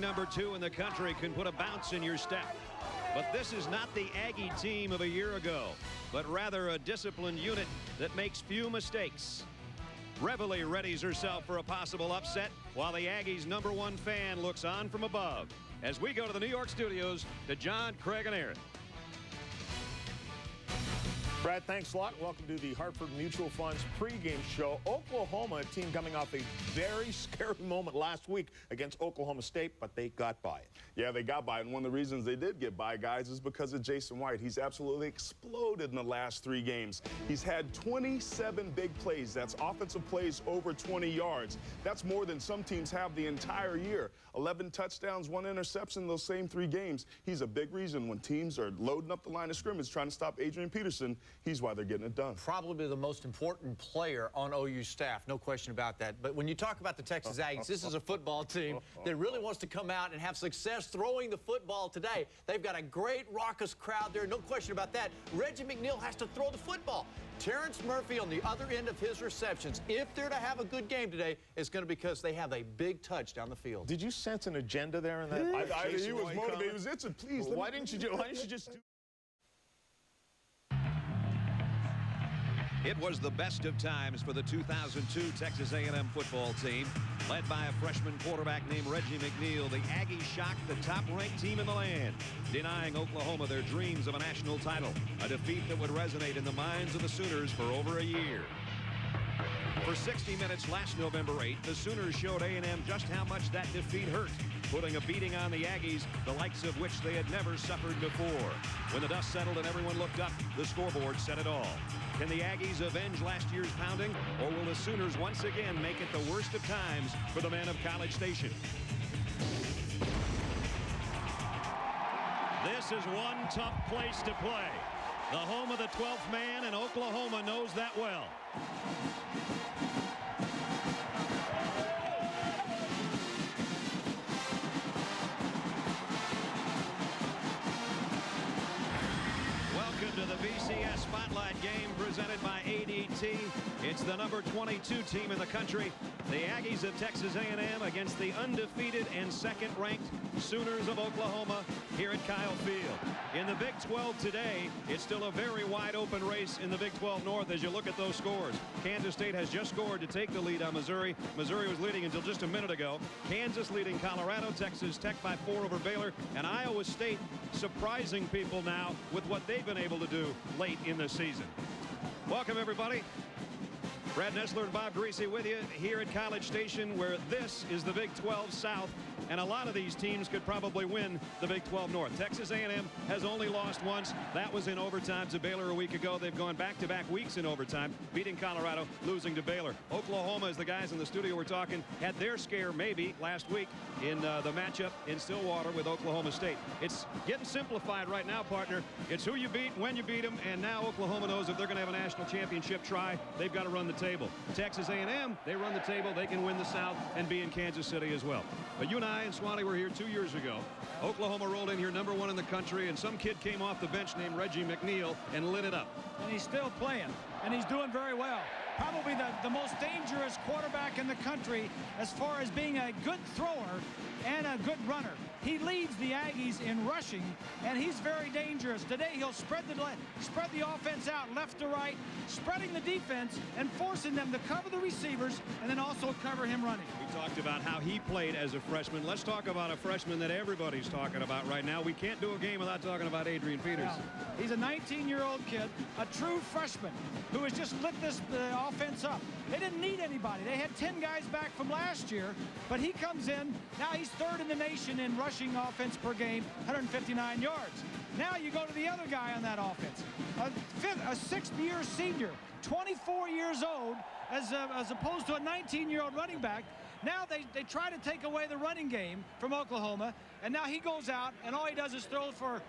number 2 in the country can put a bounce in your step. But this is not the Aggie team of a year ago, but rather a disciplined unit that makes few mistakes. Reveille readies herself for a possible upset, while the Aggies' #1 fan looks on from above. As we go to the New York studios to John, Craig, and Aaron. Brad, thanks a lot. Welcome to the Hartford Mutual Fund's pregame show. Oklahoma, a team coming off a very scary moment last week against Oklahoma State, but they got by it. Yeah, they got by it, and one of the reasons they did get by, guys, is because of Jason White. He's absolutely exploded in the last 3 games. He's had 27 big plays. That's offensive plays over 20 yards. That's more than some teams have the entire year. 11 touchdowns, 1 interception in those same 3 games. He's a big reason when teams are loading up the line of scrimmage trying to stop Adrian Peterson. He's why they're getting it done. Probably the most important player on OU staff, no question about that. But when you talk about the Texas Aggies, this is a football team that really wants to come out and have success throwing the football today. They've got a great raucous crowd there, no question about that. Reggie McNeil has to throw the football. Terrence Murphy on the other end of his receptions, if they're to have a good game today, it's going to be because they have a big touch down the field. Did you sense an agenda there in that? He was motivated. He was itching. Please, well, why didn't you just do? It was the best of times for the 2002 Texas A&M football team. Led by a freshman quarterback named Reggie McNeil, the Aggies shocked the top-ranked team in the land, denying Oklahoma their dreams of a national title, a defeat that would resonate in the minds of the Sooners for over a year. For 60 minutes last November 8th, the Sooners showed A&M just how much that defeat hurt, putting a beating on the Aggies, the likes of which they had never suffered before. When the dust settled and everyone looked up, the scoreboard said it all. Can the Aggies avenge last year's pounding, or will the Sooners once again make it the worst of times for the men of College Station? This is one tough place to play. The home of the 12th man, and Oklahoma knows that well. To the BCS Spotlight game presented by ADT. It's the number 22 team in the country, the Aggies of Texas A&M, against the undefeated and second-ranked Sooners of Oklahoma here at Kyle Field. In the Big 12 today, it's still a very wide-open race in the Big 12 North as you look at those scores. Kansas State has just scored to take the lead on Missouri. Missouri was leading until just a minute ago. Kansas leading Colorado, Texas Tech by 4 over Baylor, and Iowa State surprising people now with what they've been able to do late in the season. Welcome, everybody. Brad Nessler and Bob Greasy with you here at College Station, where this is the Big 12 South, and a lot of these teams could probably win the Big 12 North. Texas A&M has only lost once. That was in overtime to Baylor a week ago. They've gone back-to-back weeks in overtime, beating Colorado, losing to Baylor. Oklahoma, as the guys in the studio were talking, had their scare maybe last week in the matchup in Stillwater with Oklahoma State. It's getting simplified right now, partner. It's who you beat, when you beat them, and now Oklahoma knows if they're going to have a national championship try, they've got to run the table. Texas A&M, they run the table. They can win the South and be in Kansas City as well. But you and I and Swanee were here 2 years ago. Oklahoma rolled in here #1 in the country, and some kid came off the bench named Reggie McNeil and lit it up. And he's still playing, and he's doing very well. Probably the most dangerous quarterback in the country as far as being a good thrower and a good runner. He leads the Aggies in rushing, and he's very dangerous. Today he'll spread the offense out left to right, spreading the defense and forcing them to cover the receivers and then also cover him running. We talked about how he played as a freshman. Let's talk about a freshman that everybody's talking about right now. We can't do a game without talking about Adrian Peterson. Yeah. He's a 19-year-old kid, a true freshman, who has just lit this offense up. They didn't need anybody. They had 10 guys back from last year, but he comes in. Now he's 3rd in the nation in rushing offense per game, 159 yards. Now you go to the other guy on that offense, a 6th-year senior, 24 years old, as opposed to a 19-year-old running back. Now they try to take away the running game from Oklahoma, and now he goes out, and all he does is throw for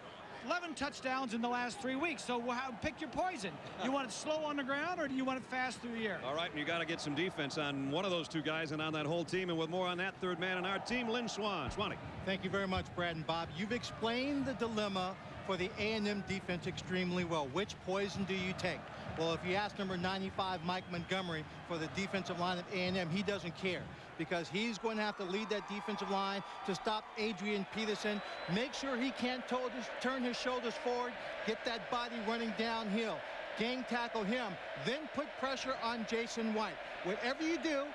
11 touchdowns in the last 3 weeks. So pick your poison. You want it slow on the ground, or do you want it fast through the air? All right, and you got to get some defense on one of those 2 guys and on that whole team. And with more on that, 3rd man on our team, Lynn Swan. Swanee. Thank you very much, Brad and Bob. You've explained the dilemma for the A&M defense extremely well. Which poison do you take? Well, if you ask number 95, Mike Montgomery, for the defensive line of A&M, he doesn't care, because he's going to have to lead that defensive line to stop Adrian Peterson, make sure he can't turn his shoulders forward, get that body running downhill, gang tackle him, then put pressure on Jason White. Whatever you do,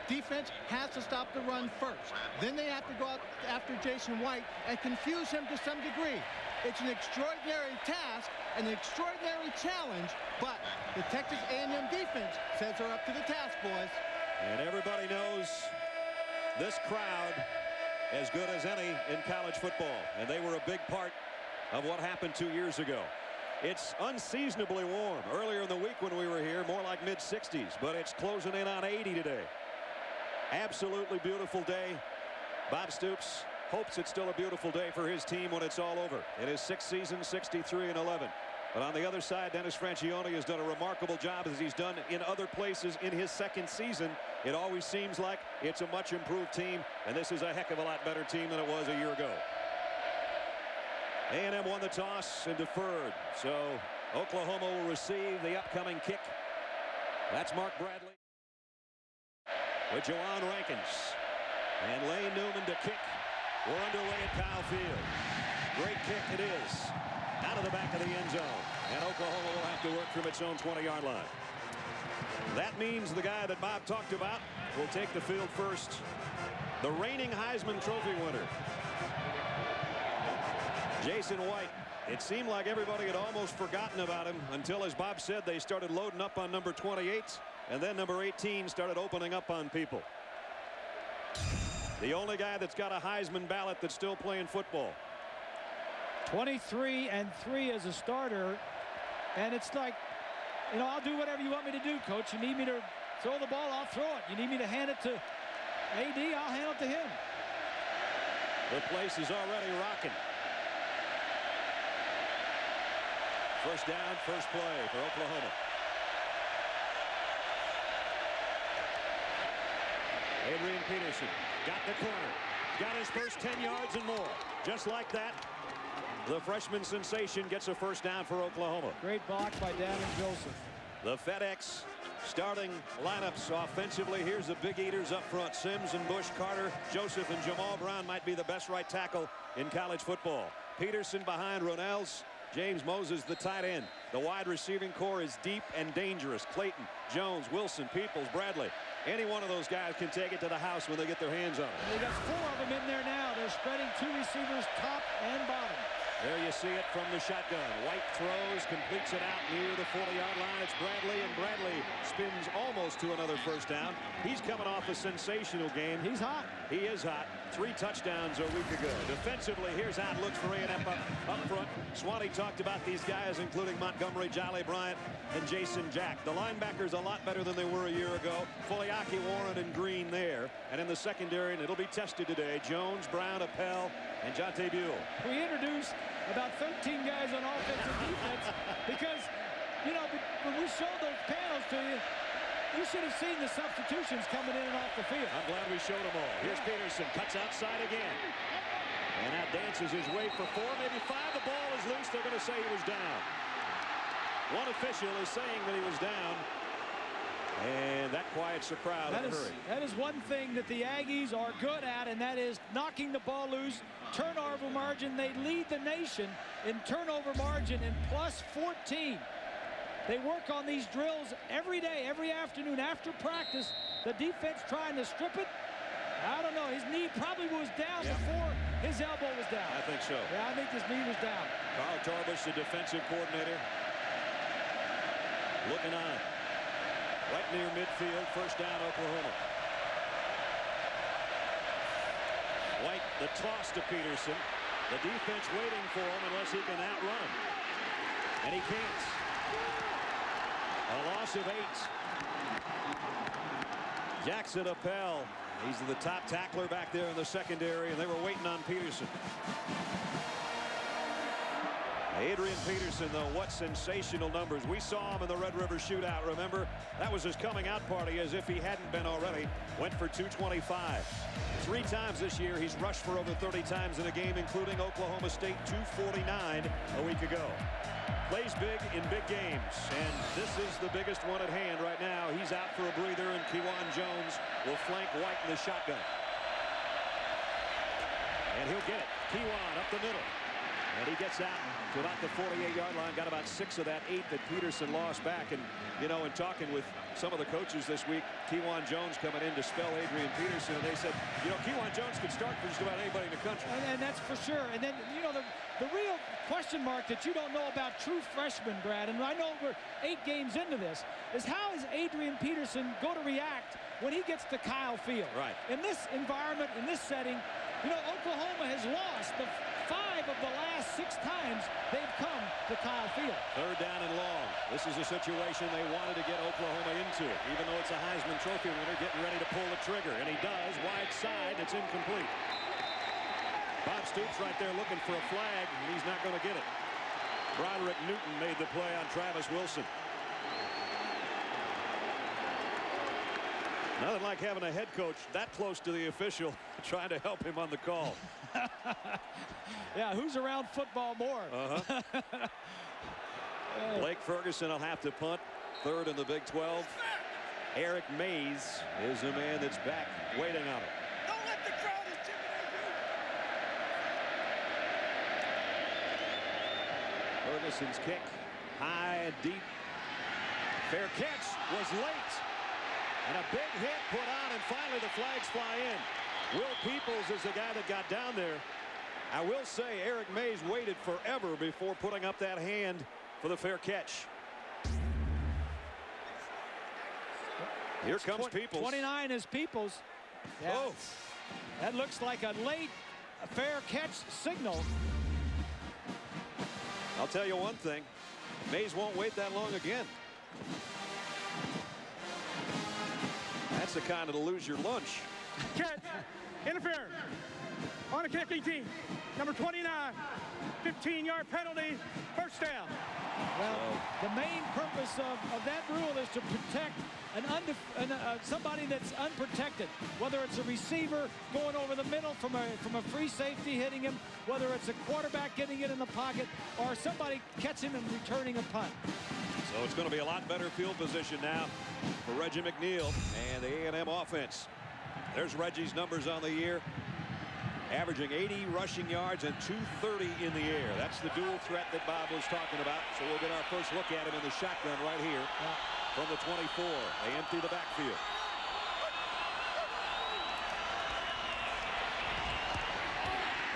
defense has to stop the run first. Then they have to go out after Jason White and confuse him to some degree. It's an extraordinary task, an extraordinary challenge, but the Texas A&M defense says they're up to the task, boys. And everybody knows this crowd as good as any in college football, and they were a big part of what happened 2 years ago. It's unseasonably warm. Earlier in the week when we were here, more like mid-60s, but it's closing in on 80 today. Absolutely beautiful day. Bob Stoops hopes it's still a beautiful day for his team when it's all over. In his 6th season, 63-11. But on the other side, Dennis Franchione has done a remarkable job, as he's done in other places in his 2nd season. It always seems like it's a much improved team, and this is a heck of a lot better team than it was a year ago. A&M won the toss and deferred, so Oklahoma will receive the upcoming kick. That's Mark Bradley with Jawan Rankins and Lane Newman to kick. We're underway at Kyle Field. Great kick it is, out of the back of the end zone, and Oklahoma will have to work from its own 20-yard line. That means the guy that Bob talked about will take the field first, the reigning Heisman Trophy winner, Jason White. It seemed like everybody had almost forgotten about him until, as Bob said, they started loading up on number 28, and then number 18 started opening up on people. The only guy that's got a Heisman ballot that's still playing football. 23-3 as a starter, and it's like, you know, I'll do whatever you want me to do, Coach. You need me to throw the ball, I'll throw it. You need me to hand it to AD, I'll hand it to him. The place is already rocking. First down, first play for Oklahoma. Adrian Peterson got the corner, got his first 10 yards and more. Just like that, the freshman sensation gets a first down for Oklahoma. Great block by Davin Joseph. The FedEx starting lineups offensively. Here's the big eaters up front. Sims and Bush, Carter, Joseph, and Jamal Brown might be the best right tackle in college football. Peterson behind Ronells. James Moses, the tight end. The wide receiving core is deep and dangerous. Clayton, Jones, Wilson, Peoples, Bradley. Any one of those guys can take it to the house when they get their hands on it. They got 4 of them in there now. They're spreading 2 receivers top and bottom. There you see it from the shotgun. White throws, completes it out near the 40-yard line. It's Bradley, and Bradley spins almost to another first down. He's coming off a sensational game. He's hot. He is hot. 3 touchdowns a week ago. Defensively, here's how it looks for A&M up front. Swanee talked about these guys, including Montgomery, Jolly Bryant, and Jason Jack. The linebackers a lot better than they were a year ago. Foliaki, Warren, and Green there. And in the secondary, and it'll be tested today, Jones, Brown, Appel, and Jonte Buell. We introduced about 13 guys on offense and defense because, you know, when we showed those panels to you, you should have seen the substitutions coming in and off the field. I'm glad we showed them all. Here's Peterson, cuts outside again. And now dances his way for 4, maybe 5. The ball is loose. They're going to say he was down. One official is saying that he was down. And that quiets the crowd in a hurry. That is one thing that the Aggies are good at, and that is knocking the ball loose. Turnover margin, they lead the nation in turnover margin in plus 14. They work on these drills every day, every afternoon after practice. The defense trying to strip it. I don't know. His knee probably was down before his elbow was down. I think so. Yeah, I think his knee was down. Carl Torbush, the defensive coordinator, looking on. Right near midfield, first down, Oklahoma. White, the toss to Peterson. The defense waiting for him unless he can outrun. And he can't. A loss of 8. Jackson Appel, he's the top tackler back there in the secondary, and they were waiting on Peterson. Adrian Peterson, though, what sensational numbers. We saw him in the Red River Shootout, remember? That was his coming out party, as if he hadn't been already. Went for 225. 3 times this year he's rushed for over 30 times in a game, including Oklahoma State 249 a week ago. Plays big in big games, and this is the biggest one at hand right now. He's out for a breather, and Kewan Jones will flank White in the shotgun. And he'll get it. Kewan up the middle. And he gets out to about the 48-yard line. Got about 6 of that 8 that Peterson lost back. And, you know, in talking with some of the coaches this week, Kewan Jones coming in to spell Adrian Peterson, and they said, you know, Kewan Jones could start for just about anybody in the country. And that's for sure. And then, you know, the real question mark that you don't know about true freshmen, Brad, and I know we're 8 games into this, is how is Adrian Peterson going to react when he gets to Kyle Field? Right. In this environment, in this setting, you know, Oklahoma has lost the 5 of the last 6 times they've come to Kyle Field. 3rd down and long. This is a situation they wanted to get Oklahoma into, even though it's a Heisman Trophy winner getting ready to pull the trigger. And he does. Wide side. It's incomplete. Bob Stoops right there looking for a flag, and he's not going to get it. Broderick Newton made the play on Travis Wilson. Nothing like having a head coach that close to the official trying to help him on the call. Yeah, who's around football more? Blake Ferguson will have to punt. 3rd in the Big 12. Eric Mays is the man that's back waiting on it. Don't let the crowd intimidate you. Ferguson's kick, high and deep. Fair catch was late. And a big hit put on, and finally the flags fly in. Will Peoples is the guy that got down there. I will say Eric Mays waited forever before putting up that hand for the fair catch. Here comes Peoples. 29 is Peoples. Yeah, Oh. that looks like a late fair catch signal. I'll tell you one thing. Mays won't wait that long again. That's the kind of to lose your lunch. Catch. Interference. On a kicking team. Number 29. 15-yard penalty. First down. Well, the main purpose of that rule is to protect somebody that's unprotected, whether it's a receiver going over the middle from a free safety hitting him, whether it's a quarterback getting it in the pocket, or somebody catching him and returning a punt. So it's going to be a lot better field position now for Reggie McNeil and the A&M offense. There's Reggie's numbers on the year. Averaging 80 rushing yards and 230 in the air. That's the dual threat that Bob was talking about. So we'll get our first look at him in the shotgun right here from the 24. They empty the backfield.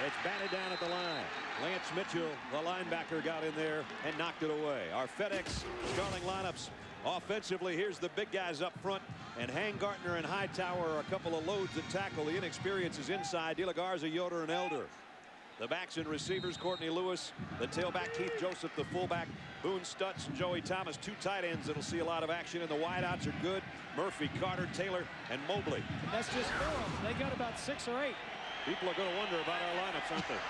It's batted down at the line. Lance Mitchell, the linebacker, got in there and knocked it away. Our FedEx starting lineups offensively. Here's the big guys up front. And Hangartner and Hightower are a couple of loads at tackle. The inexperience is inside. De La Garza, Yoder, and Elder. The backs and receivers, Courtney Lewis. The tailback, Keith Joseph. The fullback, Boone Stutz and Joey Thomas. 2 tight ends that'll see a lot of action. And the wideouts are good. Murphy, Carter, Taylor, and Mobley. And that's just 4 of them. They got about 6 or 8. People are going to wonder about our lineups, aren't they?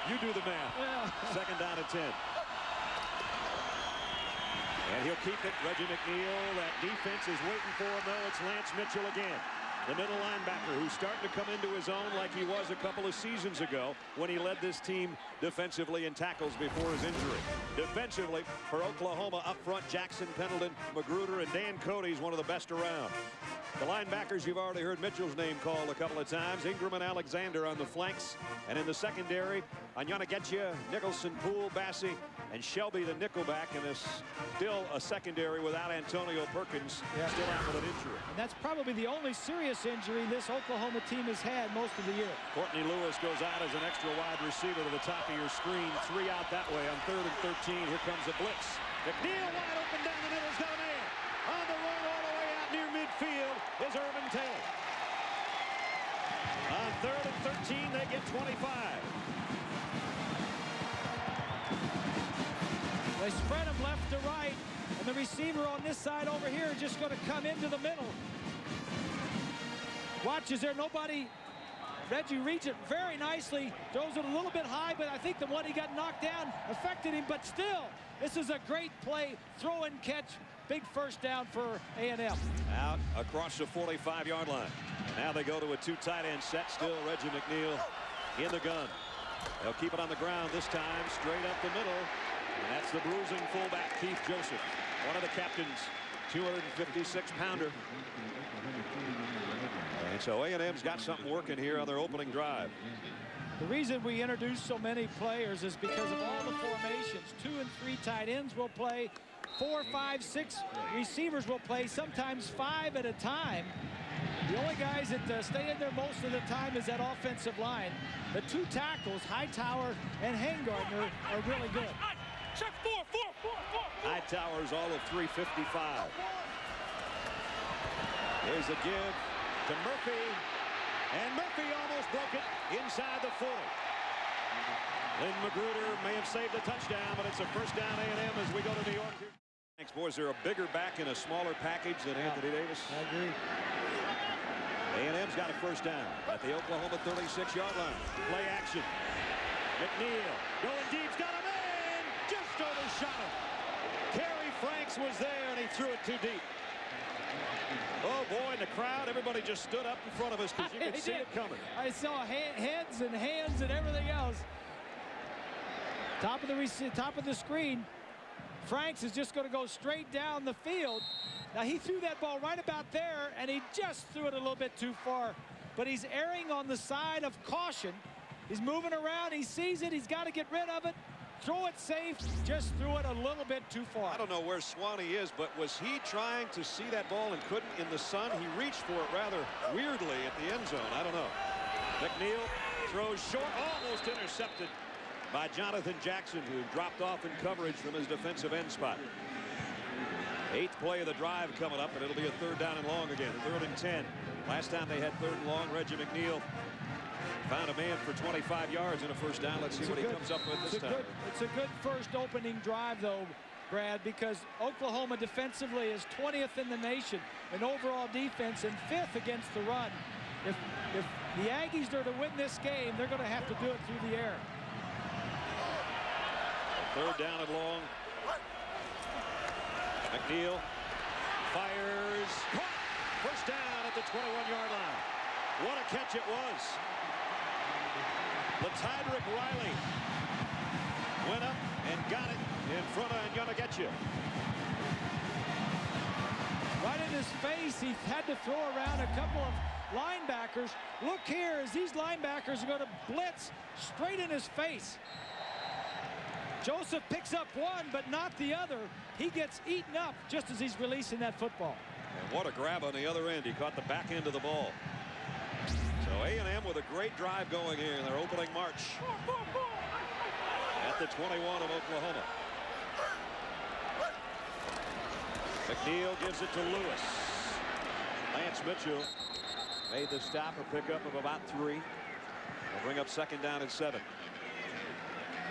You do the math. Yeah. 2nd down and 10. And he'll keep it. Reggie McNeil. That defense is waiting for him, though. It's Lance Mitchell again. The middle linebacker who's starting to come into his own like he was a couple of seasons ago when he led this team defensively in tackles before his injury. Defensively for Oklahoma up front, Jackson, Pendleton, Magruder, and Dan Cody's one of the best around. The linebackers, you've already heard Mitchell's name called a couple of times. Ingram and Alexander on the flanks. And in the secondary, Anyanagetya, Nicholson, Poole, Bassey, and Shelby, the nickelback. And still a secondary without Antonio Perkins, still out with an injury. And that's probably the only serious injury this Oklahoma team has had most of the year. Courtney Lewis goes out as an extra wide receiver to the top of your screen. 3 out that way on 3rd and 13. Here comes a blitz. McNeil wide open down the middle. He's got a man. On the run all the way out near midfield is Irvin Taylor. On 3rd and 13, they get 25. They spread him left to right, and the receiver on this side over here is just going to come into the middle. Watch, is there nobody? Reggie reads it very nicely, throws it a little bit high, but I think the one he got knocked down affected him, but still, this is a great play, throw and catch big first down for A&M. Out across the 45-yard line. And now they go to a 2 tight end set. Still Reggie McNeil in the gun. They'll keep it on the ground this time, straight up the middle. And that's the bruising fullback, Keith Joseph, one of the captains, 256-pounder. And so A&M's got something working here on their opening drive. The reason we introduce so many players is because of all the formations. 2 and 3 tight ends will play. 4, 5, 6 receivers will play, sometimes 5 at a time. The only guys that stay in there most of the time is that offensive line. The 2 tackles, Hightower and Hangardner, are really good. Check 4. Hightower's all of 355. Here's the give to Murphy. And Murphy almost broke it inside the 40. Lynn Magruder may have saved the touchdown, but it's a first down A&M as we go to New York. Thanks, boys. They're a bigger back in a smaller package than Anthony Davis. I agree. A&M's got a first down at the Oklahoma 36-yard line. Play action. McNeil going deep. Got him in. Just overshot him. Kerry Franks was there, and he threw it too deep. Oh, boy, in the crowd, everybody just stood up in front of us because you could see it coming. I saw heads and hands and everything else. Top of the screen. Franks is just going to go straight down the field. Now, he threw that ball right about there, and he just threw it a little bit too far. But he's erring on the side of caution. He's moving around. He sees it. He's got to get rid of it. Throw it safe. Just threw it a little bit too far. I don't know where Swanee is, but was he trying to see that ball and couldn't in the sun? He reached for it rather weirdly at the end zone. I don't know. McNeil throws short, almost intercepted by Jonathan Jackson, who dropped off in coverage from his defensive end spot. 8th play of the drive coming up, and it'll be a 3rd down and long again. 3rd and 10. Last time they had 3rd and long, Reggie McNeil found a man for 25 yards in a first down. Let's see what he comes up with this time. It's a good first opening drive, though, Brad, because Oklahoma defensively is 20th in the nation in overall defense and 5th against the run. If the Aggies are to win this game, they're going to have to do it through the air. 3rd down and long. McNeil fires. First down at the 21-yard line. What a catch it was. Latydrick Riley went up and got it in front of Yanagetcha. Right in his face, he had to throw around a couple of linebackers. Look here as these linebackers are going to blitz straight in his face. Joseph picks up one, but not the other. He gets eaten up just as he's releasing that football. And what a grab on the other end. He caught the back end of the ball. So A&M with a great drive going here in their opening march at the 21 of Oklahoma. McNeil gives it to Lewis. Lance Mitchell made the stop, a pickup of about 3. They'll bring up 2nd down and 7.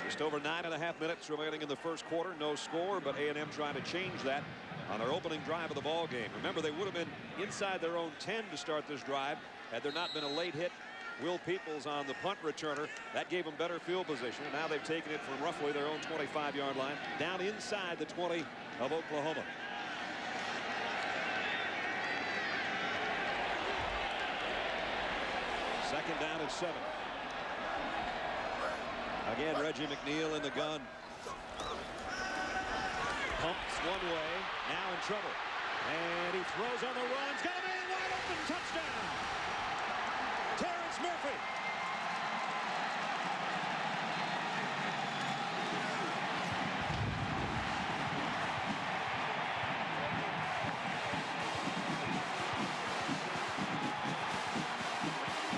Just over 9.5 minutes remaining in the first quarter. No score, but A&M trying to change that on their opening drive of the ball game. Remember, they would have been inside their own 10 to start this drive had there not been a late hit. Will Peoples on the punt returner. That gave them better field position. And now they've taken it from roughly their own 25-yard line down inside the 20 of Oklahoma. Second down and 7. Again, Reggie McNeil in the gun. Pumps one way, now in trouble. And he throws on the runs. Got a man wide open. Touchdown. Terrence Murphy.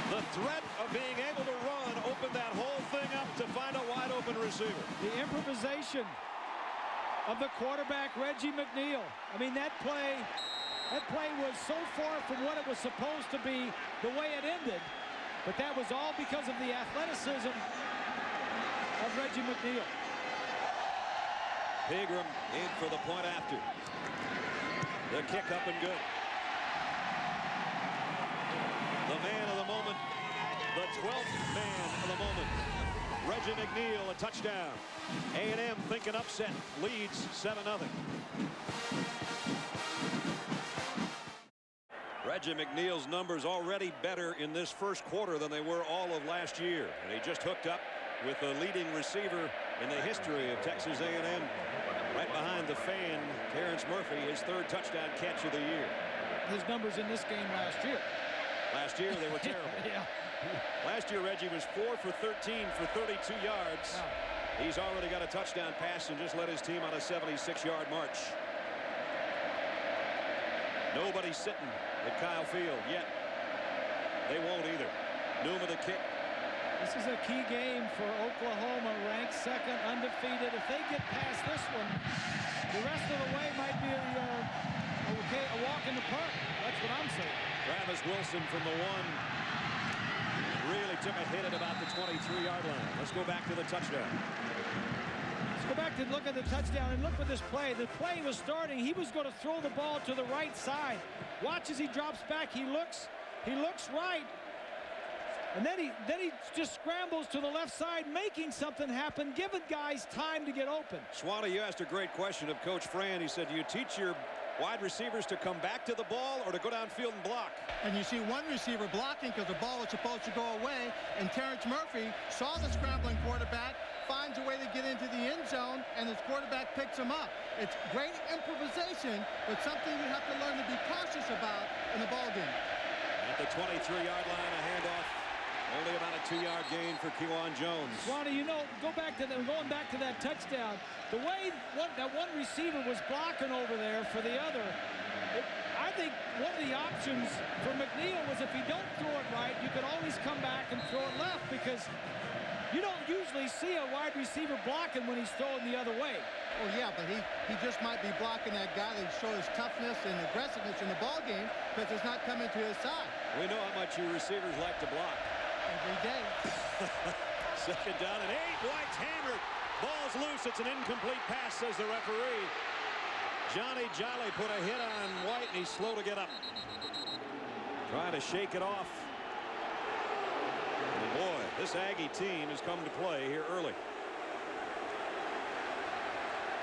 The threat of being able to run opened that whole thing up to find a wide open receiver. The improvisation of the quarterback, Reggie McNeil. I mean, that play was so far from what it was supposed to be, the way it ended. But that was all because of the athleticism of Reggie McNeil. Pegram in for the point after. The kick up and good. The man of the moment, the 12th man of the moment, Reggie McNeil, a touchdown. A&M thinking upset, leads 7-0. Reggie McNeil's numbers already better in this first quarter than they were all of last year. And he just hooked up with the leading receiver in the history of Texas A&M. Right behind the fan, Terrence Murphy, his third touchdown catch of the year. His numbers in this game last year. Last year they were terrible. Yeah. Last year Reggie was 4 for 13 for 32 yards. Wow. He's already got a touchdown pass and just led his team on a 76-yard march. Nobody's sitting at Kyle Field yet. They won't either. Newman the kick. This is a key game for Oklahoma, ranked second, undefeated. If they get past this one, the rest of the way might be a walk in the park. That's what I'm saying. Travis Wilson from the 1 really took a hit at about the 23-yard line. Let's go back to the touchdown. Let's go back to look at the touchdown and look at this play. The play was starting. He was going to throw the ball to the right side. Watch as he drops back. He looks right. And then he just scrambles to the left side, making something happen, giving guys time to get open. Swanee, you asked a great question of Coach Fran. He said, do you teach your wide receivers to come back to the ball or to go downfield and block? And you see one receiver blocking because the ball was supposed to go away, and Terrence Murphy saw the scrambling quarterback, finds a way to get into the end zone, and his quarterback picks him up. It's great improvisation, but something you have to learn to be cautious about in the ball game. At the 23-yard line, a handoff. Only about a 2-yard gain for Kewan Jones. Swanee, you know, going back to that touchdown, the way that one receiver was blocking over there for the other, I think one of the options for McNeil was if he don't throw it right, you could always come back and throw it left, because you don't usually see a wide receiver blocking when he's throwing the other way. Oh, yeah, but he just might be blocking that guy that shows toughness and aggressiveness in the ball game because it's not coming to his side. We know how much you receivers like to block. Every day. Second down and 8. White's hammered. Ball's loose. It's an incomplete pass, says the referee. Johnny Jolly put a hit on White, and he's slow to get up. Trying to shake it off. And boy, this Aggie team has come to play here early.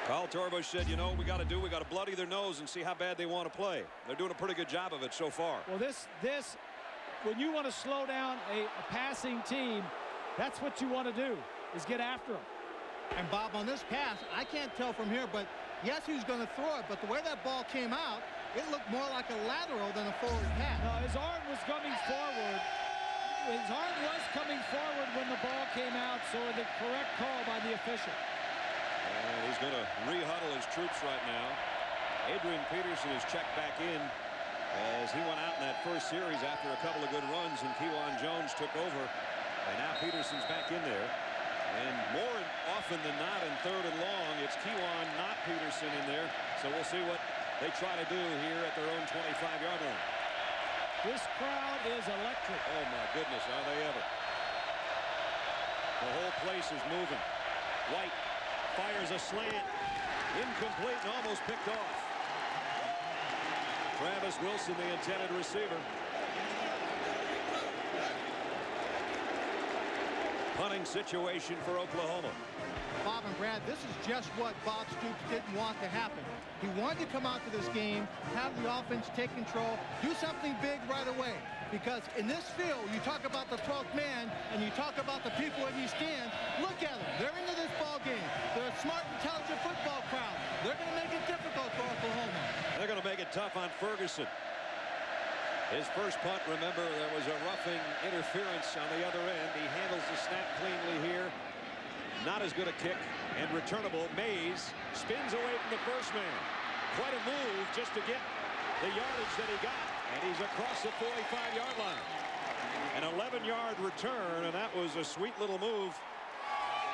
Kyle Torbush said, you know what we got to bloody their nose and see how bad they want to play. They're doing a pretty good job of it so far. Well, this when you want to slow down a passing team, that's what you want to do, is get after them. And Bob, on this pass, I can't tell from here, but yes, he was going to throw it, but the way that ball came out, it looked more like a lateral than a forward pass. No, his arm was coming forward. His arm was coming forward when the ball came out, so the correct call by the official. And he's going to re-huddle his troops right now. Adrian Peterson is checked back in as he went out in that first series after a couple of good runs, and Kewan Jones took over. And now Peterson's back in there. And more often than not in third and long, it's Kewan, not Peterson, in there. So we'll see what they try to do here at their own 25-yard line. This crowd is electric. Oh, my goodness, are they ever. The whole place is moving. White fires a slant. Incomplete and almost picked off. Travis Wilson, the intended receiver. Punting situation for Oklahoma. Bob and Brad, this is just what Bob Stoops didn't want to happen. He wanted to come out to this game, have the offense take control, do something big right away. Because in this field, you talk about the 12th man, and you talk about the people in these stands. Look at them. They're into this ball game. They're a smart, intelligent football crowd. They're going to make it difficult for Oklahoma. They're going to make it tough on Ferguson. His first punt, remember, there was a roughing interference on the other end. He handles the snap cleanly here. Not as good a kick, and returnable. Mays spins away from the first man. Quite a move just to get the yardage that he got. And he's across the 45-yard line. An 11-yard return, and that was a sweet little move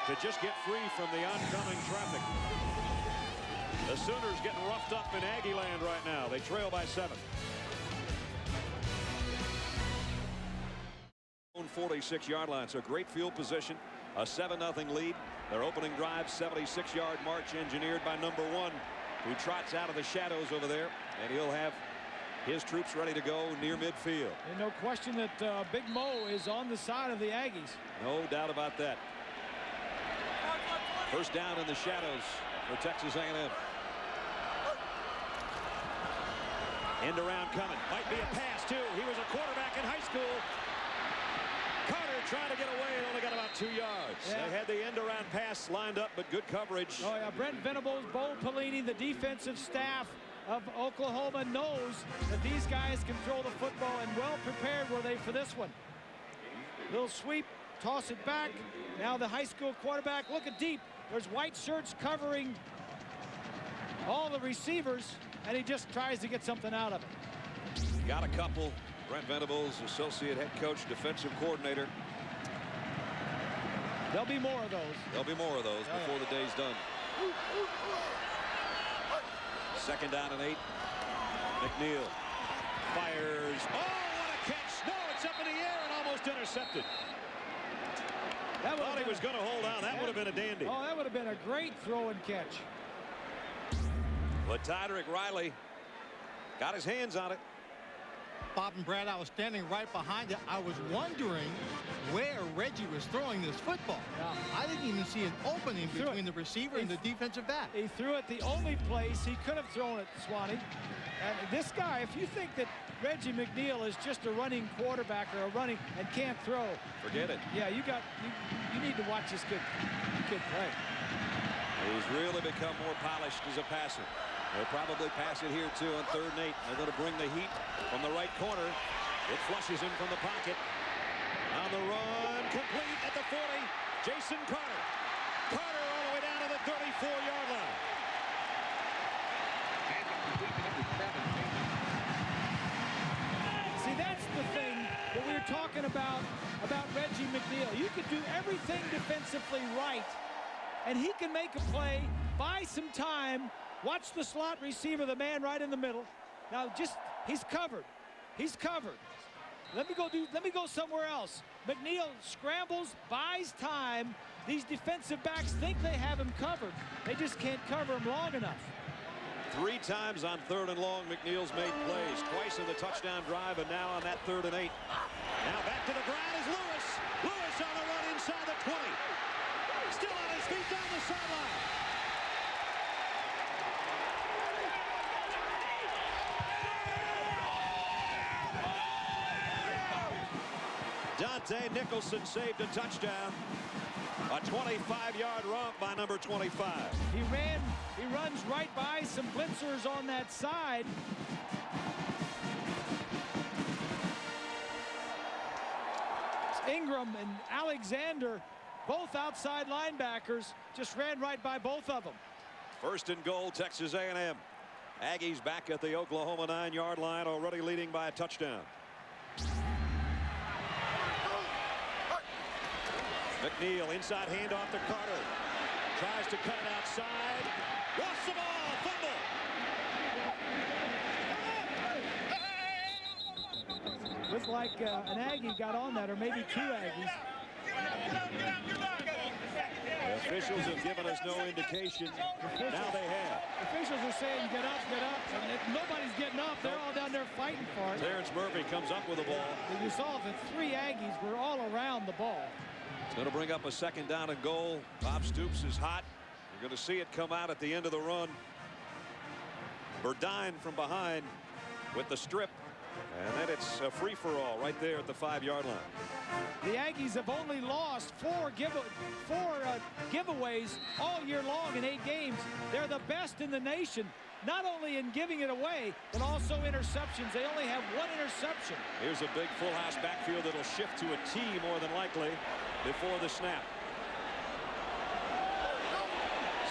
to just get free from the oncoming traffic. The Sooners getting roughed up in Aggie land right now. They trail by 7. 46-yard line, so great field position. A 7-0 lead. Their opening drive, 76-yard march engineered by number 1, who trots out of the shadows over there, and he'll have his troops ready to go near midfield. And no question that Big Mo is on the side of the Aggies. No doubt about that. First down in the shadows for Texas A&M. End around coming. Might be a pass, too. He was a quarterback in high school. Carter trying to get away and only got about 2 yards. Yeah. They had the end around pass lined up, but good coverage. Oh, yeah. Brent Venables, Bo Pelini, the defensive staff of Oklahoma knows that these guys can throw the football, and well prepared were they for this one. Little sweep, toss it back. Now the high school quarterback looking deep. There's white shirts covering all the receivers, and he just tries to get something out of it. Got a couple. Brent Venables, associate head coach, defensive coordinator. There'll be more of those. There'll be more of those before the day's done. 2nd down and 8. McNeil fires. Oh, what a catch. No, it's up in the air and almost intercepted. Thought he was going to hold on. That would have been a dandy. Oh, that would have been a great throw and catch. But Tydrick Riley got his hands on it. Bob and Brad, I was standing right behind it. I was wondering where Reggie was throwing this football. I didn't even see an opening between the receiver and the defensive back. He threw it the only place he could have thrown it, Swanee. And this guy, if you think that Reggie McNeil is just a running quarterback or a running and can't throw, forget it. Yeah, you need to watch this kid play. He's really become more polished as a passer. They'll probably pass it here, too, on 3rd and 8. They're going to bring the heat from the right corner. It flushes him from the pocket. On the run, complete at the 40. Jason Carter. Carter all the way down to the 34-yard line. See, that's the thing that we were talking about Reggie McNeil. You can do everything defensively right, and he can make a play, buy some time. Watch the slot receiver, the man right in the middle. Now he's covered. He's covered. Let me go somewhere else. McNeil scrambles, buys time. These defensive backs think they have him covered. They just can't cover him long enough. 3 times on 3rd and long, McNeil's made plays. Twice in the touchdown drive, and now on that 3rd and 8. Now back to the ground is Lewis. Lewis on the run inside the 20. Still on his feet down the sideline. Dante Nicholson saved a touchdown. A 25-yard romp by number 25. He runs right by some blitzers on that side. Ingram and Alexander, both outside linebackers, just ran right by both of them. 1st and goal, Texas A&M. Aggies back at the Oklahoma 9-yard line, already leading by a touchdown. McNeil inside handoff to Carter. Tries to cut it outside. Lost the ball. Fumble. Looked like an Aggie got on that, or maybe 2 Aggies. The officials have given us no indication. Now they have. Officials are saying get up, get up. And if nobody's getting up. They're all down there fighting for it. Terrence Murphy comes up with the ball. You saw the 3 Aggies were all around the ball. It's going to bring up a 2nd down and goal. Bob Stoops is hot. You're going to see it come out at the end of the run. Burdine from behind with the strip. And then it's a free-for-all right there at the 5-yard line. The Aggies have only lost 4 giveaways all year long in 8 games. They're the best in the nation, not only in giving it away, but also interceptions. They only have 1 interception. Here's a big full house backfield that'll shift to a T more than likely before the snap.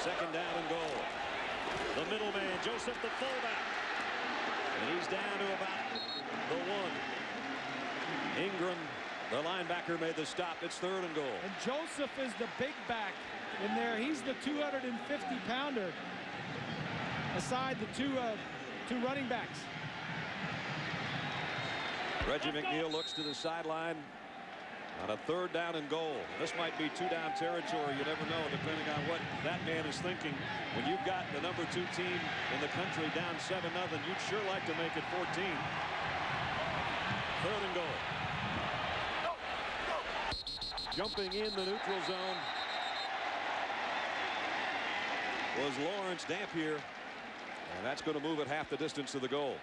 2nd down and goal. The middleman, Joseph, the fullback. And he's down to about the 1. Ingram, the linebacker, made the stop. It's 3rd and goal. And Joseph is the big back in there. He's the 250-pounder aside the two running backs. Reggie McNeil looks to the sideline on a 3rd down and goal. This might be 2-down territory. You never know, depending on what that man is thinking. When you've got the number 2 team in the country down 7-0, you'd sure like to make it 14. 3rd and goal. Jumping in the neutral zone was Lawrence Dampier, and that's going to move it half the distance to the goal.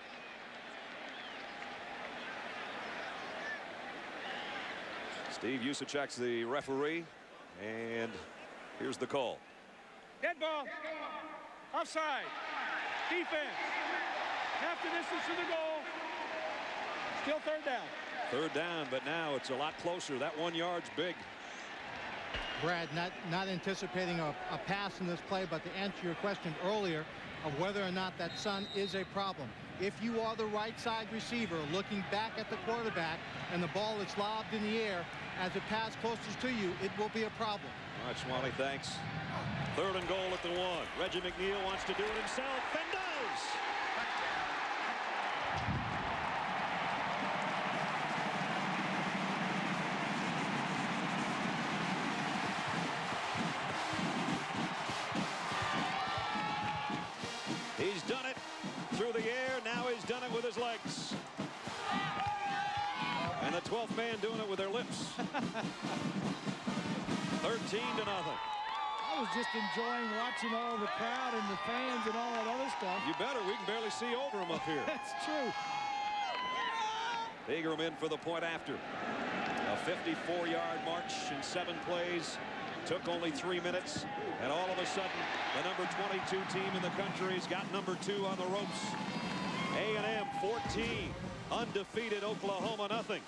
Steve Usachek's the referee, and here's the call. Dead ball. Offside. Defense. Half the distance to the goal. Still third down. Third down, but now it's a lot closer. That 1 yard's big. Brad, not anticipating a pass in this play, but to answer your question earlier of whether or not that sun is a problem. If you are the right side receiver looking back at the quarterback and the ball is lobbed in the air as it passes closest to you, it will be a problem. All right, Swanee, thanks. Third and goal at the 1. Reggie McNeil wants to do it himself and does. He's done it through the air. Now he's done it with his legs. And the 12th man doing it with their lips. 13-0. I was just enjoying watching all the crowd and the fans and all that other stuff. You better. We can barely see over him up here. That's true. Ingram in for the point after. A 54-yard march in 7 plays. Took only 3 minutes. And all of a sudden, the number 22 team in the country's got number 2 on the ropes. A&M 14. Undefeated Oklahoma nothing.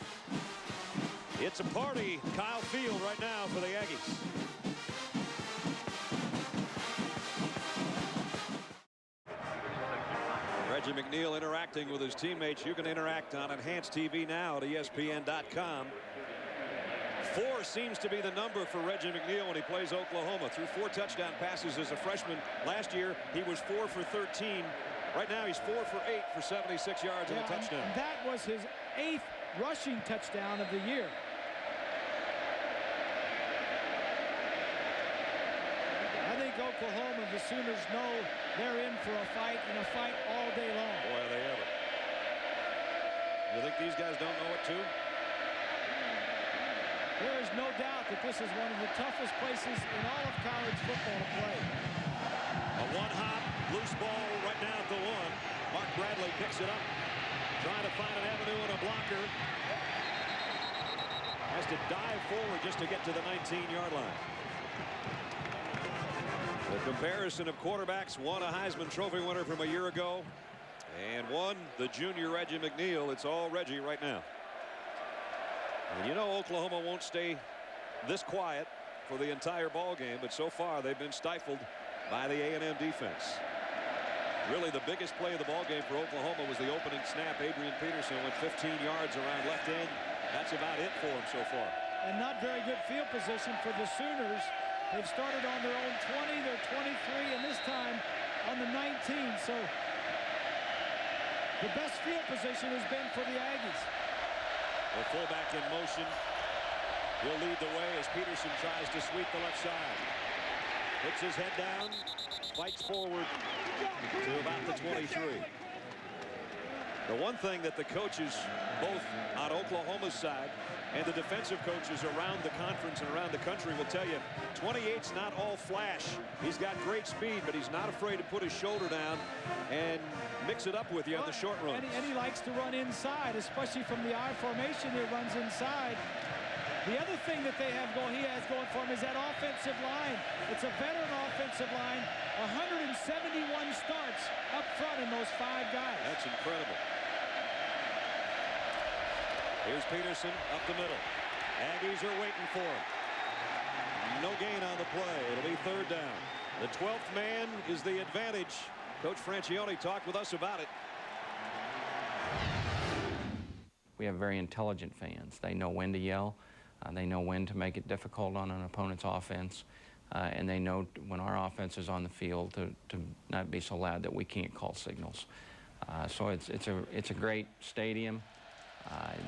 It's a party, Kyle Field, right now for the Aggies. Reggie McNeil interacting with his teammates. You can interact on Enhanced TV now at ESPN.com. 4 seems to be the number for Reggie McNeil when he plays Oklahoma. Threw 4 touchdown passes as a freshman. Last year, he was 4 for 13. Right now, he's 4 for 8 for 76 yards and a touchdown. And that was his 8th rushing touchdown of the year. I think Oklahoma, the Sooners know they're in for a fight, and a fight all day long. Boy, are they ever. You think these guys don't know it too? There is no doubt that this is one of the toughest places in all of college football to play. A one-hop, loose ball right now at the 1. Mark Bradley picks it up. Trying to find an avenue and a blocker. Has to dive forward just to get to the 19-yard line. The comparison of quarterbacks, one a Heisman Trophy winner from a year ago, and one the junior Reggie McNeil. It's all Reggie right now. And you know Oklahoma won't stay this quiet for the entire ball game, but so far they've been stifled by the A&M defense. Really the biggest play of the ball game for Oklahoma was the opening snap. Adrian Peterson went 15 yards around left end. That's about it for him so far. And not very good field position for the Sooners. They've started on their own 20, their 23, and this time on the 19. So the best field position has been for the Aggies. The fullback in motion. He'll lead the way as Peterson tries to sweep the left side. Puts his head down, fights forward to about the 23. The one thing that the coaches, both on Oklahoma's side and the defensive coaches around the conference and around the country, will tell you, 28's not all flash. He's got great speed, but he's not afraid to put his shoulder down and mix it up with you on the short runs. And he likes to run inside, especially from the I formation. He runs inside. The other thing that he has going for him is that offensive line. It's a veteran offensive line. 171 starts up front in those 5 guys. That's incredible. Here's Peterson up the middle. Aggies are waiting for him. No gain on the play. It'll be 3rd down. The 12th man is the advantage. Coach Francione talked with us about it. We have very intelligent fans. They know when to yell. They know when to make it difficult on an opponent's offense. And they know when our offense is on the field to not be so loud that we can't call signals. So it's a great stadium.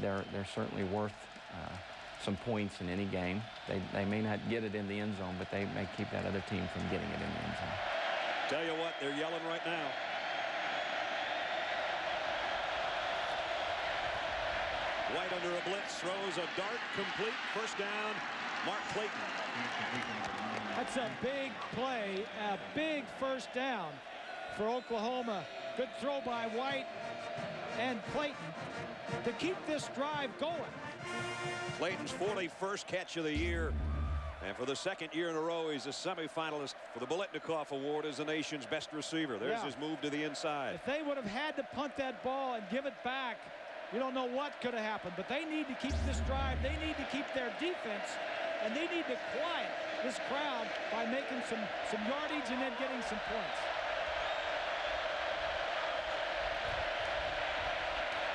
They're certainly worth some points in any game. They may not get it in the end zone, but they may keep that other team from getting it in the end zone. Tell you what, they're yelling right now. White under a blitz, throws a dart, complete, 1st down, Mark Clayton. That's a big play, a big 1st down for Oklahoma. Good throw by White and Clayton to keep this drive going. Clayton's 41st catch of the year. And for the second year in a row, he's a semifinalist for the Biletnikoff Award as the nation's best receiver. There's his move to the inside. If they would have had to punt that ball and give it back, you don't know what could have happened. But they need to keep this drive. They need to keep their defense, and they need to quiet this crowd by making some yardage and then getting some points.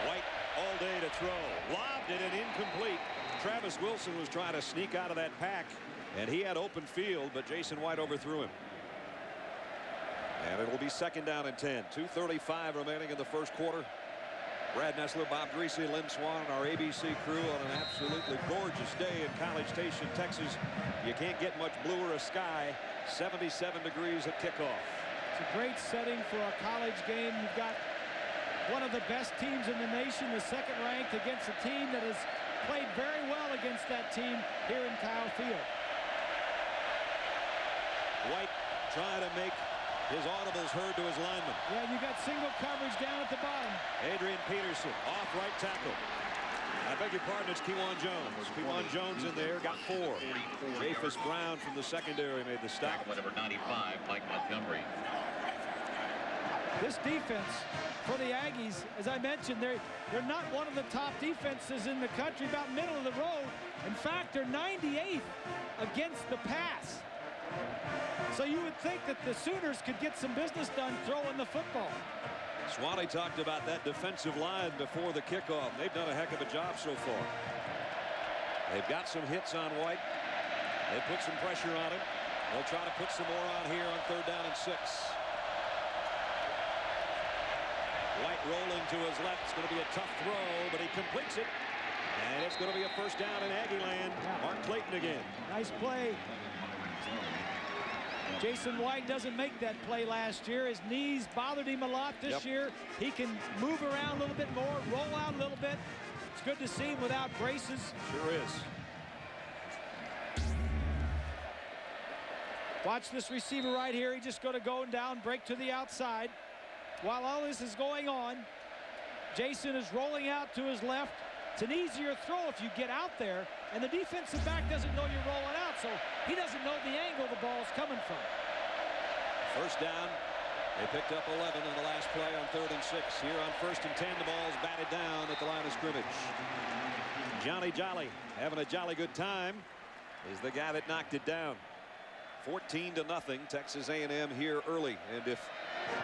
White all day to throw. Lobbed it and incomplete. Travis Wilson was trying to sneak out of that pack, and he had open field, but Jason White overthrew him. And it will be second down and 10. 2:35 remaining in the first quarter. Brad Nessler, Bob Greasy, Lynn Swan, and our ABC crew on an absolutely gorgeous day in College Station, Texas. You can't get much bluer a sky. 77 degrees at kickoff. It's a great setting for a college game. You've got one of the best teams in the nation, the second ranked, against a team that has played very well against that team here in Kyle Field. White trying to make his audibles heard to his lineman. Yeah, you got single coverage down at the bottom. Adrian Peterson off right tackle. I beg your pardon, it's Kewan Jones. Kewan Jones in there, got 4. Jafis Brown from the secondary made the stop. Number 95, Mike Montgomery. This defense for the Aggies, as I mentioned, they're not one of the top defenses in the country, about middle of the road. In fact, they're 98th against the pass. So you would think that the Sooners could get some business done throwing the football. Swanee talked about that defensive line before the kickoff. They've done a heck of a job so far. They've got some hits on White. They put some pressure on him. They'll try to put some more on here on 3rd down and 6. White rolling to his left. It's going to be a tough throw, but he completes it. And it's going to be a first down in Aggie land. Mark Clayton again. Nice play. Jason White doesn't make that play last year. His knees bothered him a lot this year. He can move around a little bit more, roll out a little bit. It's good to see him without braces. Sure is. Watch this receiver right here. He's just going to go down, break to the outside. While all this is going on, Jason is rolling out to his left. It's an easier throw if you get out there, and the defensive back doesn't know you're rolling out, so he doesn't know the angle the ball's coming from. First down. They picked up 11 in the last play on 3rd and 6. Here on 1st and 10, the ball's batted down at the line of scrimmage. Johnny Jolly having a jolly good time is the guy that knocked it down. 14-0, Texas A&M here early. And if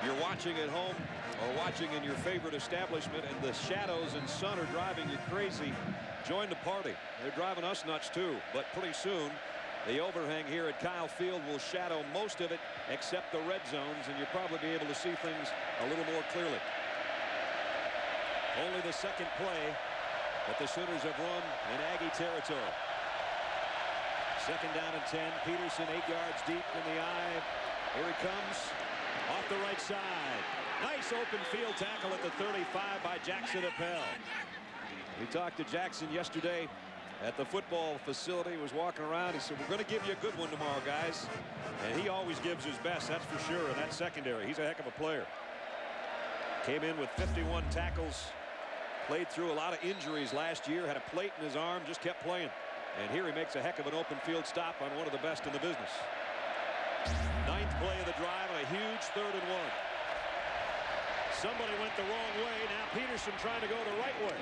you're watching at home or watching in your favorite establishment and the shadows and sun are driving you crazy, join the party. They're driving us nuts too. But pretty soon, the overhang here at Kyle Field will shadow most of it except the red zones, and you'll probably be able to see things a little more clearly. Only the second play that the Sooners have run in Aggie territory. Second down and 10. Peterson 8 yards deep in the eye. Here he comes off the right side. Nice open field tackle at the 35 by Jackson Appel. We talked to Jackson yesterday at the football facility. He was walking around. He said, we're going to give you a good one tomorrow, guys. And he always gives his best, that's for sure, in that secondary. He's a heck of a player. Came in with 51 tackles. Played through a lot of injuries last year. Had a plate in his arm, just kept playing. And here he makes a heck of an open field stop on one of the best in the business. 9th play of the drive and a huge 3rd and 1. Somebody went the wrong way. Now Peterson trying to go the right way.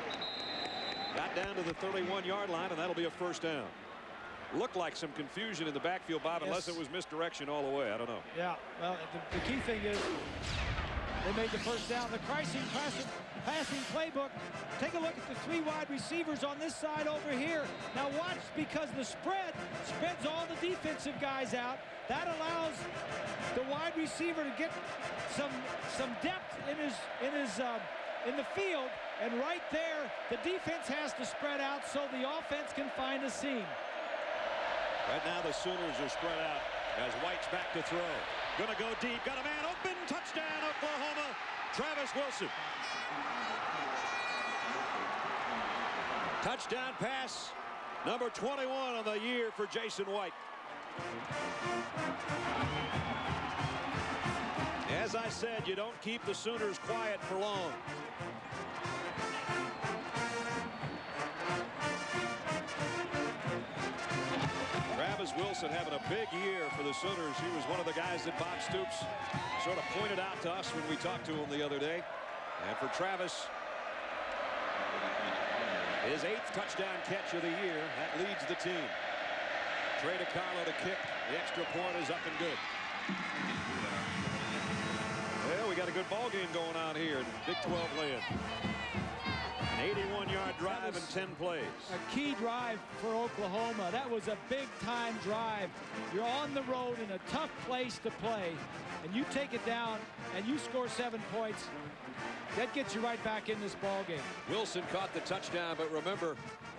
Got down to the 31-yard line, and that'll be a first down. Looked like some confusion in the backfield, Bob, unless it was misdirection all the way. I don't know. Yeah, well, the key thing is they made the first down. The Chrising passing playbook. Take a look at the 3 wide receivers on this side over here. Now watch, because the spread spreads all the defensive guys out. That allows the wide receiver to get some depth in the field, and right there the defense has to spread out so the offense can find a seam. Right now the Sooners are spread out as White's back to throw. Gonna go deep, got a man open, touchdown Oklahoma, Travis Wilson. Touchdown pass, number 21 on the year for Jason White. As I said, you don't keep the Sooners quiet for long. Wilson having a big year for the Sooners. He was one of the guys that Bob Stoops sort of pointed out to us when we talked to him the other day. And for Travis, his 8th touchdown catch of the year. That leads the team. Trey DiCarlo to kick. The extra point is up and good. Well, we got a good ball game going on here in Big 12 land. An 81-yard drive in 10 plays. A key drive for Oklahoma. That was a big-time drive. You're on the road in a tough place to play, and you take it down, and you score 7 points. That gets you right back in this ball game. Wilson caught the touchdown, but remember,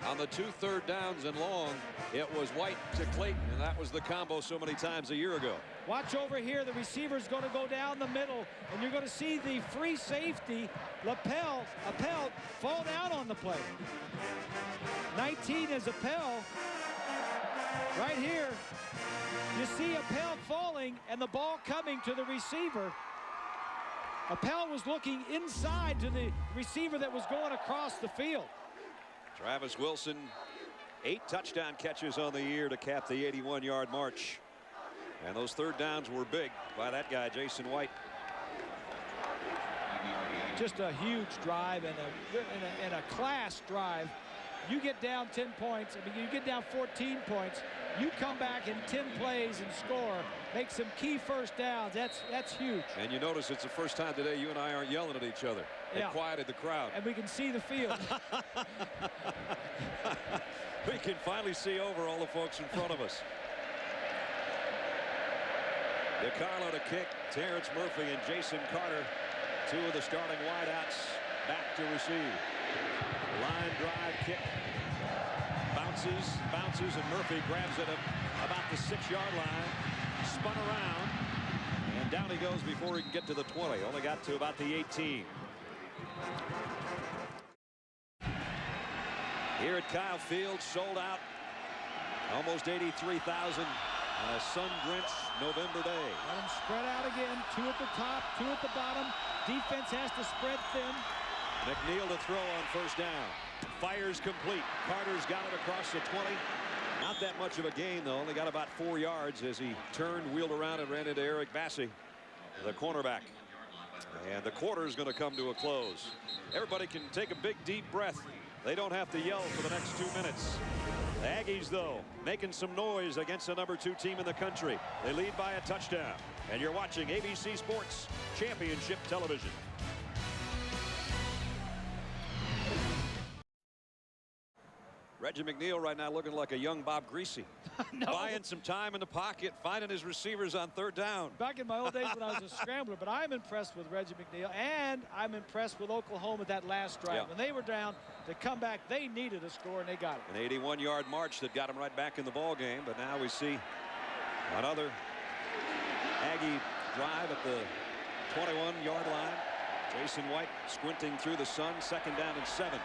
on the 2 third downs and long, it was White to Clayton, and that was the combo so many times a year ago. Watch over here. The receiver's going to go down the middle, and you're going to see the free safety, Appel, fall down on the play. 19 is Appel. Right here, you see Appel falling, and the ball coming to the receiver. Appel was looking inside to the receiver that was going across the field. Travis Wilson, 8 touchdown catches on the year to cap the 81-yard march. And those third downs were big by that guy, Jason White. Just a huge drive and a class drive. You get down 10 points. I mean, you get down 14 points. You come back in 10 plays and score. Make some key first downs. That's huge. And you notice it's the first time today you and I aren't yelling at each other. It quieted the crowd. And we can see the field. We can finally see over all the folks in front of us. DiCarlo to kick. Terrence Murphy and Jason Carter, 2 of the starting wideouts, back to receive. Line drive kick. Bounces, and Murphy grabs it about the 6-yard line. Spun around, and down he goes before he can get to the 20. Only got to about the 18. Here at Kyle Field, sold out. Almost 83,000 on a sun-drenched November day. Let them spread out again. 2 at the top, 2 at the bottom. Defense has to spread thin. McNeil to throw on first down. Fires complete. Carter's got it across the 20. Not that much of a gain, though. Only got about 4 yards as he turned, wheeled around, and ran into Eric Bassey, the cornerback. And the quarter is going to come to a close. Everybody can take a big, deep breath. They don't have to yell for the next 2 minutes. The Aggies, though, making some noise against the number 2 team in the country. They lead by a touchdown. And you're watching ABC Sports Championship Television. Reggie McNeil right now looking like a young Bob Greasy. No. Buying some time in the pocket, finding his receivers on third down. Back in my old days when I was a scrambler, but I'm impressed with Reggie McNeil, and I'm impressed with Oklahoma that last drive. Yeah. When they were down to come back, they needed a score, and they got it. An 81-yard march that got them right back in the ball game, but now we see another Aggie drive at the 21-yard line. Jason White squinting through the sun. 2nd down and 7.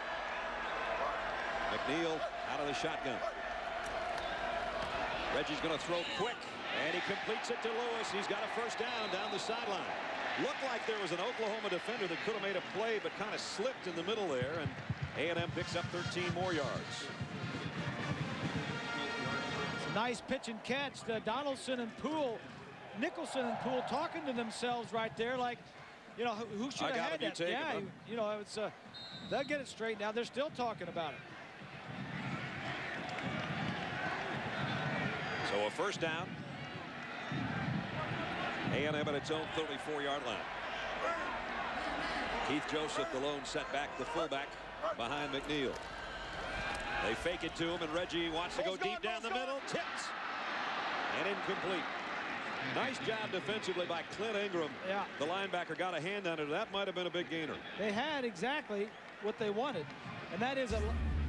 McNeil out of the shotgun. Reggie's going to throw quick, and he completes it to Lewis. He's got a first down the sideline. Looked like there was an Oklahoma defender that could have made a play, but kind of slipped in the middle there, and A&M picks up 13 more yards. It's a nice pitch and catch. Donaldson and Poole, Nicholson and Poole talking to themselves right there, like, you know, who should have had that? Yeah, you know, it's they'll get it straightened out. They're still talking about it. So a first down. A&M at its own 34-yard line. Keith Joseph, the lone setback, the fullback behind McNeil. They fake it to him, and Reggie wants to go deep down the middle. Tipped and incomplete. Nice job defensively by Clint Ingram. Yeah. The linebacker got a hand on it. That might have been a big gainer. They had exactly what they wanted, and that is a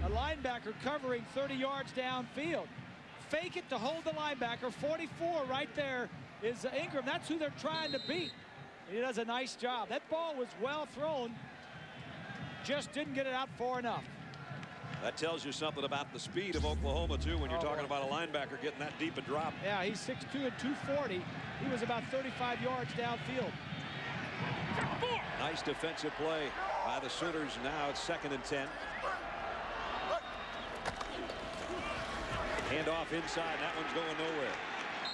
linebacker covering 30 yards downfield. Fake it to hold the linebacker. 44 right there is Ingram. That's who they're trying to beat. He does a nice job. That ball was well thrown. Just didn't get it out far enough. That tells you something about the speed of Oklahoma, too, when you're talking about a linebacker getting that deep a drop. Yeah, he's 6'2" and 240. He was about 35 yards downfield. Nice defensive play by the Sooners. Now it's 2nd and 10. Handoff inside. That one's going nowhere.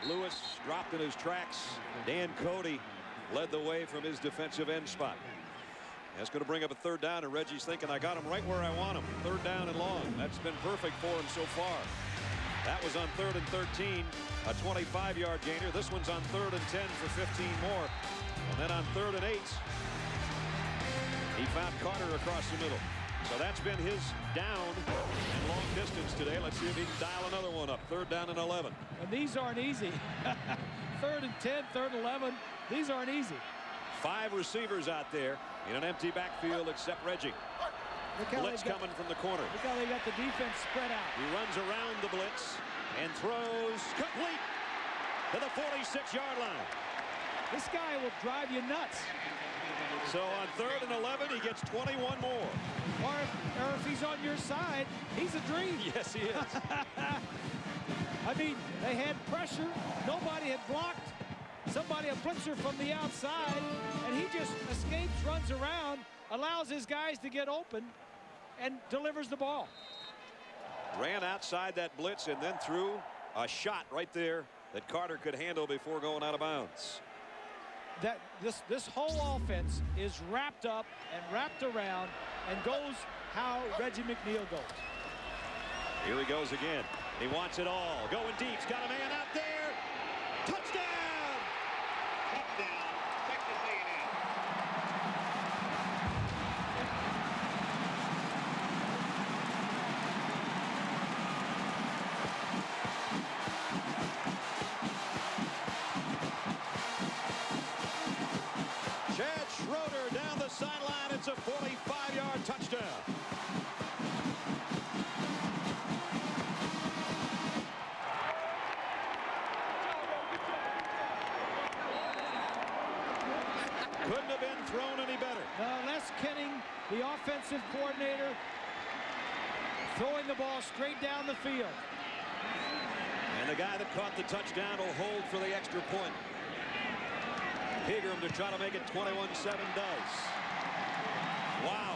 Lewis dropped in his tracks. Dan Cody led the way from his defensive end spot. That's going to bring up a third down, and Reggie's thinking, I got him right where I want him. Third down and long. That's been perfect for him so far. That was on 3rd and 13, a 25-yard gainer. This one's on 3rd and 10 for 15 more. And then on 3rd and 8, he found Carter across the middle. So that's been his down and long distance today. Let's see if he can dial another one up. 3rd down and 11. And these aren't easy. 3rd and 10, 3rd and 11. These aren't easy. 5 receivers out there in an empty backfield except Reggie. Blitz coming from the corner. Look how they got the defense spread out. He runs around the blitz and throws complete to the 46-yard line. This guy will drive you nuts. So on 3rd and 11, he gets 21 more. Or if he's on your side, he's a dream. Yes, he is. I mean, they had pressure. Nobody had blocked. Somebody, a blitzer from the outside, and he just escapes, runs around, allows his guys to get open, and delivers the ball. Ran outside that blitz and then threw a shot right there that Carter could handle before going out of bounds. This whole offense is wrapped up and wrapped around and goes how Reggie McNeil goes. Here he goes again. He wants it all. Going deep. He's got a man out there. Touchdown! Touchdown, Texas A&M. Chad Schroeder down the sideline. It's a 45-yard touchdown. Couldn't have been thrown any better. Les Kenning, the offensive coordinator, throwing the ball straight down the field. And the guy that caught the touchdown will hold for the extra point. Pegram to try to make it 21-7 does. Wow.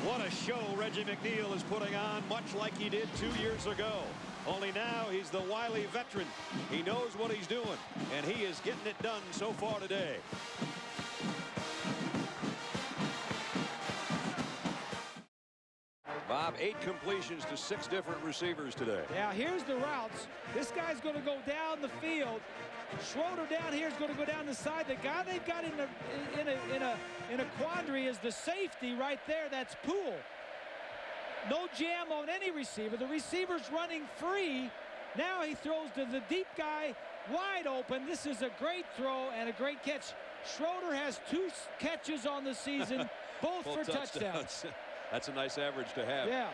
What a show Reggie McNeil is putting on, much like he did 2 years ago. Only now he's the wily veteran. He knows what he's doing, and he is getting it done so far today. Bob, 8 completions to 6 different receivers today. Yeah, here's the routes. This guy's going to go down the field. Schroeder down here is going to go down the side. The guy they've got in a quandary is the safety right there. That's Poole. No jam on any receiver. The receiver's running free. Now he throws to the deep guy wide open. This is a great throw and a great catch. Schroeder has 2 catches on the season, both for touchdowns. That's a nice average to have. Yeah.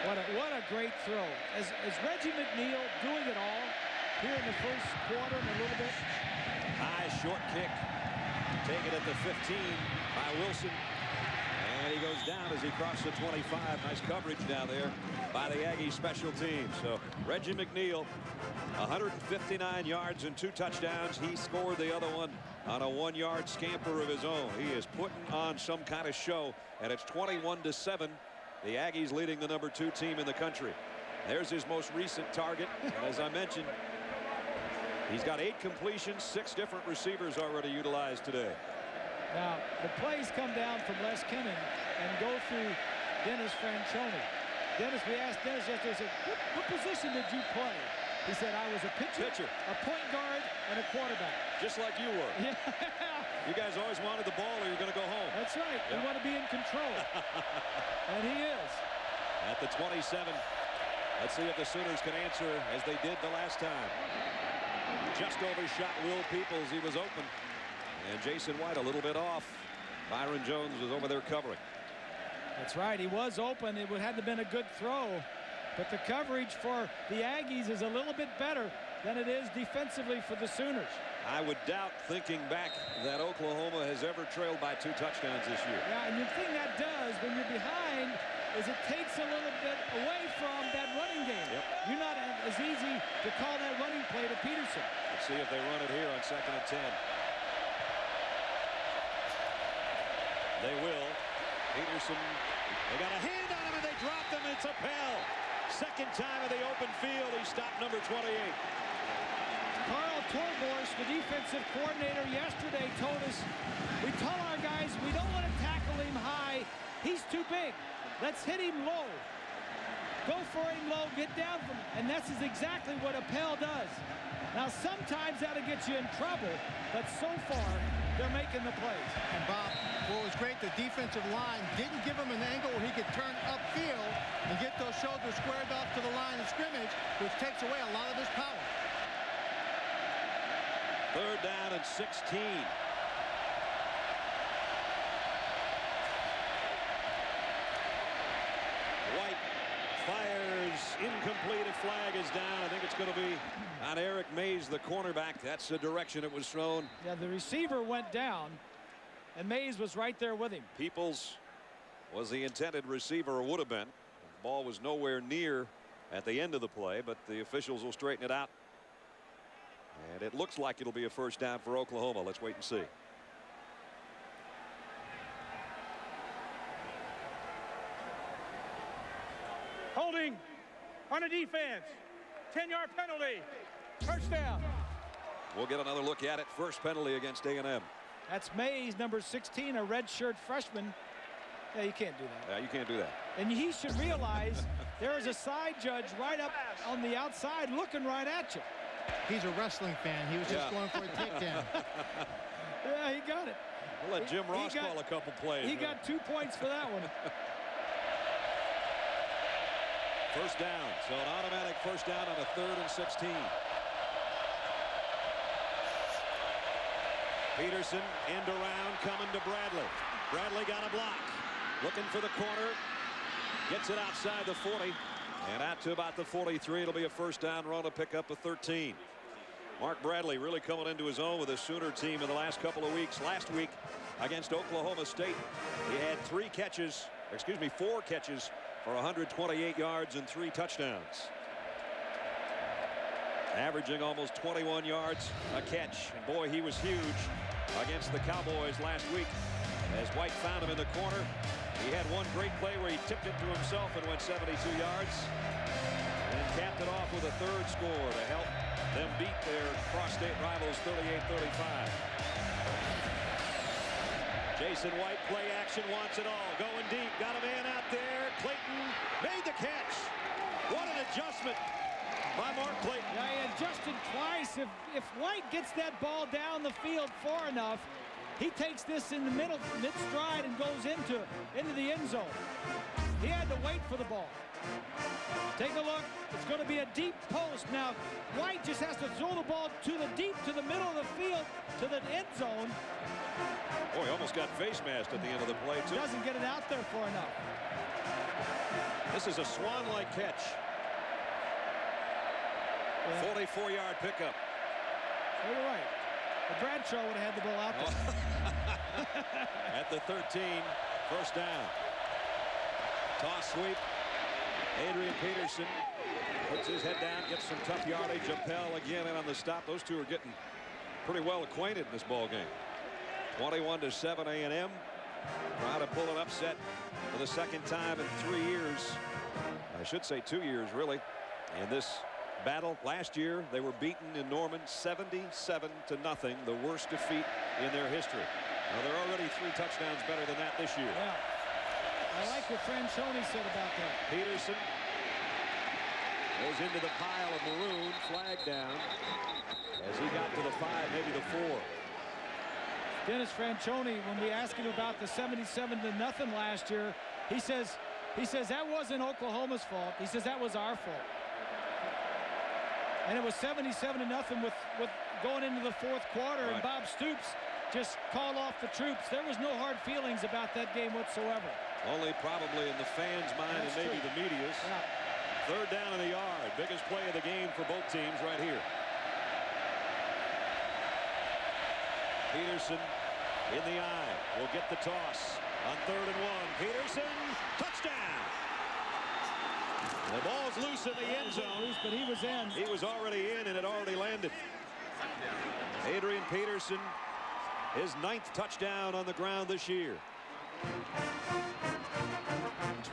What a great throw. Is Reggie McNeil doing it all here in the first quarter and a little bit? High short kick. Taken at the 15 by Wilson. And he goes down as he crosses the 25. Nice coverage down there by the Aggies special teams. So Reggie McNeil, 159 yards and 2 touchdowns. He scored the other one on a 1-yard scamper of his own. He is putting on some kind of show, and it's 21-7. The Aggies leading the #2 team in the country. There's his most recent target. And as I mentioned, he's got 8 completions, 6 different receivers already utilized today. Now, the plays come down from Les Kenning and go through Dennis Franchione. Dennis, we asked Dennis yesterday, said, what position did you play? He said, I was a pitcher, a point guard, and a quarterback. Just like you were. Yeah. You guys always wanted the ball or you're going to go home. That's right. Yep. You want to be in control. And he is. At the 27. Let's see if the Sooners can answer as they did the last time. Just overshot Will Peoples. He was open. And Jason White a little bit off. Byron Jones was over there covering. That's right. He was open. It hadn't been a good throw. But the coverage for the Aggies is a little bit better than it is defensively for the Sooners. I would doubt, thinking back, that Oklahoma has ever trailed by 2 touchdowns this year. Yeah, and the thing that does when you're behind is it takes a little bit away from that running game. Yep. You're not as easy to call that running play to Peterson. Let's see if they run it here on 2nd and 10. They will. Peterson, they got a hand on him and they dropped him. It's Appel. Second time in the open field. He stopped number 28. Carl Tolborst, the defensive coordinator yesterday, told us, we told our guys we don't want to tackle him high. He's too big. Let's hit him low. Go for him low, get down from him. And that's exactly what Appel does. Now, sometimes that'll get you in trouble, but so far, they're making the plays. And Bob, what was great, the defensive line didn't give him an angle where he could turn upfield and get those shoulders squared off to the line of scrimmage, which takes away a lot of his power. Third down and 16. White fires incomplete. A flag is down. I think it's going to be on Eric Mays, the cornerback. That's the direction it was thrown. Yeah, the receiver went down, and Mays was right there with him. Peoples was the intended receiver, or would have been. The ball was nowhere near at the end of the play, but the officials will straighten it out. And it looks like it'll be a first down for Oklahoma. Let's wait and see. Holding on a defense. 10-yard penalty. First down. We'll get another look at it. First penalty against A&M. That's Mays, number 16, a redshirt freshman. Yeah, you can't do that. Yeah, you can't do that. And he should realize there is a side judge right up on the outside looking right at you. He's a wrestling fan. He was just going for a takedown. Yeah, he got it. We'll let Jim Ross call a couple plays. He got 2 points for that one. First down. So an automatic first down on a 3rd and 16. Peterson end around coming to Bradley. Bradley got a block. Looking for the corner. Gets it outside the 40. And out to about the 43. It'll be a first down run to pick up a 13. Mark Bradley really coming into his own with the Sooner team in the last couple of weeks. Last week against Oklahoma State, he had 4 catches for 128 yards and 3 touchdowns. Averaging almost 21 yards a catch. And boy, he was huge against the Cowboys last week as White found him in the corner. He had one great play where he tipped it to himself and went 72 yards and capped it off with a 3rd score to help them beat their cross-state rivals 38-35. Jason White, play action, wants it all. Going deep, got a man out there. Clayton made the catch. What an adjustment by Mark Clayton. Yeah, he adjusted twice. If White gets that ball down the field far enough, he takes this in the mid-stride and goes into the end zone. He had to wait for the ball. Take a look. It's going to be a deep post. Now, White just has to throw the ball to the middle of the field, to the end zone. Boy, almost got face masked at the end of the play, too. Doesn't get it out there far enough. This is a swan-like catch. 44-yard pickup. Oh, you're right. But Bradshaw would have had the ball out there. At the 13, first down. Toss sweep. Adrian Peterson puts his head down, gets some tough yardage. Appel again in on the stop. Those two are getting pretty well acquainted in this ball game. 21-7 A&M. Trying to pull an upset for the second time in 3 years. I should say 2 years, really. In this battle last year, they were beaten in Norman 77-0, the worst defeat in their history. Now they're already 3 touchdowns better than that this year. Yeah. I like what Franchione said about that. Peterson goes into the pile of maroon, flag down as he got to the 5, maybe the 4. Dennis Franchione, when we asked him about the 77-0 last year, he says that wasn't Oklahoma's fault. He says that was our fault. And it was 77-0 with going into the 4th quarter, right. And Bob Stoops just called off the troops. There was no hard feelings about that game whatsoever. Only probably in the fans' mind. That's and maybe true. The media's. Yeah. 3rd down in the yard. Biggest play of the game for both teams right here. Peterson in the eye. Will get the toss on 3rd and 1. Peterson, touchdown. The ball's loose in the end zone. Loose, but he was in. He was already in and it already landed. Adrian Peterson, his 9th touchdown on the ground this year.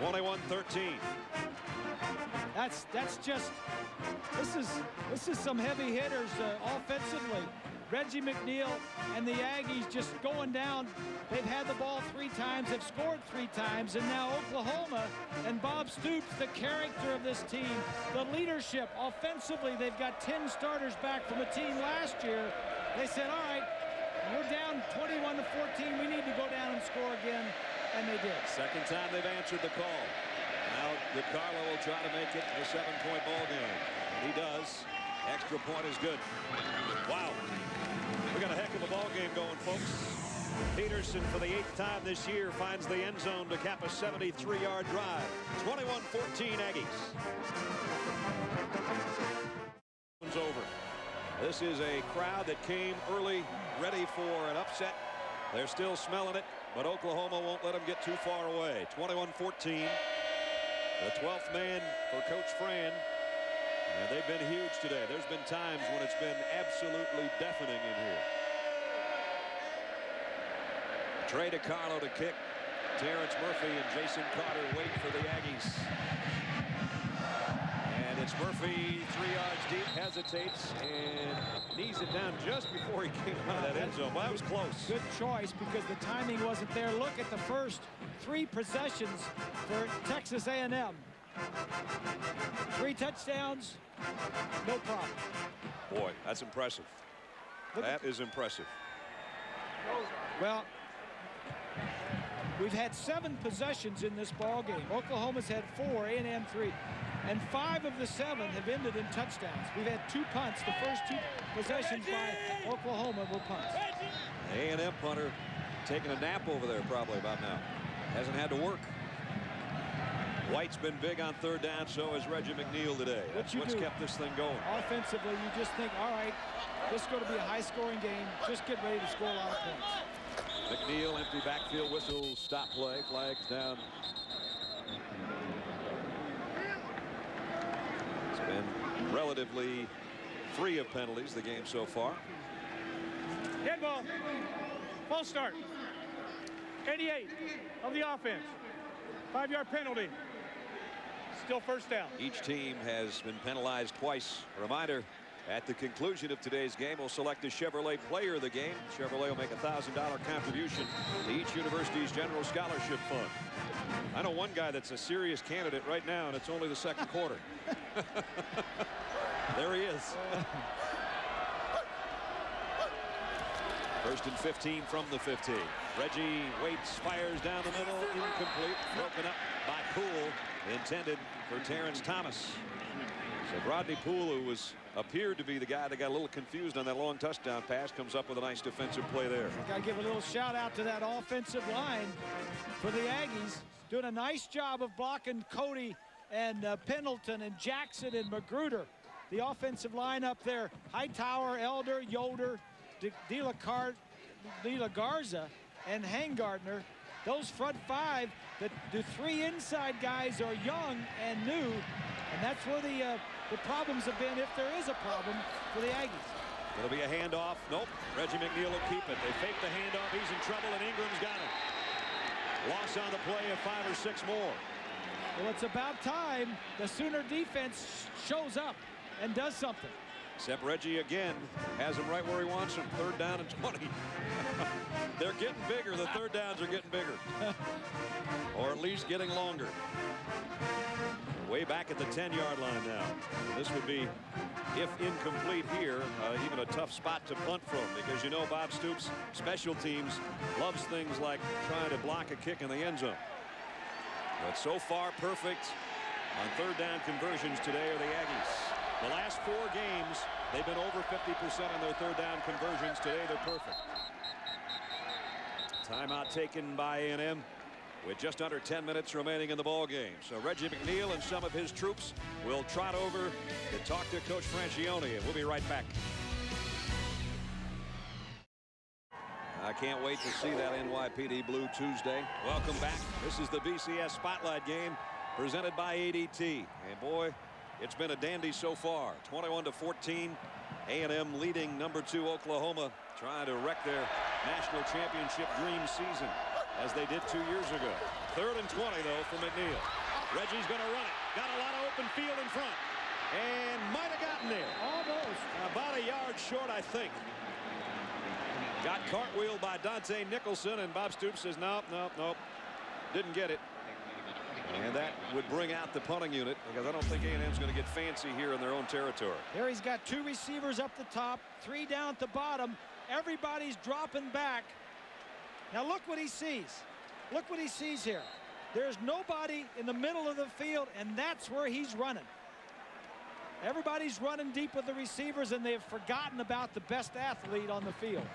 21-13. That's just, this is some heavy hitters offensively. Reggie McNeil and the Aggies just going down. They've had the ball 3 times, have scored 3 times, and now Oklahoma and Bob Stoops, the character of this team, the leadership. Offensively, they've got 10 starters back from a team last year. They said, all right, we're down 21-14. We need to go down and score again, and they did. Second time they've answered the call. Now DiCarlo will try to make it a 7-point ball game. And he does. Extra point is good. Wow. We got a heck of a ball game going, folks. Peterson, for the 8th time this year, finds the end zone to cap a 73-yard drive. 21-14 Aggies. It's over. This is a crowd that came early, ready for an upset. They're still smelling it, but Oklahoma won't let them get too far away. 21-14. The 12th man for Coach Fran. And they've been huge today. There's been times when it's been absolutely deafening in here. Trey DiCarlo to kick. Terrence Murphy and Jason Carter wait for the Aggies. And it's Murphy 3 yards deep, hesitates, and knees it down just before he came out of that end zone. Well, that was close. Good choice because the timing wasn't there. Look at the first 3 possessions for Texas A&M. 3 touchdowns, no problem. Boy, that's impressive. That is impressive. Well, we've had 7 possessions in this ball game. Oklahoma's had 4, A&M 3, and 5 of the 7 have ended in touchdowns. We've had 2 punts. The first 2 possessions by Oklahoma were punts. A&M punter taking a nap over there probably about now. Hasn't had to work. White's been big on 3rd down, so has Reggie McNeil today. That's what's kept this thing going. Offensively, you just think, all right, this is going to be a high-scoring game. Just get ready to score a lot of points. McNeil, empty backfield whistle, stop play, flags down. It's been relatively free of penalties the game so far. Dead ball. False start. 88 of the offense. 5-yard penalty. Still first down. Each team has been penalized twice. A reminder, at the conclusion of today's game, we'll select a Chevrolet player of the game. Chevrolet will make a $1,000 contribution to each university's general scholarship fund. I know one guy that's a serious candidate right now, and it's only the 2nd quarter. There he is. 1st and 15 from the 15. Reggie waits, fires down the middle, incomplete, broken up by Poole, intended for Terrence Thomas. So Rodney Poole, who appeared to be the guy that got a little confused on that long touchdown pass, comes up with a nice defensive play there. Got to give a little shout out to that offensive line for the Aggies, doing a nice job of blocking Cody and Pendleton and Jackson and Magruder. The offensive line up there, Hightower, Elder, Yoder, De La Garza, and Hangardner. Those front 5, the 3 inside guys are young and new, and that's where the problems have been, if there is a problem, for the Aggies. It'll be a handoff. Nope. Reggie McNeil will keep it. They fake the handoff. He's in trouble, and Ingram's got him. Loss on the play of 5 or 6 more. Well, it's about time the Sooner defense shows up and does something. Except Reggie again has him right where he wants him. 3rd down and 20. They're getting bigger. The 3rd downs are getting bigger. Or at least getting longer. Way back at the 10-yard line now. This would be, if incomplete here, even a tough spot to punt from, because you know Bob Stoops, special teams, loves things like trying to block a kick in the end zone. But so far, perfect on 3rd down conversions today are the Aggies. The last 4 games, they've been over 50% on their 3rd down conversions. Today, they're perfect. Timeout taken by A&M with just under 10 minutes remaining in the ball game. So Reggie McNeil and some of his troops will trot over to talk to Coach Francione, and we'll be right back. I can't wait to see that NYPD Blue Tuesday. Welcome back. This is the BCS Spotlight game presented by ADT. And boy, it's been a dandy so far. 21-14. A&M leading number 2 Oklahoma, trying to wreck their national championship dream season. as they did 2 years ago. 3rd and 20, though, for McNeil. Reggie's going to run it. Got a lot of open field in front. And might have gotten there. Almost. About a yard short, I think. Got cartwheeled by Dante Nicholson, and Bob Stoops says, nope, nope, nope. Didn't get it. And that would bring out the punting unit, because I don't think A&M's going to get fancy here in their own territory. Here he's got 2 receivers up the top, 3 down at the bottom. Everybody's dropping back. Now look what he sees. Look what he sees here. There's nobody in the middle of the field, and that's where he's running. Everybody's running deep with the receivers, and they've forgotten about the best athlete on the field.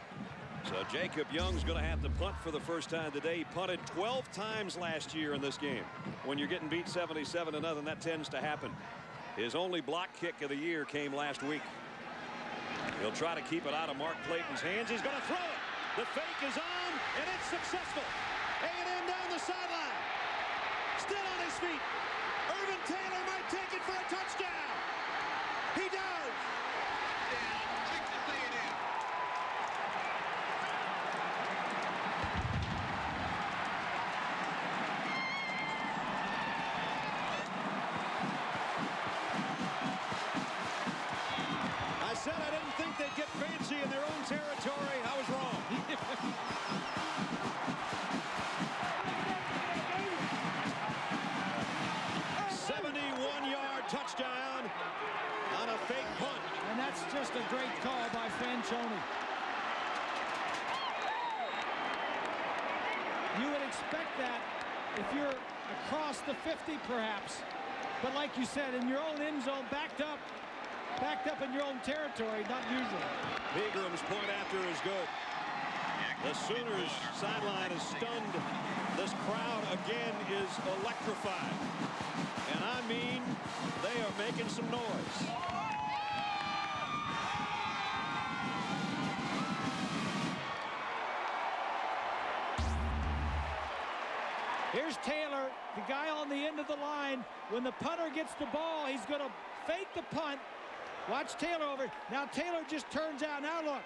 So Jacob Young's going to have to punt for the first time today. He punted 12 times last year in this game. When you're getting beat 77-0, that tends to happen. His only block kick of the year came last week. He'll try to keep it out of Mark Clayton's hands. He's going to throw it. The fake is on, and it's successful. A&M down the sideline. Still on his feet. Irvin Taylor might take it for a touchdown. He does. I said I didn't think they'd get fancy in their own territory. I was wrong. 71-yard touchdown on a fake punt. And that's just a great call by Franchione. You would expect that if you're across the 50 perhaps. But like you said, in your own end zone, backed up in your own territory, not usually. Pegram's point after is good. The Sooners sideline is stunned. This crowd again is electrified. And I mean, they are making some noise. Here's Taylor, the guy on the end of the line. When the punter gets the ball, he's going to fake the punt. Watch Taylor over. Now Taylor just turns out. Now look,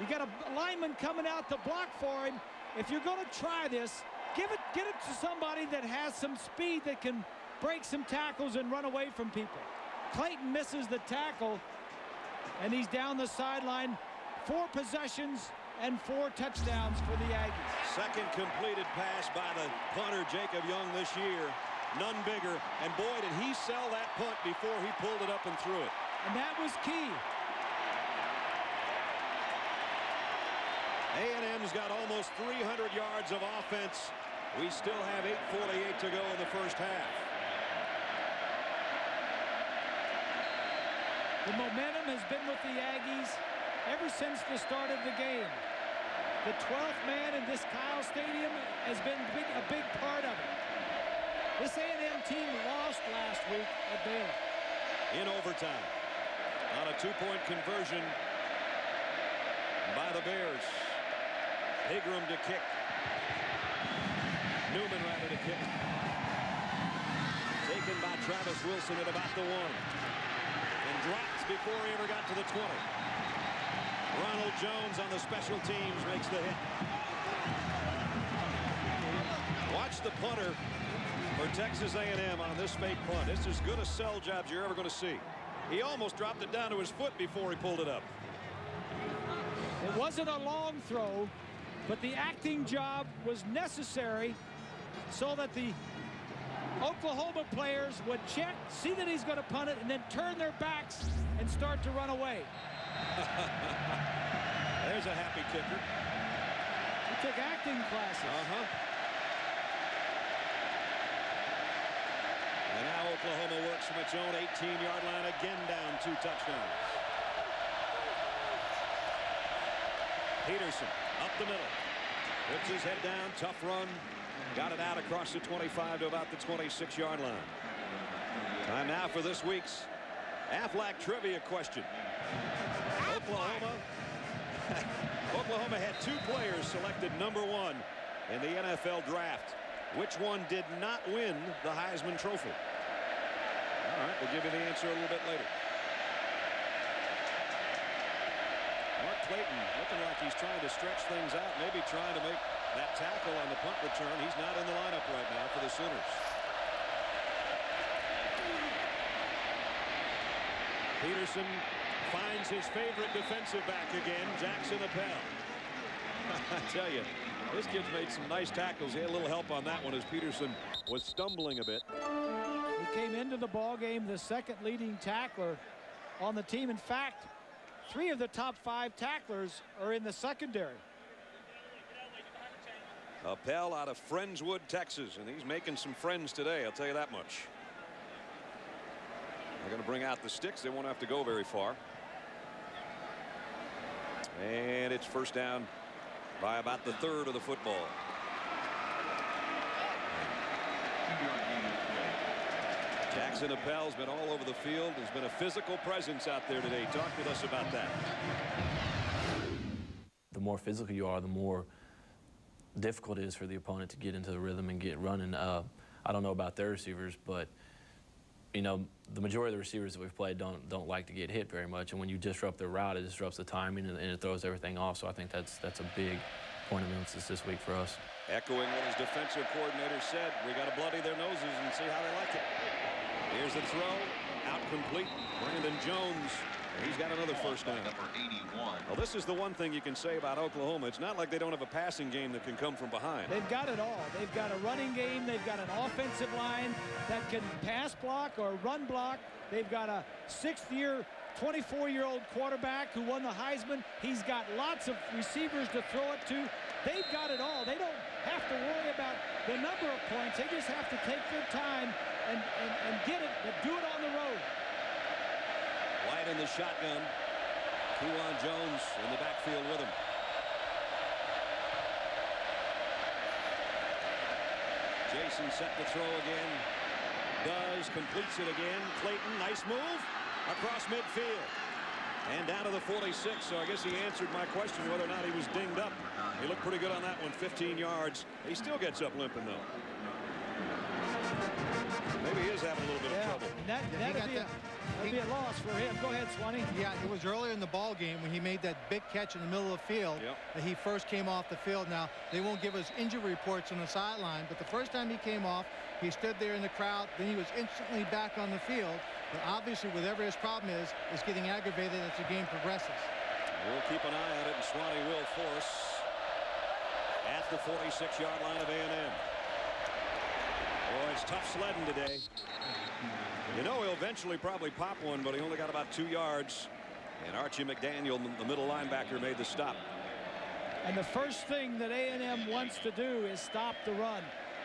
you got a lineman coming out to block for him. If you're going to try this, get it to somebody that has some speed that can break some tackles and run away from people. Clayton misses the tackle, and he's down the sideline. 4 possessions and 4 touchdowns for the Aggies. Second completed pass by the punter Jacob Young this year. None bigger. And boy, did he sell that punt before he pulled it up and threw it. And that was key. A&M's got almost 300 yards of offense. We still have 8:48 to go in the first half. The momentum has been with the Aggies ever since the start of the game. The 12th man in this Kyle Stadium has been a big part of it. This A&M team lost last week at Baylor. In overtime. On a 2-point conversion by the Bears. Pegram to kick. Newman rather to kick. Taken by Travis Wilson at about the 1. And dropped before he ever got to the 20. Ronald Jones on the special teams makes the hit. Watch the punter for Texas A&M on this fake punt. It's as good a sell job as you're ever going to see. He almost dropped it down to his foot before he pulled it up. It wasn't a long throw, but the acting job was necessary so that the Oklahoma players would check, see that he's going to punt it, and then turn their backs and start to run away. There's a happy kicker. He took acting classes. And now Oklahoma works from its own 18-yard line, again down 2 touchdowns. Peterson up the middle. Puts his head down, tough run. Got it out across the 25 to about the 26-yard line. Time now for this week's Aflac trivia question. Oklahoma had 2 players selected #1 in the NFL draft. Which one did not win the Heisman Trophy? All right, we'll give you the answer a little bit later. Mark Clayton looking like he's trying to stretch things out, maybe trying to make that tackle on the punt return. He's not in the lineup right now for the Sooners. Peterson finds his favorite defensive back again, Jackson Appel. I tell you, this kid's made some nice tackles. He had a little help on that one as Peterson was stumbling a bit. He came into the ball game the second leading tackler on the team. In fact, 3 of the top 5 tacklers are in the secondary. Appel out of Friendswood, Texas, and he's making some friends today, I'll tell you that much. They're going to bring out the sticks. They won't have to go very far. And it's first down by about the 1/3 of the football. Jackson Appel's been all over the field. There's been a physical presence out there today. Talk with us about that. The more physical you are, the more difficult it is for the opponent to get into the rhythm and get running. I don't know about their receivers, but you know, the majority of the receivers that we've played don't like to get hit very much, and when you disrupt their route, it disrupts the timing and it throws everything off. So I think that's a big point of emphasis this week for us. Echoing what his defensive coordinator said, we got to bloody their noses and see how they like it. Here's the throw, out complete. Brandon Jones, he's got another first down. Number 81. Well, this is the one thing you can say about Oklahoma. It's not like they don't have a passing game that can come from behind. They've got it all. They've got a running game. They've got an offensive line that can pass block or run block. They've got a 6th-year, 24-year-old quarterback who won the Heisman. He's got lots of receivers to throw it to. They've got it all. They don't have to worry about the number of points. They just have to take their time and get it, but do it on the road. White in the shotgun. Kewan Jones in the backfield with him. Jason set the throw again. Does, completes it again. Clayton, nice move across midfield. And down to the 46, so I guess he answered my question whether or not he was dinged up. He looked pretty good on that one, 15 yards. He still gets up limping, though. Maybe he is having a little bit of trouble. That'd be a loss for him. Go ahead, Swanee. Yeah, it was earlier in the ball game when he made that big catch in the middle of the field that he first came off the field. Now, they won't give us injury reports on the sideline, but the first time he came off, he stood there in the crowd. Then he was instantly back on the field. But obviously, whatever his problem is getting aggravated as the game progresses. We'll keep an eye on it, and Swanee will force at the 46-yard line of A&M. Boy, it's tough sledding today. You know, he'll eventually probably pop one, but he only got about 2 yards. And Archie McDaniel, the middle linebacker, made the stop. And the first thing that A&M wants to do is stop the run.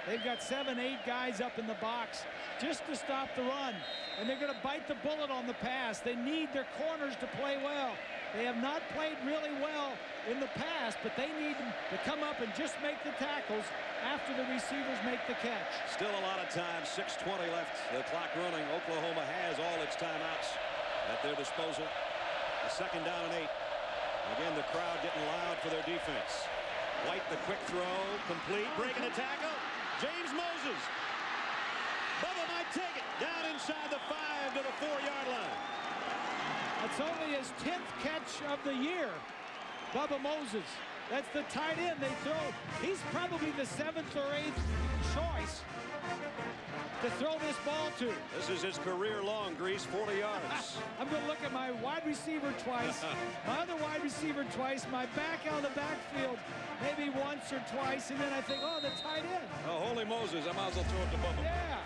They've got 7, 8 guys up in the box just to stop the run. And they're going to bite the bullet on the pass. They need their corners to play well. They have not played really well in the past, but they need them to come up and just make the tackles after the receivers make the catch. Still a lot of time, 6:20 left, the clock running. Oklahoma has all its timeouts at their disposal. A second down and 8. Again, the crowd getting loud for their defense. White, the quick throw, complete, breaking the tackle. James Moses. Bubba might take it down inside the 5 to the 4-yard line. That's only his 10th catch of the year. Bubba Moses. That's the tight end they throw. He's probably the 7th or 8th choice to throw this ball to. This is his career long, Grease, 40 yards. I'm going to look at my wide receiver twice, my other wide receiver twice, my back out of the backfield maybe once or twice, and then I think, oh, the tight end. Oh, holy Moses, I might as well throw it to Bubba. Yeah.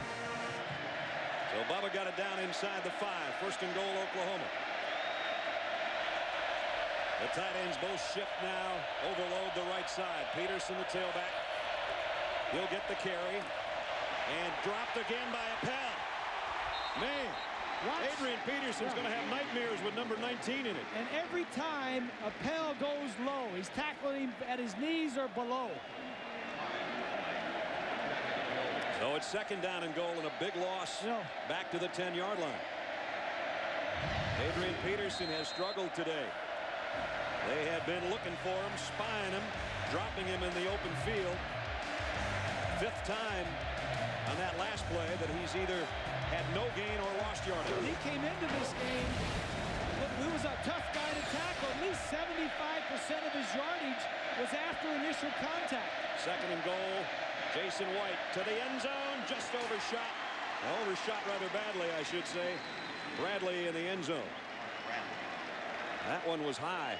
So Bubba got it down inside the 5. First and goal, Oklahoma. The tight ends both shift now, overload the right side. Peterson, the tailback. He'll get the carry. And dropped again by Appel. Man, Adrian Peterson's going to have nightmares with number 19 in it. And every time Appel goes low, he's tackling him at his knees or below. So it's second down and goal and a big loss back to the 10-yard line. Adrian Peterson has struggled today. They had been looking for him, spying him, dropping him in the open field. 5th time on that last play that he's either had no gain or lost yardage. He came into this game, he was a tough guy to tackle, at least 75 Second and goal. Jason White to the end zone. Just overshot. Overshot rather badly, I should say. Bradley in the end zone. That one was high.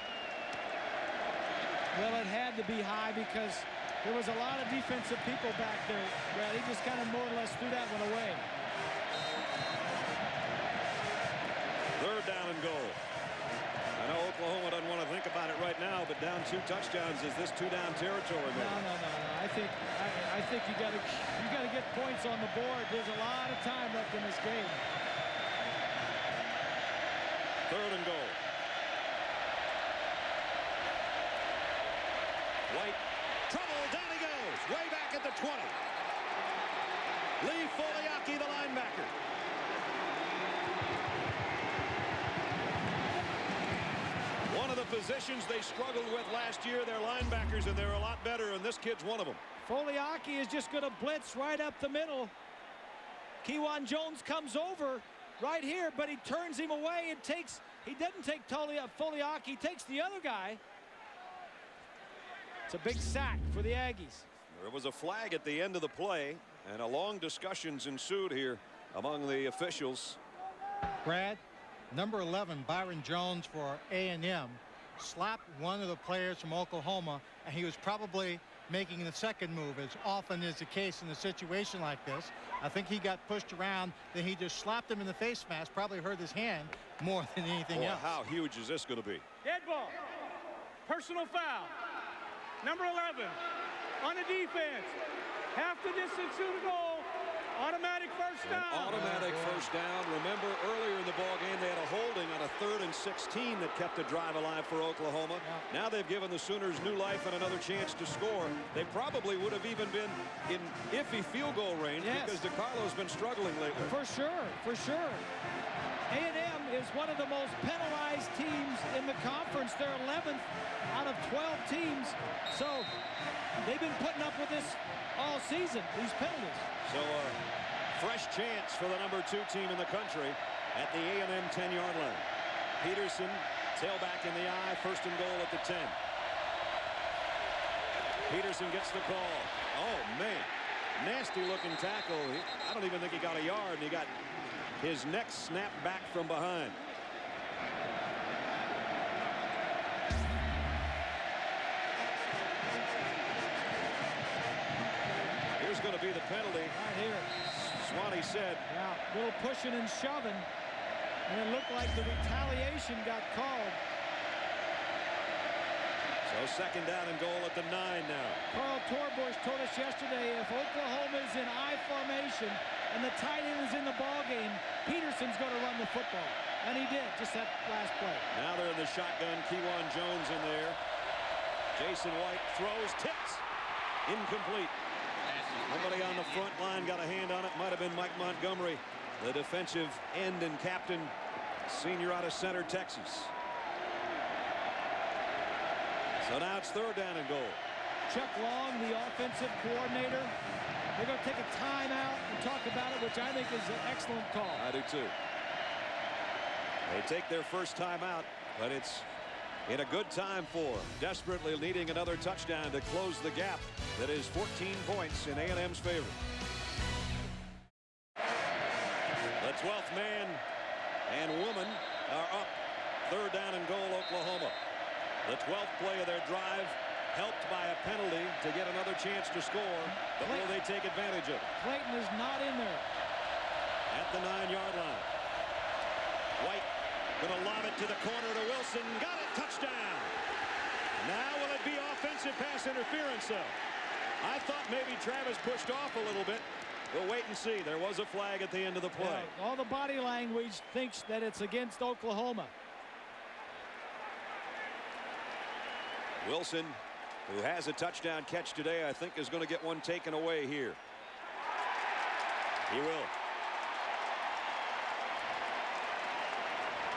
Well, it had to be high because there was a lot of defensive people back there. Brad, he just kind of more or less threw that one away. Third down and goal. I know Oklahoma doesn't want to think about it right now, but down 2 touchdowns, is this 2-down territory? No. I think you got to get points on the board. There's a lot of time left in this game. Third and goal. White, trouble, down he goes, way back at the 20. Lee Foliaki, the linebacker. One of the positions they struggled with last year, their linebackers, and they're a lot better, and this kid's one of them. Foliaki is just going to blitz right up the middle. Kewan Jones comes over right here, but he turns him away and he doesn't take Foliaki, he takes the other guy. It's a big sack for the Aggies. There was a flag at the end of the play, and a long discussions ensued here among the officials. Brad, number 11, Byron Jones for A&M, slapped one of the players from Oklahoma, and he was probably making the second move, as often is the case in a situation like this. I think he got pushed around, then he just slapped him in the face mask, probably hurt his hand more than anything else. How huge is this going to be? Dead ball. Personal foul. Number 11 on the defense. Half the distance to the goal. Automatic first down. Automatic first down. Remember, earlier in the ball game, they had a holding on a 3rd and 16 that kept the drive alive for Oklahoma. Yeah. Now they've given the Sooners new life and another chance to score. They probably would have even been in iffy field goal range, yes, because DeCarlo's been struggling lately. For sure, for sure. A&M is one of the most penalized teams in the conference. They're 11th out of 12 teams. So they've been putting up with this all season, these penalties. So a fresh chance for the number 2 team in the country at the A&M 10-yard line. Peterson, tailback in the eye, first and goal at the 10. Peterson gets the call. Oh, man. Nasty looking tackle. I don't even think he got a yard, and he got his neck snapped back from behind. Here's going to be the penalty. Right here. Swanee said. Yeah, little pushing and shoving. And it looked like the retaliation got called. So second down and goal at the 9 now. Carl Torbush told us yesterday if Oklahoma is in I formation and the tight end is in the ball game, Peterson's going to run the football. And he did, just that last play. Now they're in the shotgun. Kewan Jones in there. Jason White throws, tips, incomplete. Somebody on the front line got a hand on it. Might have been Mike Montgomery, the defensive end and captain, senior out of Center, Texas. So now it's third down and goal. Chuck Long, the offensive coordinator, they're going to take a timeout and talk about it, which I think is an excellent call. I do too. They take their first timeout, but it's in a good time for them. Desperately needing another touchdown to close the gap that is 14 points in A&M's favor. The 12th man and woman are up. Third down and goal, Oklahoma. The 12th play of their drive, helped by a penalty to get another chance to score. But will they take advantage of it? Clayton is not in there. At the 9-yard line. White going to lob it to the corner to Wilson. Got it. Touchdown. Now will it be offensive pass interference, though? I thought maybe Travis pushed off a little bit. We'll wait and see. There was a flag at the end of the play. Yeah, all the body language thinks that it's against Oklahoma. Wilson, who has a touchdown catch today, I think is going to get one taken away here. He will.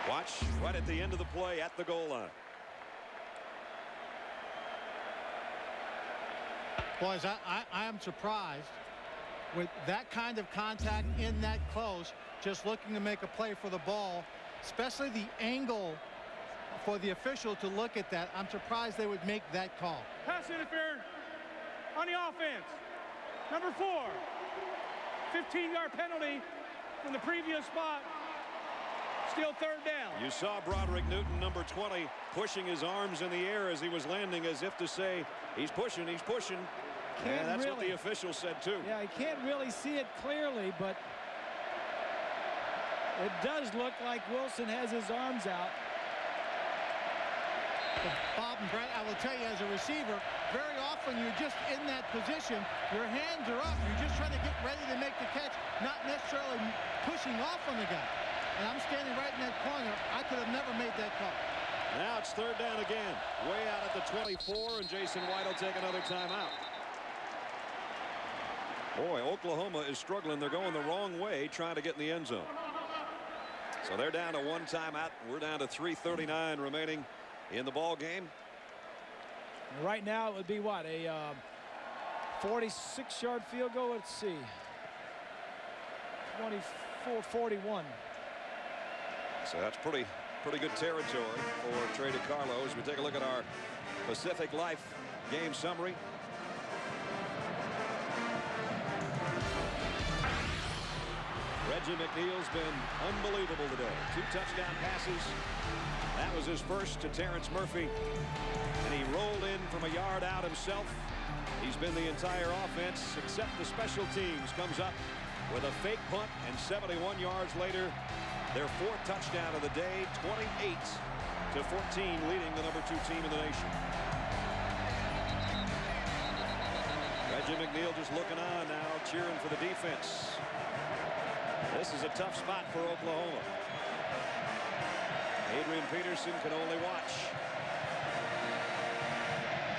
Watch right at the end of the play at the goal line. Boys, I am surprised with that kind of contact in that close, just looking to make a play for the ball, especially the angle for the official to look at that. I'm surprised they would make that call. Pass interference. on the offense. Number 4, 15-yard penalty from the previous spot. Still third down. You saw Broderick Newton, number 20, pushing his arms in the air as he was landing, as if to say, he's pushing, he's pushing. And that's what the official said, too. Yeah, he can't really see it clearly, but it does look like Wilson has his arms out. Bob and Brett, I will tell you, as a receiver, very often you're just in that position. Your hands are up. You're just trying to get ready to make the catch, not necessarily pushing off on the guy. And I'm standing right in that corner. I could have never made that call. Now it's third down again. Way out at the 24, and Jason White will take another timeout. Boy, Oklahoma is struggling. They're going the wrong way, trying to get in the end zone. So they're down to 1 timeout. We're down to 3:39 remaining in the ball game. Right now it would be what, a 46-yard field goal. Let's see, 24-41. So that's pretty good territory for Trey DiCarlo. As we take a look at our Pacific Life game summary. Reggie McNeil's been unbelievable today. 2 touchdown passes. That was his first to Terrence Murphy. And he rolled in from a yard out himself. He's been the entire offense, except the special teams. Comes up with a fake punt, and 71 yards later, their 4th touchdown of the day, 28-14, leading the number 2 team in the nation. Reggie McNeil just looking on now, cheering for the defense. This is a tough spot for Oklahoma. Adrian Peterson can only watch.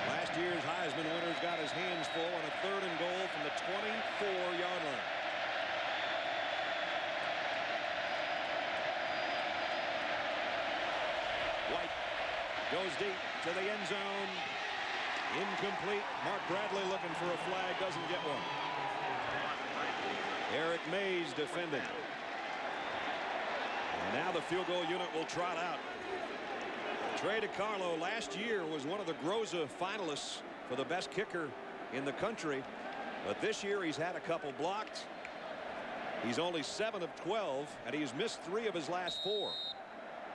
Last year's Heisman winner's got his hands full on a 3rd and goal from the 24-yard line. White goes deep to the end zone. Incomplete. Mark Bradley looking for a flag, doesn't get one. Eric Mays defending. And now the field goal unit will trot out. Trey DiCarlo last year was one of the Groza finalists for the best kicker in the country. But this year he's had a couple blocked. He's only 7 of 12, and he's missed 3 of his last 4.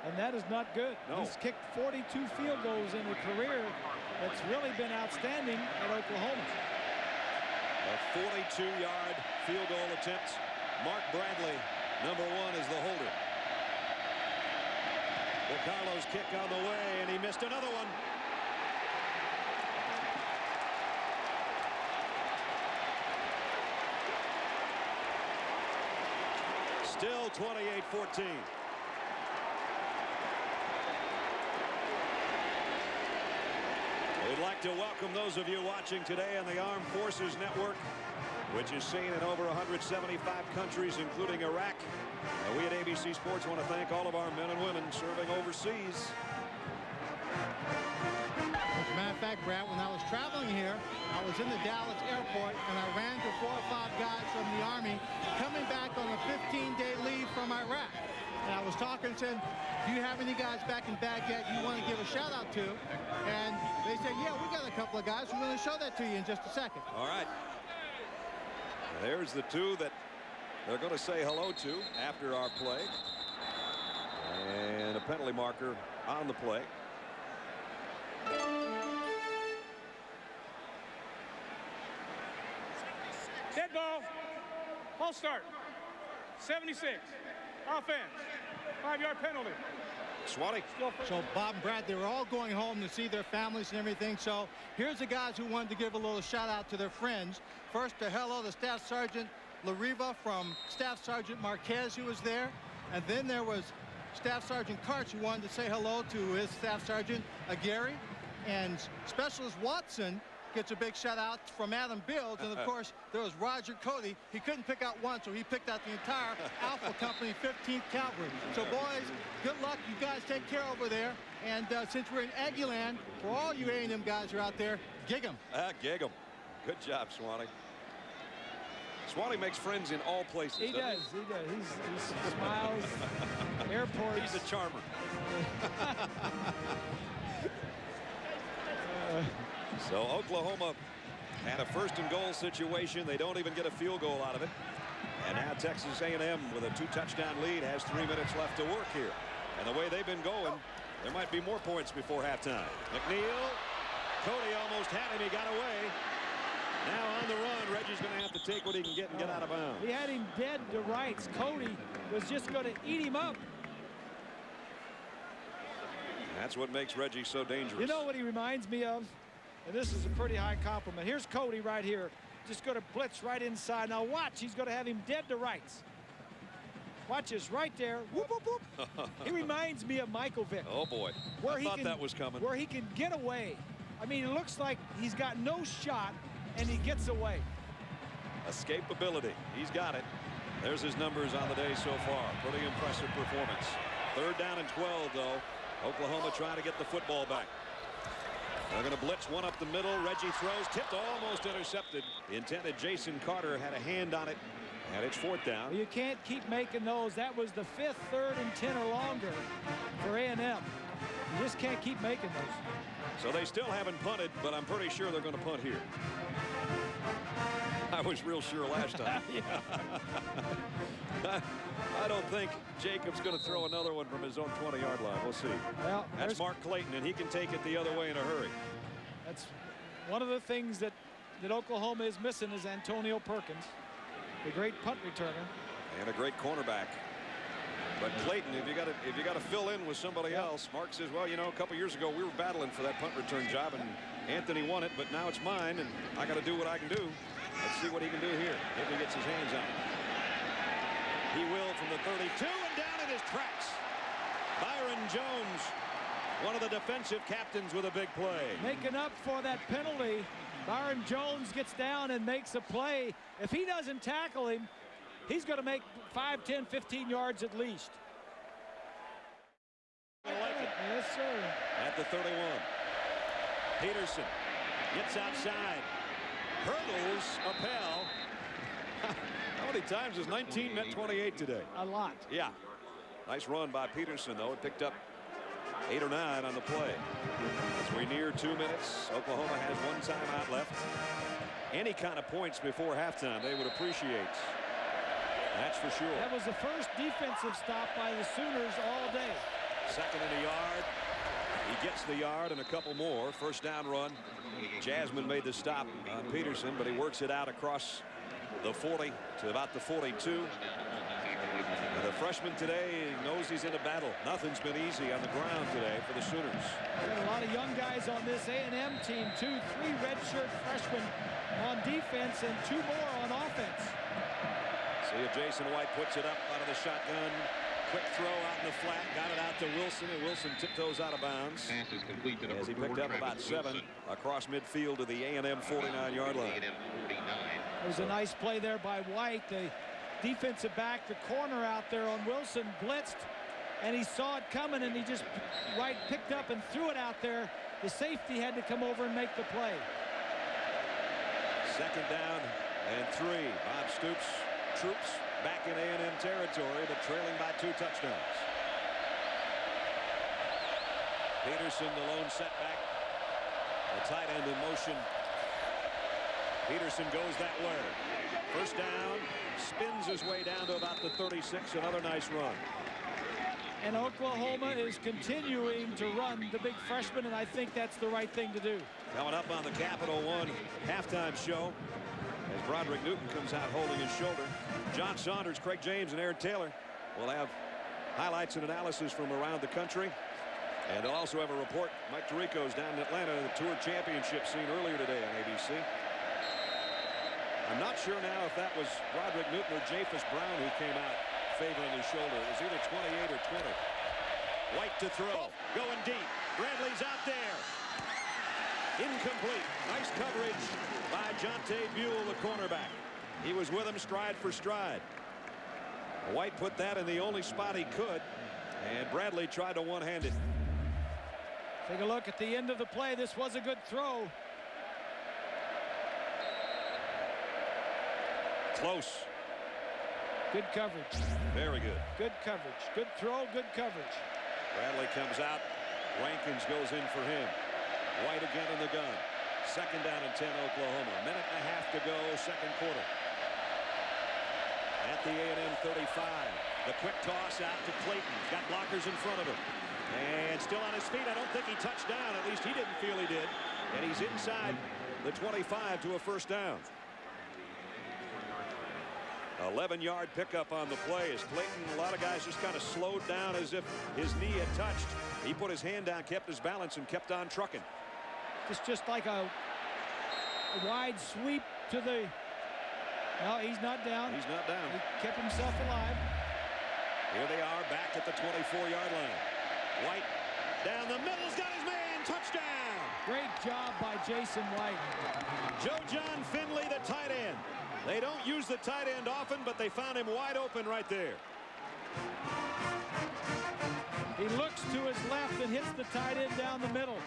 And that is not good. No. He's kicked 42 field goals in a career that's really been outstanding at Oklahoma. A 42-yard field goal attempt. Mark Bradley, number 1, is the holder. DiCarlo's kick on the way, and he missed another one. Still 28-14. We'd like to welcome those of you watching today on the Armed Forces Network, which is seen in over 175 countries, including Iraq. And we at ABC Sports want to thank all of our men and women serving overseas. As a matter of fact, Brad, when I was traveling here, I was in the Dallas airport, and I ran to 4 or 5 guys from the Army coming back on a 15-day leave from Iraq. And I was talking and said, do you have any guys back in Baghdad you want to give a shout out to? And they said, yeah, we got a couple of guys. We're going to show that to you in just a second. All right. There's the 2 that they're going to say hello to after our play. And a penalty marker on the play. Dead ball. False start. 76. Offense. 5-yard penalty. Swanee. So Bob and Brad, they were all going home to see their families and everything. So here's the guys who wanted to give a little shout out to their friends. First, a hello to Staff Sergeant Lariva from Staff Sergeant Marquez, who was there. And then there was Staff Sergeant Karch, who wanted to say hello to his Staff Sergeant Aguirre. And Specialist Watson gets a big shout out from Adam Bills. And of course, there was Roger Cody. He couldn't pick out one, so he picked out the entire Alpha Company 15th Cavalry. So boys, good luck. You guys take care over there. And since we're in Aggie land, for all you A&M guys who are out there, gig 'em. Gig 'em. Good job, Swanee. Swanee makes friends in all places. He does. He does. He smiles. Airports. He's a charmer. So Oklahoma And a 1st and goal situation. They don't even get a field goal out of it. And now Texas A&M with a 2-touchdown lead has 3 minutes left to work here. And the way they've been going, there might be more points before halftime. McNeil, Cody almost had him. He got away. Now on the run, Reggie's going to have to take what he can get and get out of bounds. He had him dead to rights. Cody was just going to eat him up. That's what makes Reggie so dangerous. You know what he reminds me of? And this is a pretty high compliment. Here's Cody right here. Just going to blitz right inside. Now watch, he's going to have him dead to rights. Watch this right there. Whoop, whoop, whoop. He reminds me of Michael Vick. Oh, boy. I thought that was coming. Where he can get away. I mean, it looks like he's got no shot, and he gets away. Escapability. He's got it. There's his numbers on the day so far. Pretty impressive performance. 3rd down and 12, though. Oklahoma trying to get the football back. They're going to blitz one up the middle. Reggie throws, tipped, almost intercepted. The intended Jason Carter had a hand on it, and it's 4th down. You can't keep making those. That was the 5th, 3rd, and 10 or longer for A&M. You just can't keep making those. So they still haven't punted, but I'm pretty sure they're going to punt here. I was real sure last time. I don't think Jacob's going to throw another one from his own 20-yard line. We'll see. Well, that's Mark Clayton, and he can take it the other way in a hurry. That's one of the things that Oklahoma is missing is Antonio Perkins, the great punt returner. And a great cornerback. But Clayton, if you got to fill in with somebody else, Mark says, well, you know, a couple years ago we were battling for that punt return job, and Anthony won it, but now it's mine, and I got to do what I can do. Let's see what he can do here if he gets his hands on it. He will from the 32 and down in his tracks. Byron Jones, one of the defensive captains, with a big play. Making up for that penalty, Byron Jones gets down and makes a play. If he doesn't tackle him, he's going to make 5, 10, 15 yards at least. I like it. Yes, sir. At the 31. Peterson gets outside. Hurdles Appel. How many times has 19 met 28 today? A lot. Yeah. Nice run by Peterson, though. It picked up 8 or 9 on the play. As we near 2 minutes, Oklahoma has 1 timeout left. Any kind of points before halftime they would appreciate. That's for sure. That was the first defensive stop by the Sooners all day. 2nd and a yard. He gets the yard and a couple more. 1st down run. Jasmine made the stop on Peterson, but he works it out across the 40 to about the 42. The freshman today knows he's in a battle. Nothing's been easy on the ground today for the Sooners. Got a lot of young guys on this A&M team. 2, 3 redshirt freshmen on defense and 2 more on offense. See if Jason White puts it up out of the shotgun. Quick throw out in the flat. Got it out to Wilson, and Wilson tiptoes out of bounds. As he picked up about 7 across midfield to the A&M 49-yard line. It was a nice play there by White. The defensive back, the corner out there on Wilson, blitzed, and he saw it coming, and he just White picked up and threw it out there. The safety had to come over and make the play. 2nd down and 3. Bob Stoops troops back in A&M territory, but trailing by 2 touchdowns. Peterson, the lone setback. The tight end in motion. Peterson goes that way. 1st down, spins his way down to about the 36. Another nice run. And Oklahoma is continuing to run the big freshman, and I think that's the right thing to do. Coming up on the Capital One halftime show as Broderick Newton comes out holding his shoulder. John Saunders, Craig James, and Aaron Taylor will have highlights and analysis from around the country. And they'll also have a report. Mike Tirico's down in Atlanta, the Tour Championship seen earlier today on ABC. I'm not sure now if that was Broderick Newton or Japhus Brown who came out favoring his shoulder. It was either 28 or 20. White to throw. Going deep. Bradley's out there. Incomplete. Nice coverage by Jonte Buell, the cornerback. He was with him stride for stride. White put that in the only spot he could, and Bradley tried to one-hand it. Take a look at the end of the play. This was a good throw. Close. Good coverage. Very good. Good coverage. Good throw, good coverage. Bradley comes out. Rankins goes in for him. White again in the gun. second down and 10 Oklahoma. A minute and a half to go, second quarter. At the A&M 35. The quick toss out to Clayton. He's got blockers in front of him. And still on his feet. I don't think he touched down. At least he didn't feel he did. And he's inside the 25 to a first down. 11-yard pickup on the play as Clayton, a lot of guys just kind of slowed down as if his knee had touched. He put his hand down, kept his balance, and kept on trucking. Just like a wide sweep to the... No, he's not down. He's not down. He kept himself alive. Here they are back at the 24-yard line. White down the middle's got his man. Touchdown. Great job by Jason White. Joe John Finley, the tight end. They don't use the tight end often, but they found him wide open right there. He looks to his left and hits the tight end down the middle.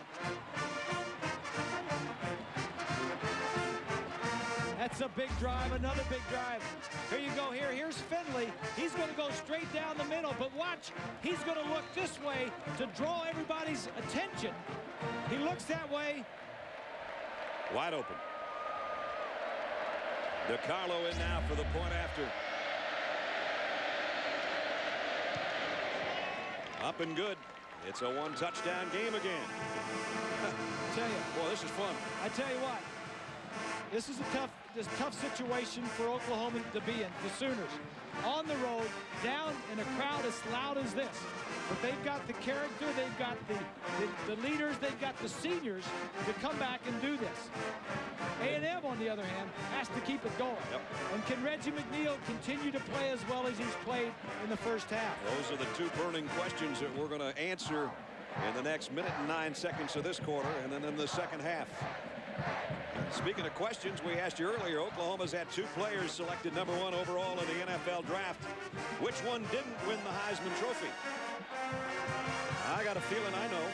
That's a big drive, another big drive. Here you go here. Here's Finley. He's going to go straight down the middle, but watch. He's going to look this way to draw everybody's attention. He looks that way. Wide open. DiCarlo in now for the point after. Up and good. It's a one-touchdown game again. I tell you. Boy, this is fun. I tell you what. This is a tough situation for Oklahoma to be in. The Sooners on the road, down in a crowd as loud as this. But they've got the character, they've got the leaders, they've got the seniors to come back and do this. A&M, on the other hand, has to keep it going. Yep. And can Reggie McNeil continue to play as well as he's played in the first half? Those are the two burning questions that we're going to answer in the next minute and 9 seconds of this quarter, and then in the second half. Speaking of questions, we asked you earlier, Oklahoma's had 2 players selected #1 overall in the NFL draft. Which one didn't win the Heisman Trophy? I got a feeling I know.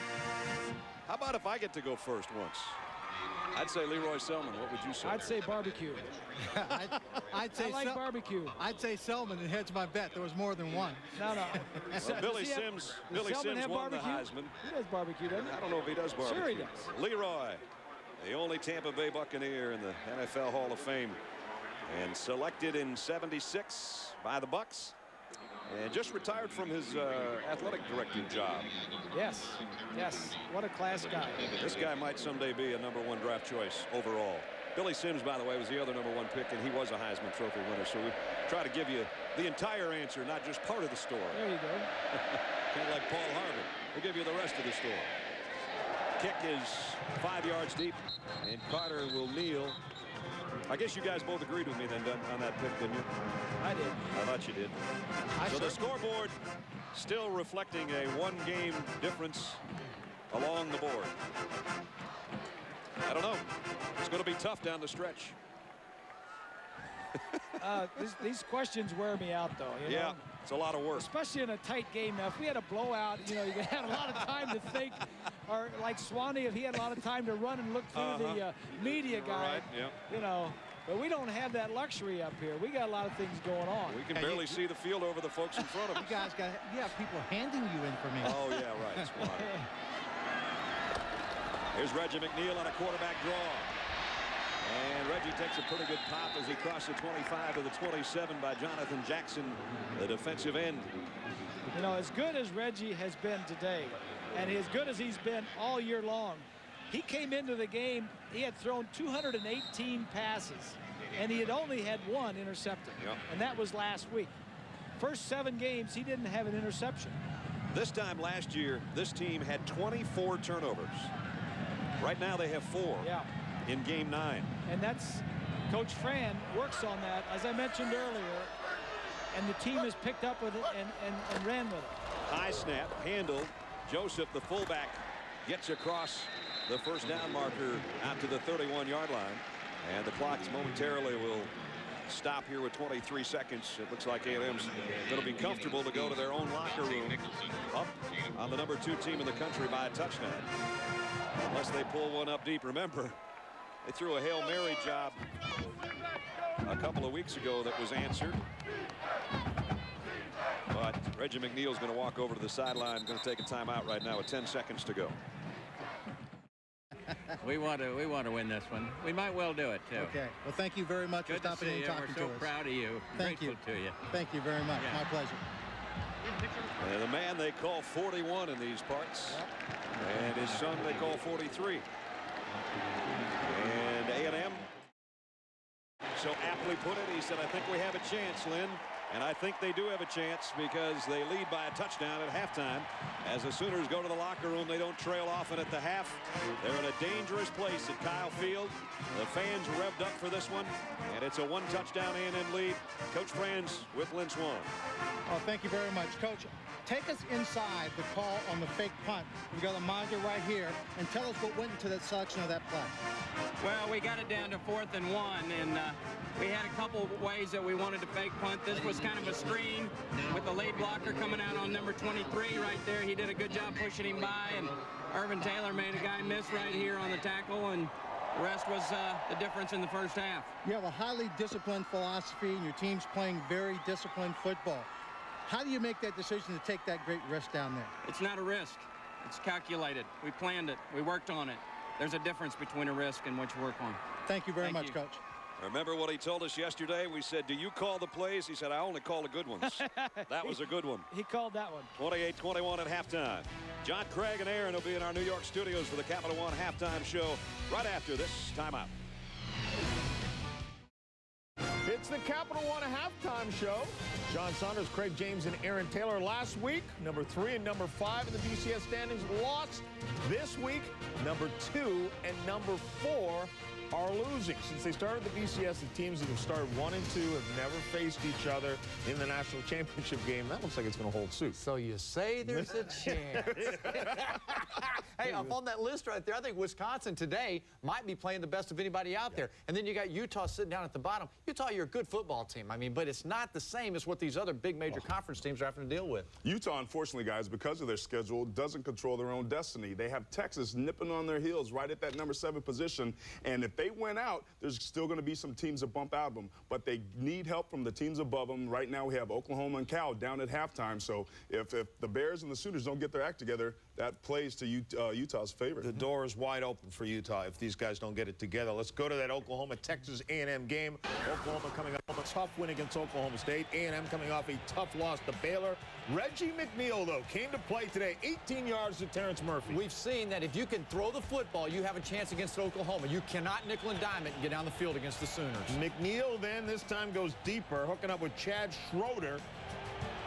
How about if I get to go first once? I'd say Leroy Selman. What would you say? I'd say barbecue. I'd say I like barbecue. I'd say Selman, and hedge my bet. There was more than one. No. Well, Billy Sims won the Heisman. He does barbecue, doesn't he? I don't know if he does barbecue. Sure he does. Leroy, the only Tampa Bay Buccaneer in the NFL Hall of Fame, and selected in '76 by the Bucs, and just retired from his athletic directing job. Yes. What a class guy. This guy might someday be a #1 draft choice overall. Billy Sims, by the way, was the other #1 pick, and he was a Heisman Trophy winner. So we try to give you the entire answer, not just part of the story. There you go. Kind of like Paul Harvey. We'll give you the rest of the story. Kick is 5 yards deep, and Carter will kneel. I guess you guys both agreed with me then on that pick, didn't you? I did. I thought you did. So the scoreboard still reflecting a 1-game difference along the board. I don't know. It's going to be tough down the stretch. These questions wear me out, though. You know? It's a lot of work. Especially in a tight game. Now, if we had a blowout, you had a lot of time to think. Or like Swanee, if he had a lot of time to run and look through the media guy. Right, But we don't have that luxury up here. We got a lot of things going on. We can barely see the field over the folks in front of us. You have people handing you information. Oh, yeah, right. Swanee. Here's Reggie McNeil on a quarterback draw. And Reggie takes a pretty good pop as he crosses the 25 to the 27 by Jonathan Jackson, the defensive end. As good as Reggie has been today, and as good as he's been all year long, he came into the game, he had thrown 218 passes, and he had only had 1 interception. And that was last week. First 7 games, he didn't have an interception. This time last year, this team had 24 turnovers. Right now they have 4 in game 9. And that's, Coach Fran works on that, as I mentioned earlier, and the team has picked up with it and ran with it. High snap, handled. Joseph, the fullback, gets across the first down marker out to the 31-yard line. And the clock momentarily will stop here with 23 seconds. It looks like A&M's going to be comfortable to go to their own locker room, up on the #2 team in the country by a touchdown. Unless they pull one up deep. Remember, they threw a Hail Mary job a couple of weeks ago that was answered. But Reggie McNeil's going to walk over to the sideline, going to take a timeout right now with 10 seconds to go. We want to win this one. We might well do it, too. Okay. Well, thank you very much for stopping in and talking to us. We're so proud of you. Thank you. Grateful to you. Thank you very much. My pleasure. And the man they call 41 in these parts. And his son they call 43. And A&M so aptly put it. He said, I think we have a chance, Lynn. And I think they do have a chance because they lead by a touchdown at halftime. As the Sooners go to the locker room, they don't trail off, and at the half, they're in a dangerous place at Kyle Field. The fans revved up for this one, and it's a one-touchdown A&M lead. Coach Franz with Lynn Swan. Oh, thank you very much, Coach. Take us inside the call on the fake punt. We've got a monitor right here, and tell us what went into that selection of that play. Well, we got it down to 4th and 1, and we had a couple ways that we wanted to fake punt. This was kind of a screen with the lead blocker coming out on number 23 right there. He did a good job pushing him by, and Irvin Taylor made a guy miss right here on the tackle, and the rest was the difference in the first half. You have a highly disciplined philosophy, and your team's playing very disciplined football. How do you make that decision to take that great risk down there? It's not a risk. It's calculated. We planned it. We worked on it. There's a difference between a risk and what you work on. Thank you very much, Coach. Remember what he told us yesterday? We said, do you call the plays? He said, I only call the good ones. That was a good one. He called that one. 28-21 at halftime. John Craig and Aaron will be in our New York studios for the Capital One halftime show right after this timeout. It's the Capital One halftime show. John Saunders, Craig James, and Aaron Taylor last week. Number 3 and number 5 in the BCS standings lost. This week, number 2 and number 4 are losing. Since they started the BCS, the teams that have started 1 and 2 have never faced each other in the national championship game. That looks like it's going to hold suit. So you say there's a chance. Hey, up on that list right there, I think Wisconsin today might be playing the best of anybody out there. And then you got Utah sitting down at the bottom. Utah, you're a good football team. I mean, but it's not the same as what these other big major conference teams are having to deal with. Utah, unfortunately, guys, because of their schedule, doesn't control their own destiny. They have Texas nipping on their heels right at that number 7 position. And if they win out, there's still going to be some teams that bump out of them. But they need help from the teams above them. Right now, we have Oklahoma and Cal down at halftime. So if the Bears and the Sooners don't get their act together, that plays to Utah's favor. The door is wide open for Utah if these guys don't get it together. Let's go to that Oklahoma-Texas A&M game. Oklahoma coming off a tough win against Oklahoma State. A&M coming off a tough loss to Baylor. Reggie McNeil, though, came to play today. 18 yards to Terrence Murphy. We've seen that if you can throw the football, you have a chance against Oklahoma. You cannot nickel and dime it and get down the field against the Sooners. McNeil then this time goes deeper, hooking up with Chad Schroeder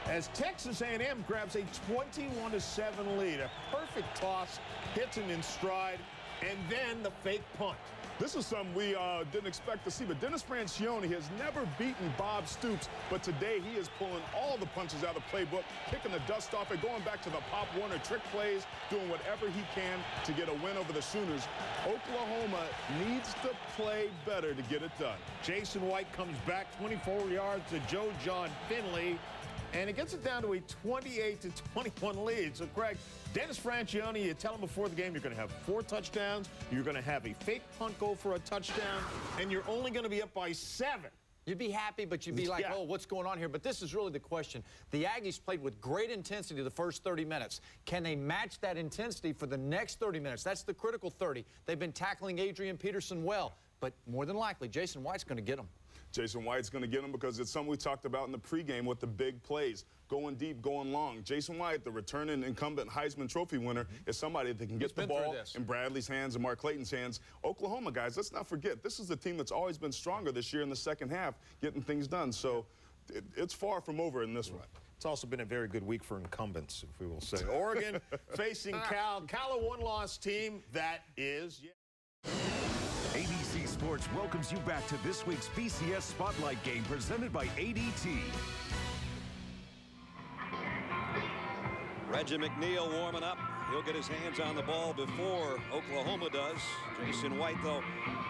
as Texas A&M grabs a 21-7 lead. A perfect toss, hits him in stride, and then the fake punt. This is something we didn't expect to see, but Dennis Francione has never beaten Bob Stoops, but today he is pulling all the punches out of the playbook, kicking the dust off it, going back to the Pop Warner trick plays, doing whatever he can to get a win over the Sooners. Oklahoma needs to play better to get it done. Jason White comes back 24 yards to Joe John Finley, and it gets it down to a 28-21 lead. So, Craig, Dennis Francione, you tell him before the game you're going to have 4 touchdowns, you're going to have a fake punt go for a touchdown, and you're only going to be up by 7. You'd be happy, but you'd be like, oh, what's going on here? But this is really the question. The Aggies played with great intensity the first 30 minutes. Can they match that intensity for the next 30 minutes? That's the critical 30. They've been tackling Adrian Peterson well, but more than likely, Jason White's going to get them. Jason White's going to get him because it's something we talked about in the pregame with the big plays. Going deep, going long. Jason White, the returning incumbent Heisman Trophy winner, is somebody that can get the ball in Bradley's hands and Mark Clayton's hands. Oklahoma, guys, let's not forget, this is a team that's always been stronger this year in the second half, getting things done. So it's far from over in this one. It's also been a very good week for incumbents, if we will say. Oregon facing Cal. Cal, a one-loss team. That is... ABC Sports welcomes you back to this week's BCS Spotlight Game presented by ADT. Reggie McNeil warming up. He'll get his hands on the ball before Oklahoma does. Jason White, though,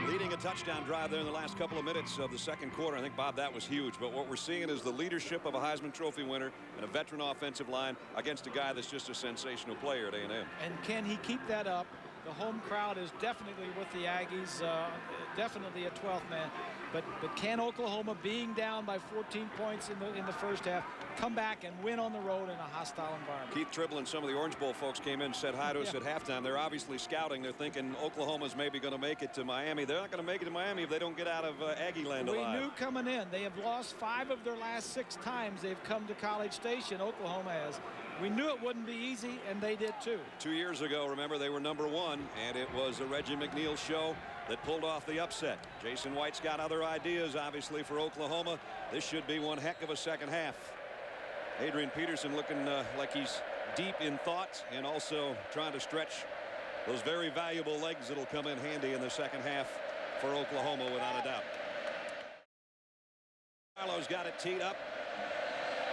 leading a touchdown drive there in the last couple of minutes of the second quarter. I think, Bob, that was huge. But what we're seeing is the leadership of a Heisman Trophy winner and a veteran offensive line against a guy that's just a sensational player at A&M. And can he keep that up the home crowd is definitely with the Aggies, definitely a 12th man. But can Oklahoma, being down by 14 points in the first half, come back and win on the road in a hostile environment? Keith Tribble and some of the Orange Bowl folks came in and said hi to us at halftime. They're obviously scouting. They're thinking Oklahoma's maybe going to make it to Miami. They're not going to make it to Miami if they don't get out of Aggie land alive. We knew coming in. They have lost 5 of their last 6 times they've come to College Station. Oklahoma has. We knew it wouldn't be easy, and they did too. 2 years ago, remember, they were #1, and it was a Reggie McNeil show that pulled off the upset. Jason White's got other ideas, obviously, for Oklahoma. This should be one heck of a second half. Adrian Peterson looking like he's deep in thought and also trying to stretch those very valuable legs that'll come in handy in the second half for Oklahoma, without a doubt. Carlo's got it teed up.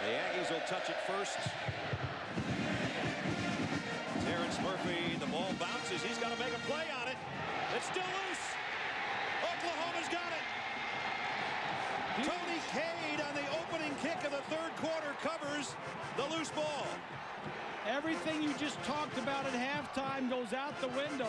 The Aggies will touch it first. Terrence Murphy, the ball bounces. He's got to make a play on it. It's still loose. Oklahoma's got it. Tony Cade on the opening kick of the third quarter covers the loose ball. Everything you just talked about at halftime goes out the window.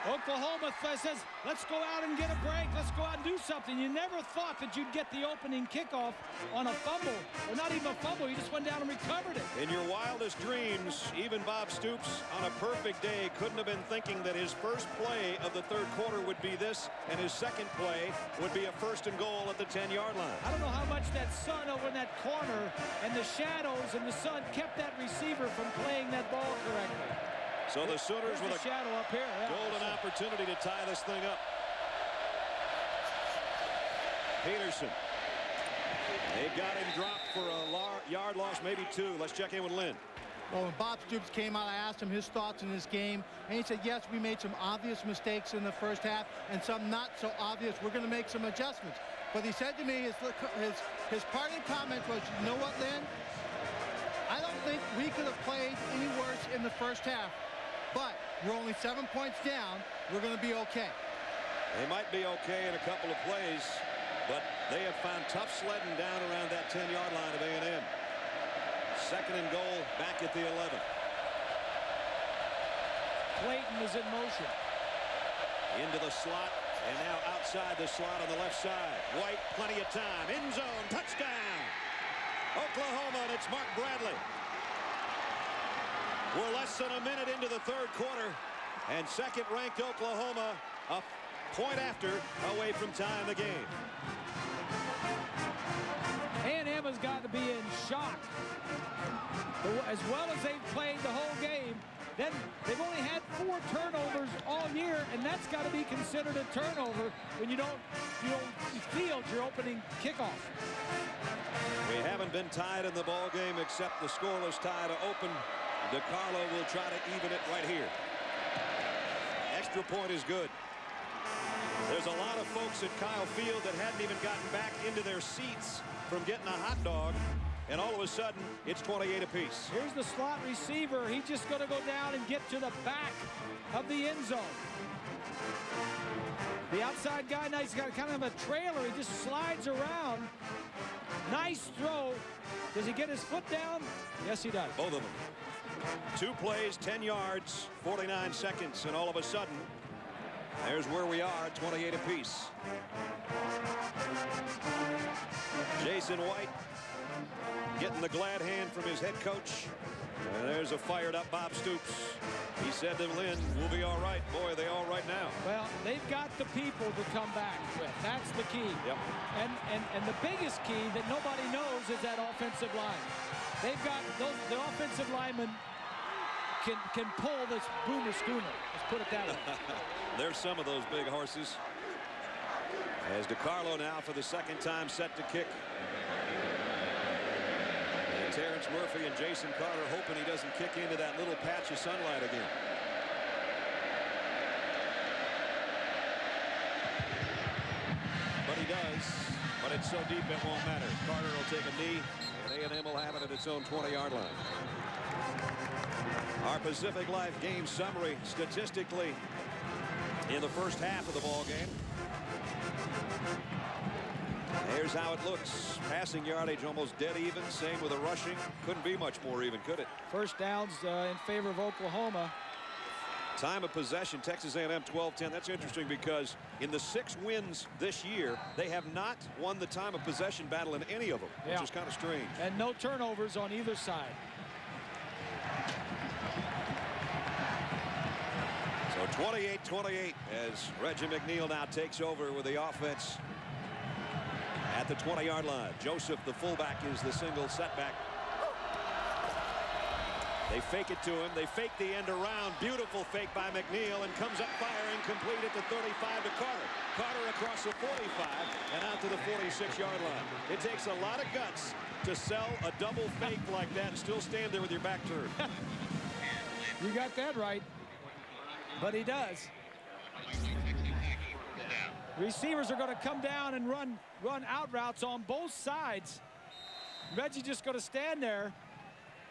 Oklahoma says, let's go out and get a break. Let's go out and do something. You never thought that you'd get the opening kickoff on a fumble, or not even a fumble. You just went down and recovered it. In your wildest dreams, even Bob Stoops on a perfect day couldn't have been thinking that his first play of the third quarter would be this, and his second play would be a 1st and goal at the 10-yard line. I don't know how much that sun over in that corner and the shadows and the sun kept that receiver from playing that ball correctly. So the Sooners with a shadow up here. Golden opportunity to tie this thing up. Peterson. They got him dropped for a yard loss, maybe 2. Let's check in with Lynn. Well, when Bob Stoops came out, I asked him his thoughts in this game, and he said, yes, we made some obvious mistakes in the first half and some not so obvious. We're going to make some adjustments. What he said to me, his parting comment was, you know what, Lynn? I don't think we could have played any worse in the first half. But we're only 7 points down. We're going to be okay. They might be okay in a couple of plays, but they have found tough sledding down around that 10-yard line of A&M. 2nd and goal back at the 11. Clayton is in motion. Into the slot, and now outside the slot on the left side. White, plenty of time. End zone, touchdown. Oklahoma, and it's Mark Bradley. We're less than a minute into the third quarter, and second-ranked Oklahoma a point after away from tying the game. A&M has got to be in shock. As well as they've played the whole game, then they've only had 4 turnovers all year, and that's got to be considered a turnover when you don't field your opening kickoff. We haven't been tied in the ball game except the scoreless tie to open. DiCarlo will try to even it right here. Extra point is good. There's a lot of folks at Kyle Field that hadn't even gotten back into their seats from getting a hot dog, and all of a sudden it's 28 apiece. Here's the slot receiver. He's just going to go down and get to the back of the end zone. The outside guy, now he's got kind of a trailer. He just slides around. Nice throw. Does he get his foot down? Yes, he does. Both of them. 2 plays, 10 yards, 49 seconds, and all of a sudden, there's where we are, 28 apiece. Jason White getting the glad hand from his head coach. And there's a fired up Bob Stoops. He said to Lynn, we'll be all right. Boy, are they all right now. Well, they've got the people to come back with. That's the key. Yep. And the biggest key that nobody knows is that offensive line. They've got the offensive linemen can pull this boomer schooner. Let's put it that way. There's some of those big horses. As DiCarlo now for the second time set to kick. And Terrence Murphy and Jason Carter hoping he doesn't kick into that little patch of sunlight again. But he does. But it's so deep it won't matter. Carter will take a knee, and A&M will have it at its own 20-yard line. Our Pacific Life game summary statistically in the first half of the ball game. Here's how it looks. Passing yardage almost dead even. Same with the rushing. Couldn't be much more even, could it? First downs in favor of Oklahoma. Time of possession, Texas A&M 12-10. That's interesting because in the 6 wins this year, they have not won the time of possession battle in any of them, which is kind of strange. And no turnovers on either side. So 28-28 as Reggie McNeil now takes over with the offense at the 20-yard line. Joseph, the fullback, is the single setback. They fake it to him. They fake the end around. Beautiful fake by McNeil, and comes up firing, complete at the 35 to Carter. Carter across the 45 and out to the 46-yard line. It takes a lot of guts to sell a double fake like that and still stand there with your back turned. You got that right. But he does. Receivers are going to come down and run out routes on both sides. Reggie just going to stand there.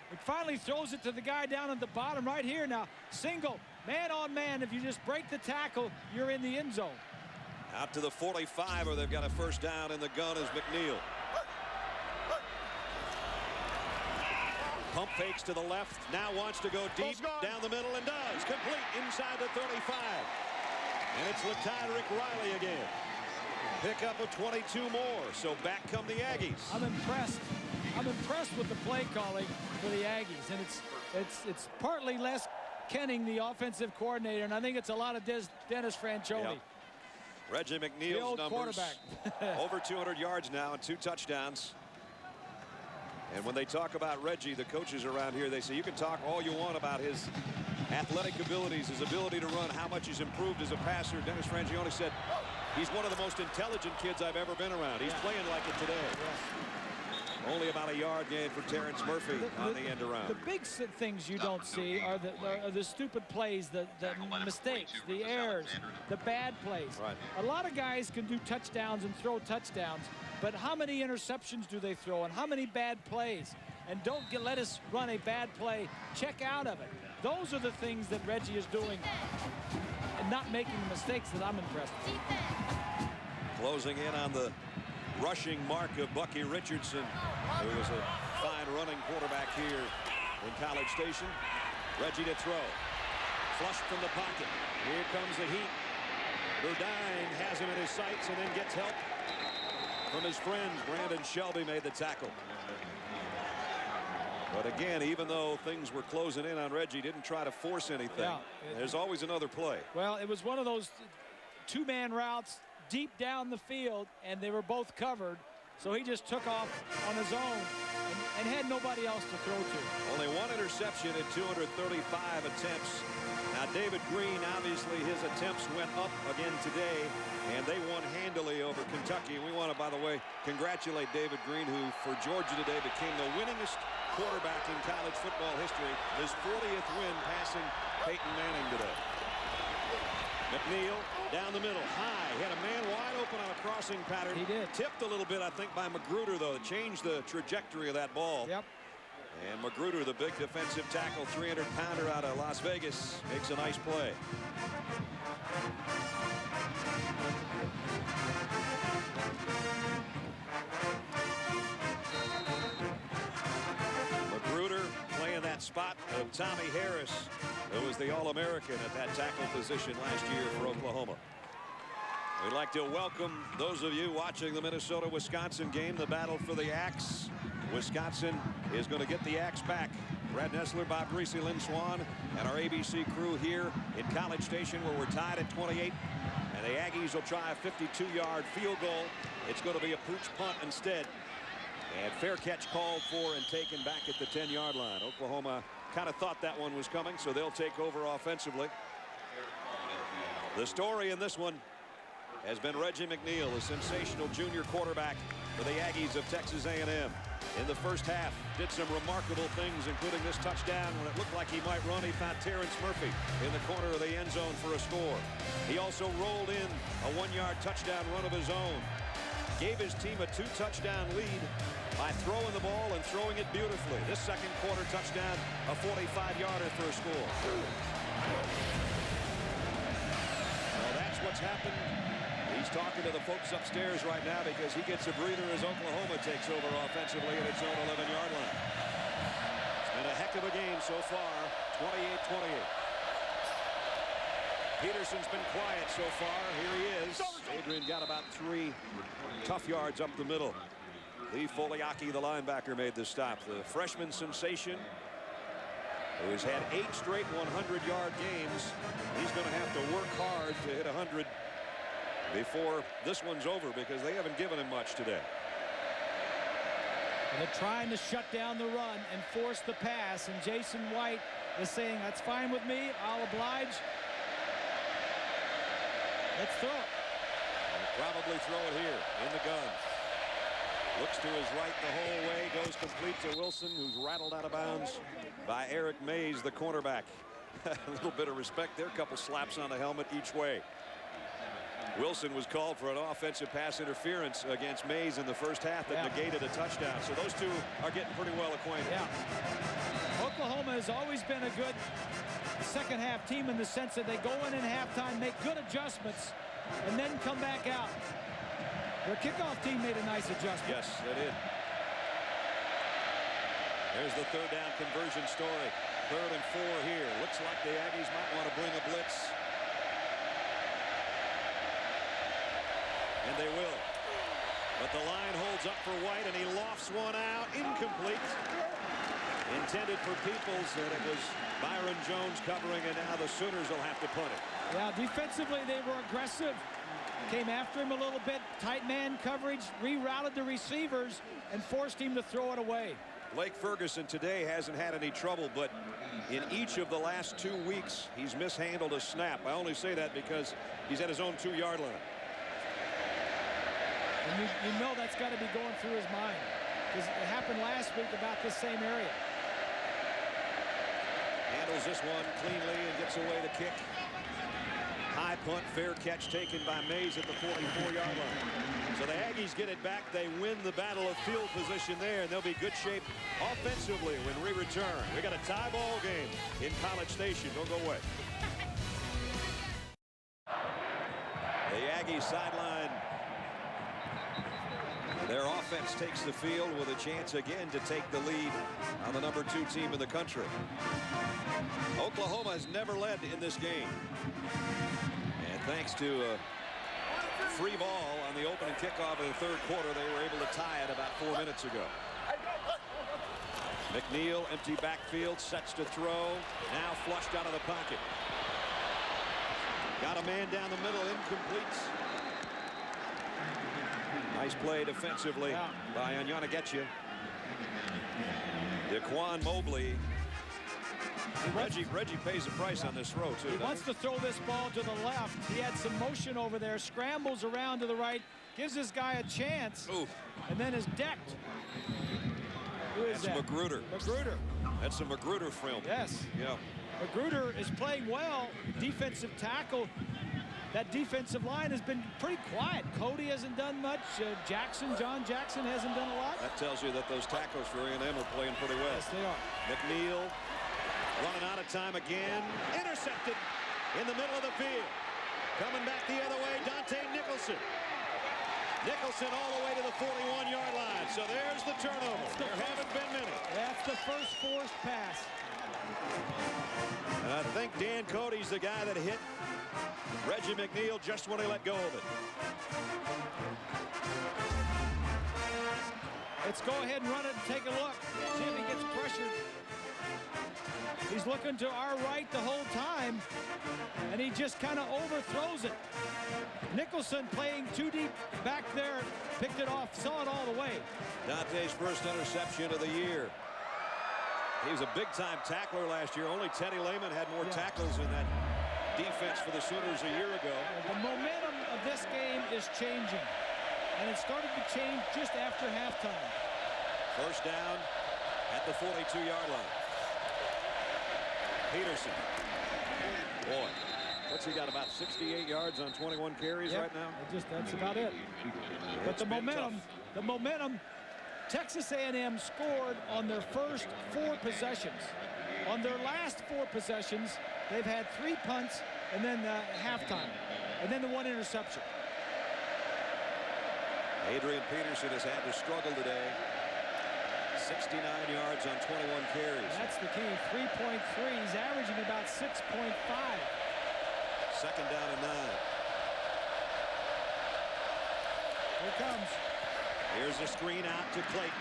He finally throws it to the guy down at the bottom right here. Now, single, man on man. If you just break the tackle, you're in the end zone. Out to the 45, or they've got a first down in the gun is McNeil. Pump fakes to the left. Now wants to go deep down the middle and does. Complete inside the 35. And it's LaTyrick Riley again. Pick up of 22 more. So back come the Aggies. I'm impressed. I'm impressed with the play calling for the Aggies, and it's partly Les Kenning, the offensive coordinator, and I think it's a lot of Dennis Franchione. Yep. Reggie McNeil's numbers quarterback. over 200 yards now and 2 touchdowns. And when they talk about Reggie, the coaches around here, they say you can talk all you want about his athletic abilities, his ability to run, how much he's improved as a passer. Dennis Franchione said he's one of the most intelligent kids I've ever been around. He's playing like it today. Only about a yard gain for Terrence Murphy on the end around. The big things you don't see are the stupid plays, the mistakes, the errors, the bad plays. Right. A lot of guys can do touchdowns and throw touchdowns, but how many interceptions do they throw and how many bad plays? And don't let us run a bad play. Check out of it. Those are the things that Reggie is doing and not making the mistakes that I'm impressed with. Closing in on the rushing mark of Bucky Richardson, who was a fine running quarterback here in College Station. Reggie to throw. Flushed from the pocket. Here comes the heat. Burdine has him in his sights and then gets help from his friends. Brandon Shelby made the tackle. But again, even though things were closing in on Reggie, didn't try to force anything. Yeah. There's always another play. Well, it was one of those two-man routes deep down the field, and they were both covered, so he just took off on his own and had nobody else to throw to. Only 1 interception in 235 attempts. Now David Green, obviously his attempts went up again today, and they won handily over Kentucky. And we want to, by the way, congratulate David Green, who for Georgia today became the winningest quarterback in college football history. His 40th win, passing Peyton Manning today. McNeil down the middle, high, had a man wide open on a crossing pattern. He did. Tipped a little bit, I think, by Magruder, though. It changed the trajectory of that ball. Yep. And Magruder, the big defensive tackle, 300-pounder out of Las Vegas, makes a nice play. Magruder playing that spot of Tommy Harris, who was the All-American at that tackle position last year for Oklahoma. We'd like to welcome those of you watching the Minnesota-Wisconsin game, the battle for the Axe. Wisconsin is going to get the Axe back. Brad Nessler, Bob Greasy, Lynn Swan, and our ABC crew here in College Station, where we're tied at 28. And the Aggies will try a 52-yard field goal. It's going to be a pooch punt instead. And fair catch called for and taken back at the 10-yard line. Oklahoma kind of thought that one was coming, so they'll take over offensively. The story in this one has been Reggie McNeil, a sensational junior quarterback for the Aggies of Texas A&M. In the first half, did some remarkable things, including this touchdown. When it looked like he might run, he found Terrence Murphy in the corner of the end zone for a score. He also rolled in a 1-yard touchdown run of his own. Gave his team a 2-touchdown lead by throwing the ball and throwing it beautifully. This second quarter touchdown, a 45-yarder for a score. Well, that's what's happened. He's talking to the folks upstairs right now because he gets a breather as Oklahoma takes over offensively at its own 11-yard line. It's been a heck of a game so far, 28-28. Peterson's been quiet so far. Here he is. Adrian got about 3 tough yards up the middle. Lee Foliaki, the linebacker, made the stop. The freshman sensation, who has had 8 straight 100-yard games. He's going to have to work hard to hit 100 before this one's over, because they haven't given him much today. And they're trying to shut down the run and force the pass, and Jason White is saying, that's fine with me, I'll oblige. Let's throw it. They'll probably throw it here in the gun. Looks to his right the whole way, goes complete to Wilson, who's rattled out of bounds by Eric Mays, the cornerback. A little bit of respect there, a couple slaps on the helmet each way. Wilson was called for an offensive pass interference against Mays in the first half that negated a touchdown. So those two are getting pretty well acquainted. Yeah. Oklahoma has always been a good second half team in the sense that they go in halftime, make good adjustments, and then come back out. Their kickoff team made a nice adjustment. Yes, they did. There's the third down conversion story. 3rd and 4 here. Looks like the Aggies might want to bring a blitz. And they will. But the line holds up for White, and he lofts one out. Incomplete. Intended for Peoples, and it was Byron Jones covering, and now the Sooners will have to punt it. Yeah, defensively they were aggressive. Came after him a little bit. Tight man coverage. Rerouted the receivers and forced him to throw it away. Blake Ferguson today hasn't had any trouble, but in each of the last 2 weeks, he's mishandled a snap. I only say that because he's at his own 2-yard line. And you know that's got to be going through his mind, because it happened last week about this same area. Handles this one cleanly and gets away the kick. High punt, fair catch taken by Mays at the 44-yard line. So the Aggies get it back. They win the battle of field position there, and they'll be good shape offensively when we return. We got a tie ball game in College Station. Don't go away. The Aggies sideline. Their offense takes the field with a chance again to take the lead on the #2 team in the country. Oklahoma has never led in this game. And thanks to a free ball on the opening kickoff of the 3rd quarter, they were able to tie it about 4 minutes ago. McNeil, empty backfield, sets to throw. Now flushed out of the pocket. Got a man down the middle, incomplete. Nice play defensively by Anyanagetche. Daquan Mobley. Reggie pays a price on this throw, too. He wants to throw this ball to the left. He had some motion over there, scrambles around to the right, gives this guy a chance, and then is decked. Who is that? Magruder. Magruder. That's a Magruder film. Yes. Yeah. Magruder is playing well. Defensive tackle. That defensive line has been pretty quiet. Cody hasn't done much. John Jackson hasn't done a lot. That tells you that those tackles for A&M are playing pretty well. Yes, they are. McNeil running out of time again. Intercepted in the middle of the field. Coming back the other way, Dante Nicholson. Nicholson all the way to the 41-yard line. So there's the turnover. There haven't been many. That's the first forced pass. And I think Dan Cody's the guy that hit Reggie McNeil just when he let go of it. Let's go ahead and run it and take a look. See if he gets pressured. He's looking to our right the whole time, and he just kind of overthrows it. Nicholson playing too deep back there, picked it off, saw it all the way. Dante's first interception of the year. He was a big-time tackler last year. Only Teddy Lehman had more tackles in that defense for the Sooners a year ago. The momentum of this game is changing, and it started to change just after halftime. First down at the 42-yard line. Peterson. Boy, what's he got, about 68 yards on 21 carries right now? That's about it. But the momentum, Texas A&M scored on their first 4 possessions. On their last 4 possessions, they've had 3 punts and then halftime, and then the 1 interception. Adrian Peterson has had to struggle today. 69 yards on 21 carries. That's the key, 3.3. He's averaging about 6.5. 2nd down and 9. Here it comes. Here's a screen out to Clayton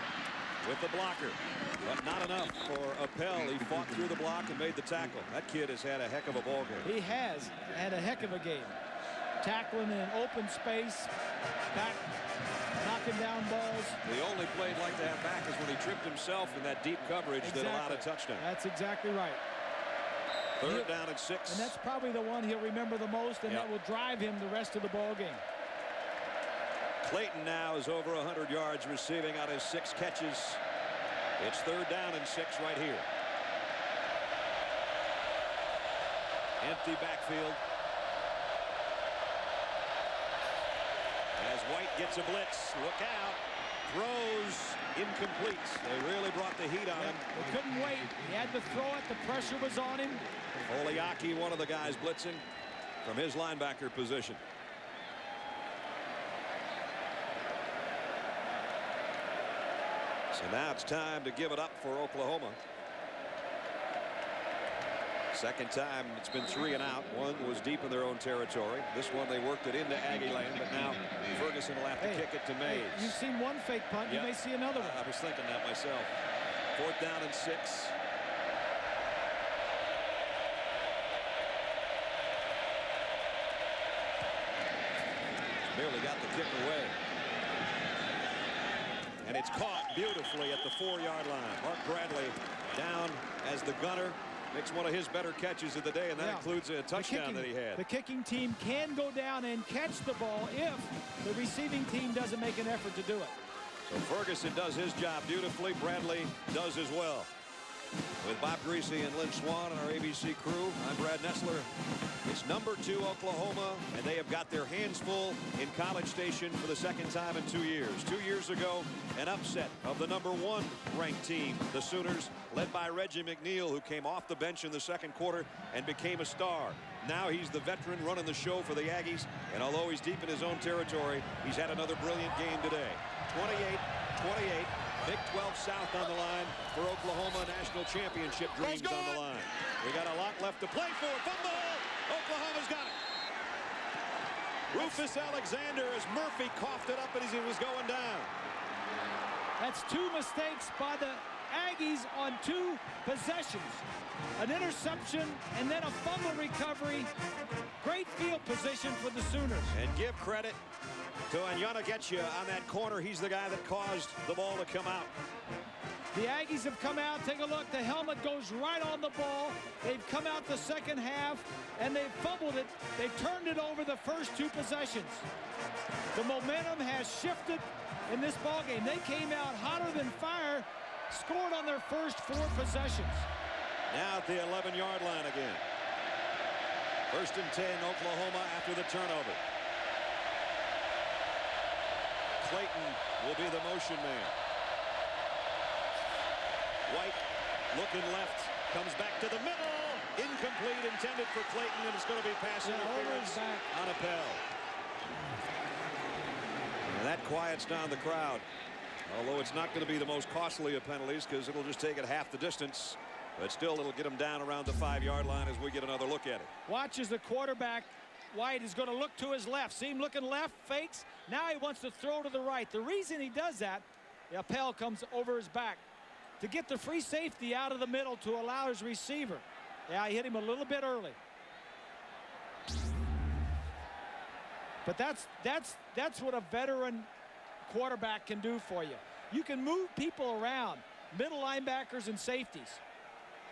with the blocker, but not enough for Appel. He fought through the block and made the tackle. That kid has had a heck of a ball game. He has had a heck of a game. Tackling in open space, back, knocking down balls. The only play he'd like to have back is when he tripped himself in that deep coverage that allowed a touchdown. That's exactly right. 3rd down and 6. And that's probably the one he'll remember the most, and that will drive him the rest of the ball game. Clayton now is over 100 yards receiving on his 6 catches. It's 3rd down and 6 right here. Empty backfield. As White gets a blitz, look out. Throws incomplete. They really brought the heat on him. They couldn't wait. He had to throw it. The pressure was on him. Oliaki, one of the guys blitzing from his linebacker position. So now it's time to give it up for Oklahoma. 2nd time it's been 3 and out. One was deep in their own territory. This one they worked it into Aggie land, but now Ferguson will have to kick it to Mays. You've seen one fake punt. You may see another one. I was thinking that myself. 4th down and 6. Barely got the kick away. And it's caught beautifully at the 4-yard line. Mark Bradley down as the gunner. Makes one of his better catches of the day, and that includes a touchdown that he had. The kicking team can go down and catch the ball if the receiving team doesn't make an effort to do it. So Ferguson does his job beautifully. Bradley does as well. With Bob Greasy and Lynn Swan and our ABC crew, I'm Brad Nessler. It's number 2 Oklahoma, and they have got their hands full in College Station for the 2nd time in 2 years. 2 years ago, an upset of the number 1 ranked team, the Sooners, led by Reggie McNeil, who came off the bench in the 2nd quarter and became a star. Now he's the veteran running the show for the Aggies, and although he's deep in his own territory, he's had another brilliant game today. 28-28. Big 12 South on the line for Oklahoma. National championship dreams on the line. We got a lot left to play for. Fumble! Oklahoma's got it. Rufus Alexander as Murphy coughed it up as he was going down. That's 2 mistakes by the Aggies on 2 possessions. An interception and then a fumble recovery. Great field position for the Sooners. And give credit to Anyana Getcha on that corner. He's the guy that caused the ball to come out. The Aggies have come out. Take a look. The helmet goes right on the ball. They've come out the 2nd half, and they've fumbled it. They've turned it over the first 2 possessions. The momentum has shifted in this ball game. They came out hotter than fire, scored on their first 4 possessions. Now at the 11-yard line again. 1st and 10, Oklahoma after the turnover. Clayton will be the motion man. White looking left, comes back to the middle. Incomplete, intended for Clayton, and it's going to be pass interference on Appel. And that quiets down the crowd. Although it's not going to be the most costly of penalties because it'll just take it half the distance. But still, it'll get him down around the 5-yard line as we get another look at it. Watch as the quarterback, White, is going to look to his left. See him looking left, fakes. Now he wants to throw to the right. The reason he does that, the Appel comes over his back to get the free safety out of the middle to allow his receiver. Yeah, he hit him a little bit early. But that's what a veteran quarterback can do for you. You can move people around, middle linebackers and safeties.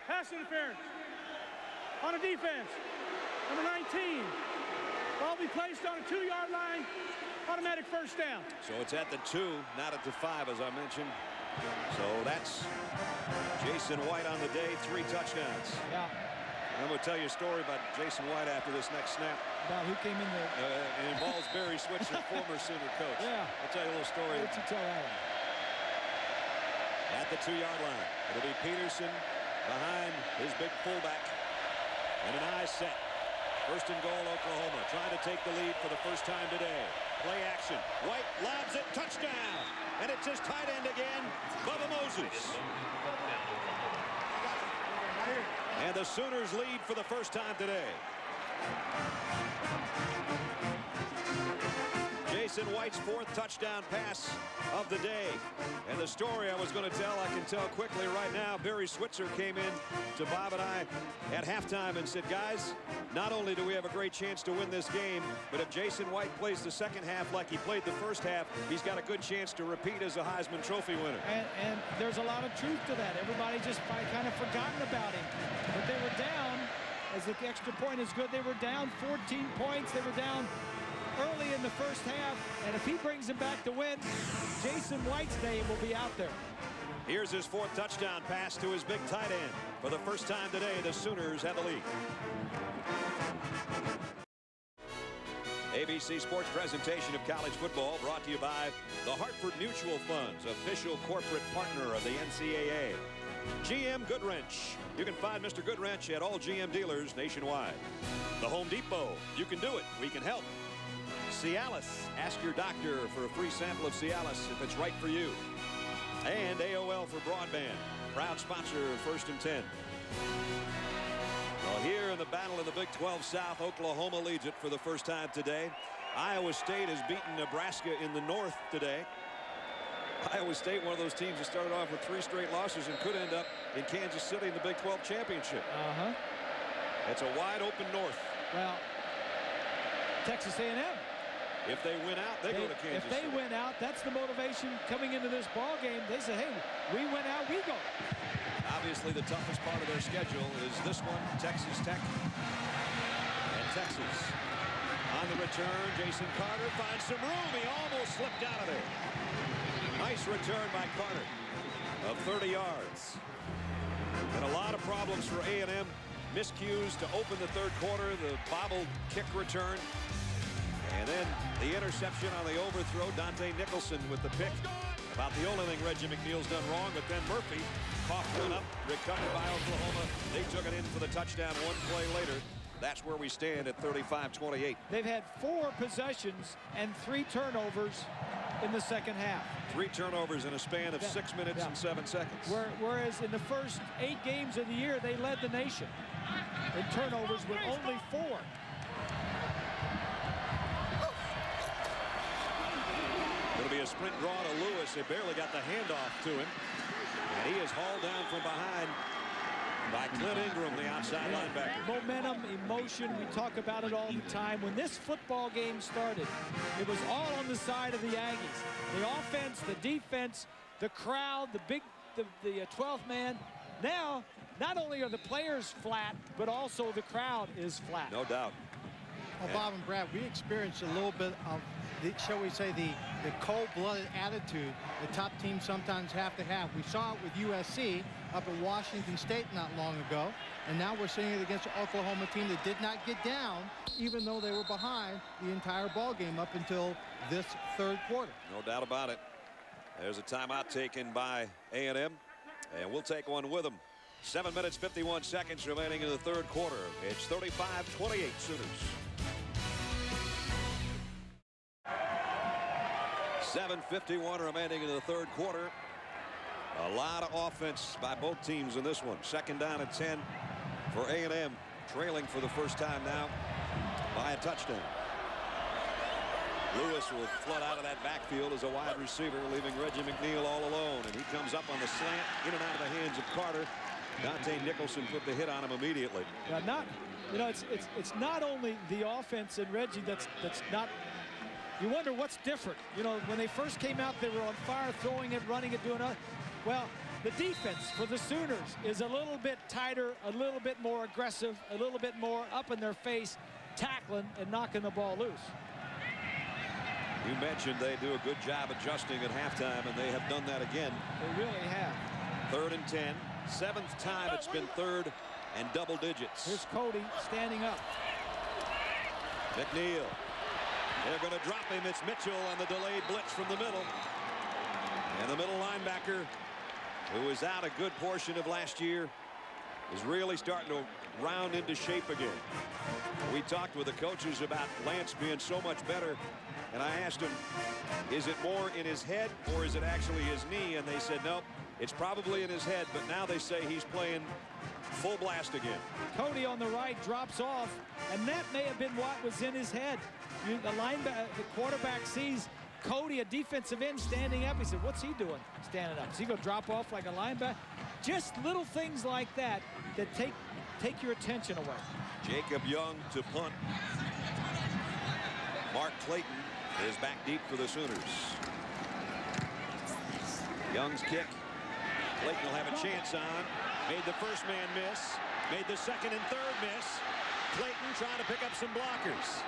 Pass interference on a defense. Number 19. Ball be placed on a 2-yard line. Automatic 1st down. So it's at the 2, not at the 5, as I mentioned. So that's Jason White on the day, 3 touchdowns. Yeah. I'm going to tell you a story about Jason White after this next snap. About who came in there. It involves Barry Switzer, former Sooner coach. Yeah. I'll tell you a little story. What'd you tell that one? At the 2-yard line. It'll be Peterson behind his big fullback. And an eye set. 1st and goal, Oklahoma. Trying to take the lead for the first time today. Play action. White lobs it. Touchdown. And it's his tight end again, Bubba Moses. And the Sooners lead for the first time today. Jason White's 4th touchdown pass of the day. And the story I was going to tell, I can tell quickly right now. Barry Switzer came in to Bob and I at halftime and said, guys, not only do we have a great chance to win this game, but if Jason White plays the second half like he played the first half, he's got a good chance to repeat as a Heisman Trophy winner. And there's a lot of truth to that. Everybody just kind of forgotten about him. But they were down, as the extra point is good, they were down 14 points. They were down early in the first half, and if he brings them back to win, Jason White's name will be out there. Here's his 4th touchdown pass to his big tight end. For the first time today, the Sooners have the lead. ABC Sports presentation of college football brought to you by the Hartford Mutual Funds, official corporate partner of the NCAA. GM Goodwrench. You can find Mr. Goodwrench at all GM dealers nationwide. The Home Depot. You can do it. We can help. Cialis. Ask your doctor for a free sample of Cialis if it's right for you. And AOL for broadband. Proud sponsor of First and 10. Well, here in the battle of the Big 12 South, Oklahoma leads it for the first time today. Iowa State has beaten Nebraska in the North today. Iowa State, one of those teams that started off with 3 straight losses and could end up in Kansas City in the Big 12 championship. It's a wide open North. Well, Texas A&M. If they win out, they go to Kansas If they City. win out, that's the motivation coming into this ball game. They say, hey, we win out, we go. Obviously, the toughest part of their schedule is this one, Texas Tech and Texas. On the return, Jason Carter finds some room. He almost slipped out of there. Nice return by Carter of 30 yards. And a lot of problems for A&M. Miscues to open the third quarter, the bobbled kick return. And then the interception on the overthrow. Dante Nicholson with the pick. About the only thing Reggie McNeil's done wrong, but then Murphy coughed one up, recovered by Oklahoma. They took it in for the touchdown one play later. That's where we stand at 35-28. They've had 4 possessions and 3 turnovers in the second half. 3 turnovers in a span of 6 minutes and 7 seconds. Whereas in the first 8 games of the year, they led the nation in turnovers with only 4. It'll be a sprint draw to Lewis. They barely got the handoff to him. And he is hauled down from behind by Clint Ingram, the outside linebacker. Momentum, emotion, we talk about it all the time. When this football game started, it was all on the side of the Aggies. The offense, the defense, the crowd, the 12th man. Now, not only are the players flat, but also the crowd is flat. No doubt. Well, Bob and Brad, we experienced a little bit of, shall we say, the cold-blooded attitude the top teams sometimes have to have. We saw it with USC up at Washington State not long ago, and now we're seeing it against an Oklahoma team that did not get down, even though they were behind the entire ball game up until this third quarter. No doubt about it. There's a timeout taken by A&M, and we'll take one with them. 7 minutes, 51 seconds remaining in the third quarter. It's 35-28 Sooners. 7:51 remaining in the third quarter. A lot of offense by both teams in this one. Second down and 10 for A&M, trailing for the first time now by a touchdown. Lewis will flood out of that backfield as a wide receiver, leaving Reggie McNeil all alone. And he comes up on the slant, in and out of the hands of Carter. Dante Nicholson put the hit on him immediately. It's not only the offense and Reggie that's not. You wonder what's different. When they first came out, they were on fire, throwing it, running it, doing it. Well, the defense for the Sooners is a little bit tighter, a little bit more aggressive, a little bit more up in their face, tackling and knocking the ball loose. You mentioned they do a good job adjusting at halftime, and they have done that again. They really have. 3rd and 10. 7th time it's been 3rd and double digits. Here's Cody standing up. McNeil. They're going to drop him. It's Mitchell on the delayed blitz from the middle. And the middle linebacker, who was out a good portion of last year, is really starting to round into shape again. We talked with the coaches about Lance being so much better, and I asked him, is it more in his head or is it actually his knee? And they said, nope, It's probably in his head, but now they say he's playing full blast again. Cody on the right drops off, and that may have been what was in his head. The quarterback sees Cody, a defensive end, standing up. He said, what's he doing standing up? Is he going to drop off like a linebacker? Just little things like that that take your attention away. Jacob Young to punt. Mark Clayton is back deep for the Sooners. Young's kick. Clayton will have a chance on. Made the first man miss. Made the second and third miss. Clayton trying to pick up some blockers.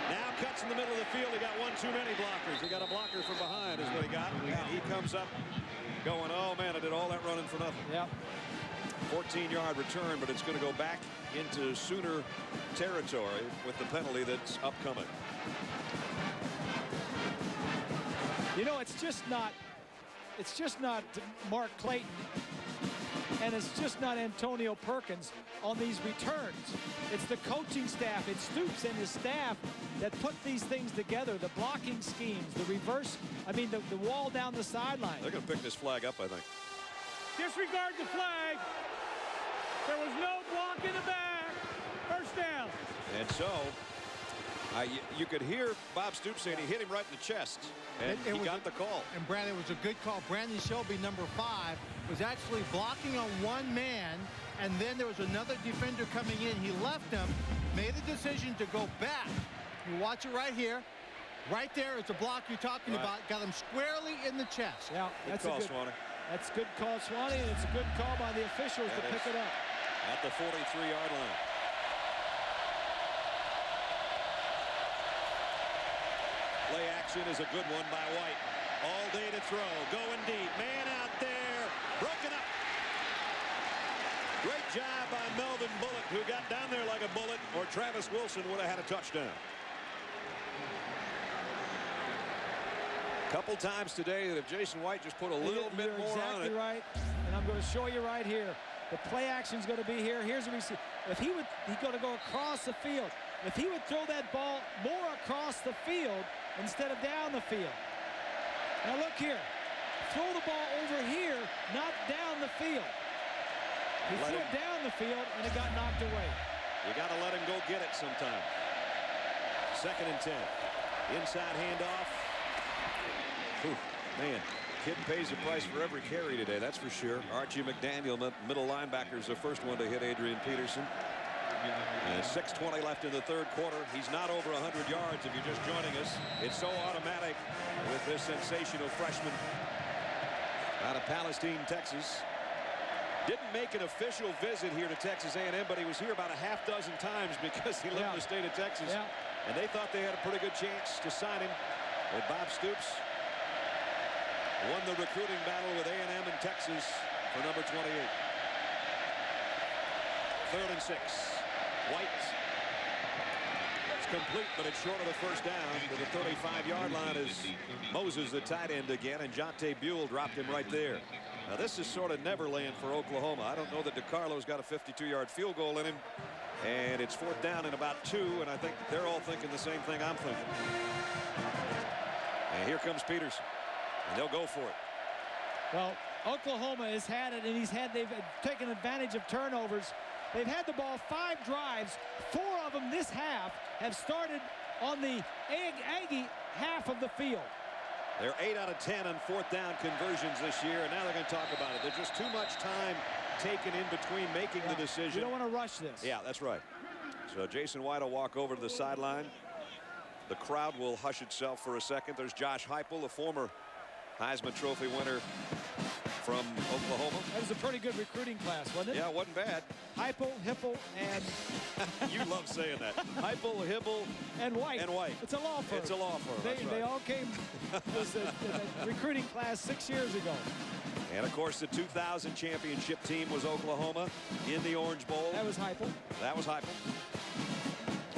Now cuts in the middle of the field. He got one too many blockers. He got a blocker from behind is what he got. And he comes up going, oh man, I did all that running for nothing. Yep. 14-yard return, but it's going to go back into Sooner territory with the penalty that's upcoming. You know, it's just not Mark Clayton, and it's just not Antonio Perkins on these returns. It's the coaching staff. It's Stoops and his staff that put these things together, the blocking schemes, the reverse, the wall down the sideline. They're going to pick this flag up, I think. Disregard the flag. There was no block in the back. First down. And so you could hear Bob Stoops saying he hit him right in the chest, and he got the call. And Brandon, it was a good call. Brandon Shelby, number 5, was actually blocking on one man, and then there was another defender coming in. He left him, made a decision to go back. You watch it right here. Right there is the block you're talking about. Got him squarely in the chest. Yeah, that's a good call, Swanee. That's a good call, Swanee, and it's a good call by the officials to pick it up. At the 43-yard line. Play action is a good one by White. All day to throw. Going deep. Man out there. Broken up. Great job by Melvin Bullock, who got down there like a bullet, or Travis Wilson would have had a touchdown. Couple times today that if Jason White just put a little bit more on it. You're exactly right. And I'm going to show you right here. The play action's going to be here. Here's what we see. If he's going to go across the field. If he would throw that ball more across the field instead of down the field. Now look here. Throw the ball over here, not down the field. He threw it down the field, and it got knocked away. You got to let him go get it sometime. 2nd and 10. Inside handoff. Ooh, man. Kid pays the price for every carry today, that's for sure. Archie McDaniel, middle linebacker, is the first one to hit Adrian Peterson. And 6:20 left in the 3rd quarter. He's not over 100 yards if you're just joining us. It's so automatic with this sensational freshman out of Palestine, Texas. Didn't make an official visit here to Texas A&M, but he was here about a half dozen times because he lived in the state of Texas. Yeah. And they thought they had a pretty good chance to sign him. But Bob Stoops won the recruiting battle with A&M in Texas for number 28. 3rd and 6. White. It's complete, but it's short of the first down. To the 35-yard line is Moses, the tight end again, and Jonte Buell dropped him right there. Now, this is sort of Neverland for Oklahoma. I don't know that DeCarlo's got a 52-yard field goal in him. And it's 4th down and about 2, and I think they're all thinking the same thing I'm thinking. And here comes Peterson. And they'll go for it. Well, Oklahoma has had it, and they've taken advantage of turnovers. They've had the ball 5 drives. 4 of them this half have started on the Aggie half of the field. They're 8 out of 10 on 4th down conversions this year, and now they're going to talk about it. There's just too much time taken in between making the decision. You don't want to rush this. Yeah, that's right. So Jason White will walk over to the sideline. The crowd will hush itself for a second. There's Josh Heupel, the former Heisman Trophy winner from Oklahoma. That was a pretty good recruiting class, wasn't it? Yeah, it wasn't bad. Heupel, Hippel, and... You love saying that. Heupel, Hippel, and White. And White. It's a law firm. It's a law firm. They all came was a recruiting class 6 years ago. And, of course, the 2000 championship team was Oklahoma in the Orange Bowl. That was Heupel. That was Heupel.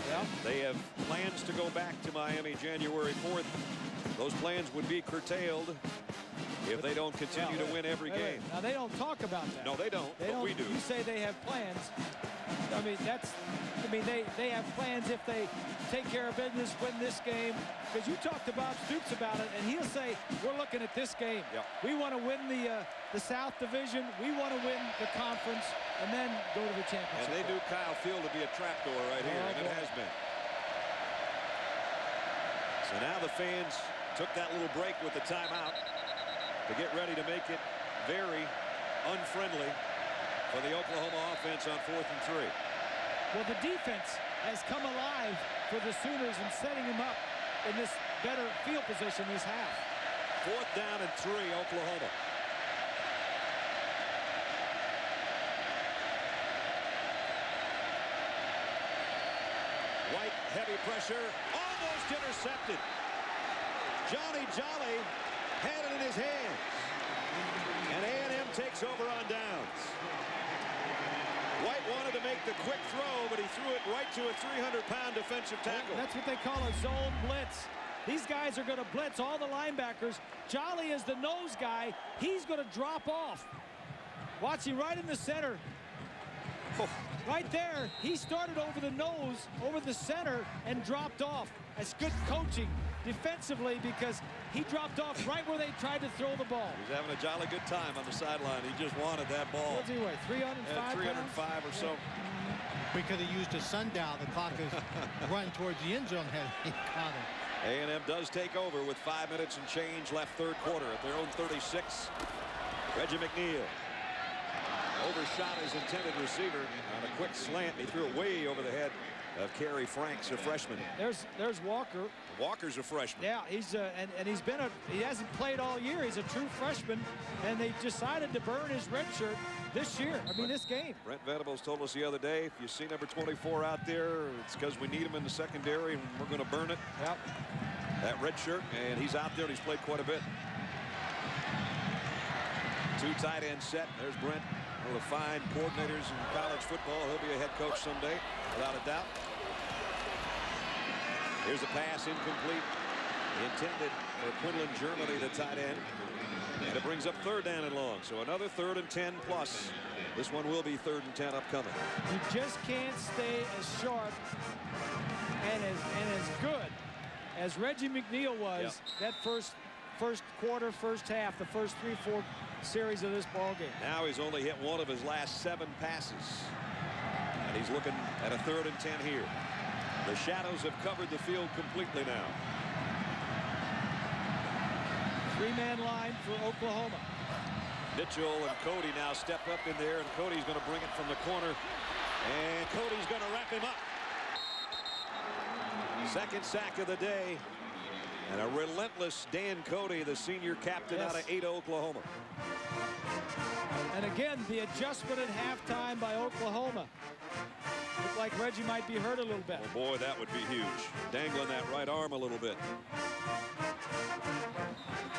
Yeah. They have plans to go back to Miami January 4th. Those plans would be curtailed if they don't continue to win every game. Now, they don't talk about that. No, they don't, but we do. You say they have plans. I mean, they have plans if they take care of business, win this game. Because you talked to Bob Stoops about it, and he'll say, we're looking at this game. Yep. We want to win the South Division. We want to win the conference, and then go to the championship. And they knew Kyle Field to be a trapdoor right here, and it has been. So now the fans took that little break with the timeout to get ready to make it very unfriendly for the Oklahoma offense on 4th and 3. Well, the defense has come alive for the Sooners and setting them up in this better field position this half. 4th down and 3, Oklahoma. White, heavy pressure, almost intercepted. Johnny Jolly had it in his hands. And A&M takes over on downs. White wanted to make the quick throw, but he threw it right to a 300-pound defensive tackle. That's what they call a zone blitz. These guys are going to blitz all the linebackers. Jolly is the nose guy. He's going to drop off. Watch him right in the center. Oh. Right there, he started over the nose, over the center, and dropped off. That's good coaching defensively because he dropped off right where they tried to throw the ball. He's having a jolly good time on the sideline. He just wanted that ball. What's he weigh, 305 305 or so. We could have used a sundial. The clock is run towards the end zone had he caught it. A&M does take over with 5 minutes and change left third quarter at their own 36. Reggie McNeil overshot his intended receiver on a quick slant. He threw it way over the head of Kerry Franks, a freshman. There's Walker. Walker's a freshman. Yeah, he's and he hasn't played all year. He's a true freshman, and they decided to burn his red shirt this year. I mean, this game. Brent Venables told us the other day, if you see number 24 out there, it's because we need him in the secondary, and we're going to burn it. Yep. That red shirt, and he's out there, and he's played quite a bit. 2 tight end set. There's Brent. One of the fine coordinators in college football. He'll be a head coach someday, without a doubt. Here's a pass incomplete. Intended for Quinlan Germany, the tight end. And it brings up 3rd down and long. So another 3rd and 10 plus. This one will be 3rd and 10 upcoming. You just can't stay as sharp and as good as Reggie McNeil was that first quarter, first half, the first 3-4 series of this ball game. Now he's only hit 1 of his last 7 passes. And he's looking at a 3rd and 10 here. The shadows have covered the field completely now. 3-man line for Oklahoma. Mitchell and Cody now step up in there, and Cody's going to bring it from the corner. And Cody's going to wrap him up. 2nd sack of the day. And a relentless Dan Cody, the senior captain out of Ada, Oklahoma. And again, the adjustment at halftime by Oklahoma. Looked like Reggie might be hurt a little bit. Oh boy, that would be huge. Dangling that right arm a little bit.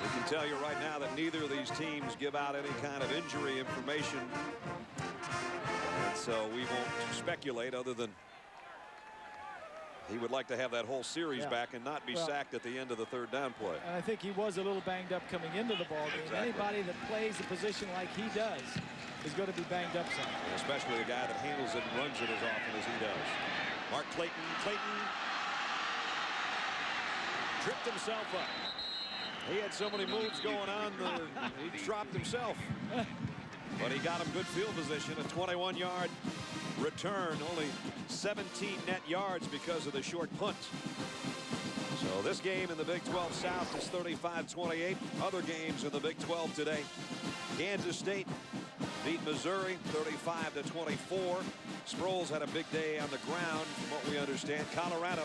We can tell you right now that neither of these teams give out any kind of injury information. And so we won't speculate other than he would like to have that whole series back and not be sacked at the end of the 3rd down play. And I think he was a little banged up coming into the ball game. Exactly. Anybody that plays the position like he does is going to be banged up some. And especially a guy that handles it and runs it as often as he does. Mark Clayton. Clayton tripped himself up. He had so many moves going on, he dropped himself. But he got him good field position, a 21-yard return, only 17 net yards because of the short punt. So this game in the Big 12 South is 35-28. Other games in the Big 12 today. Kansas State beat Missouri 35-24. Sproles had a big day on the ground, from what we understand. Colorado,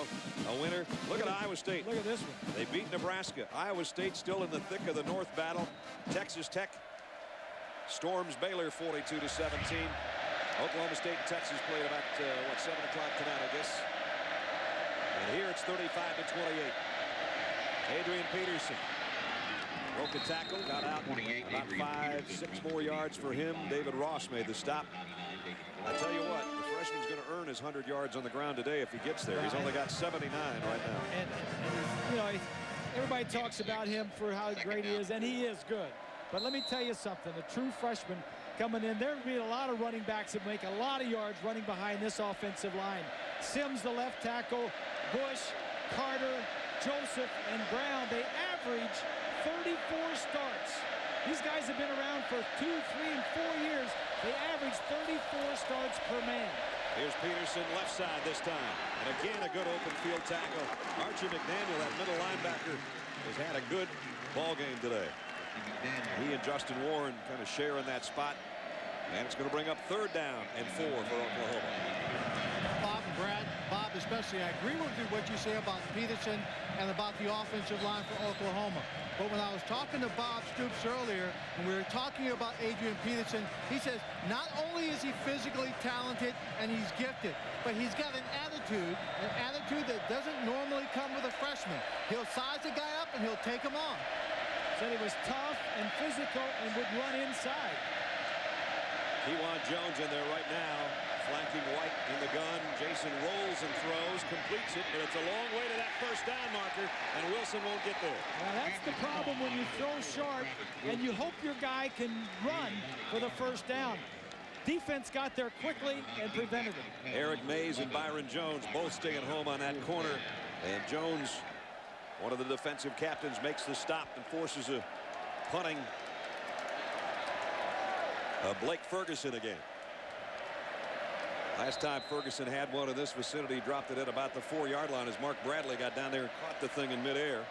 a winner. Look at Iowa State. Look at this one. They beat Nebraska. Iowa State still in the thick of the North battle. Texas Tech storms Baylor 42-17. Oklahoma State and Texas played about 7 o'clock tonight, I guess. And here it's 35-28. Adrian Peterson broke a tackle, got out about 5-6 more yards for him. David Ross made the stop. I tell you what, the freshman's going to earn his 100 yards on the ground today if he gets there. He's only got 79 right now. And you know, everybody talks about him for how great he is, and he is good. But let me tell you something. A true freshman coming in. There will be a lot of running backs that make a lot of yards running behind this offensive line. Sims, the left tackle, Bush, Carter, Joseph, and Brown. They average 34 starts. These guys have been around for 2, 3, and 4 years. They average 34 starts per man. Here's Peterson left side this time. And again, a good open field tackle. Archie McDaniel, that middle linebacker, has had a good ball game today. He and Justin Warren kind of sharing that spot. And it's going to bring up 3rd down and 4 for Oklahoma. Bob and Brad, Bob especially, I agree with what you say about Peterson and about the offensive line for Oklahoma. But when I was talking to Bob Stoops earlier, and we were talking about Adrian Peterson, he says not only is he physically talented and he's gifted, but he's got an attitude that doesn't normally come with a freshman. He'll size the guy up and he'll take him on. Said he was tough and physical and would run inside. Kewan Jones in there right now, flanking White in the gun. Jason rolls and throws, completes it, but it's a long way to that 1st down marker, and Wilson won't get there. Now that's the problem when you throw short and you hope your guy can run for the 1st down. Defense got there quickly and prevented it. Eric Mays and Byron Jones both staying home on that corner, and Jones, one of the defensive captains, makes the stop and forces a punting Blake Ferguson again. Last time Ferguson had one in this vicinity, dropped it at about the 4-yard line as Mark Bradley got down there and caught the thing in midair.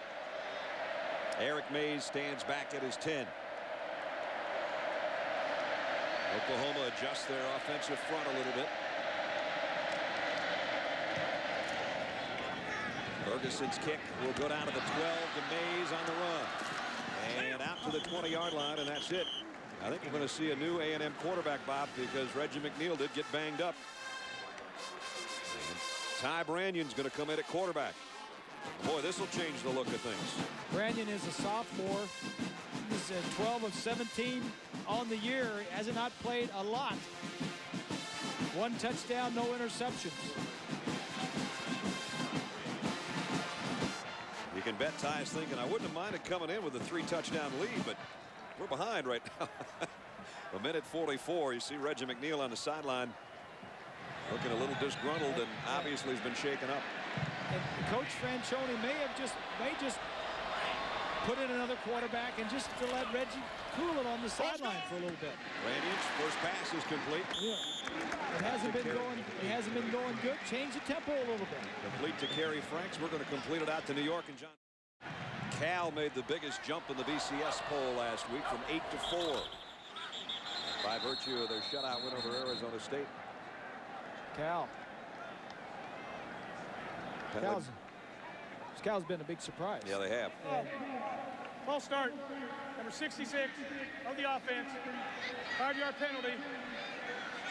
Eric Mays stands back at his 10. Oklahoma adjusts their offensive front a little bit. Ferguson's kick will go down to the 12 to Mays on the run. And out to the 20-yard line, and that's it. I think we're going to see a new A&M quarterback, Bob, because Reggie McNeil did get banged up. And Ty Brannion's going to come in at quarterback. Boy, this will change the look of things. Brannion is a sophomore. He's 12 of 17 on the year. Has not played a lot. 1 touchdown, no interceptions. You can bet Ty's thinking, I wouldn't have minded coming in with a 3-touchdown lead, but we're behind right now. 1:44. You see Reggie McNeil on the sideline looking a little disgruntled, and obviously has been shaken up. And Coach Franchione may just put in another quarterback and just to let Reggie cool it on the sideline for a little bit. Brannion's first pass is complete. Yeah. It hasn't been going good. Change the tempo a little bit. Complete to Kerry Franks. We're going to complete it out to New York, and John. Cal made the biggest jump in the BCS poll last week from 8 to 4 by virtue of their shutout win over Arizona State. Cal's been a big surprise. Yeah, they have. False start. Number 66 of the offense. 5-yard penalty.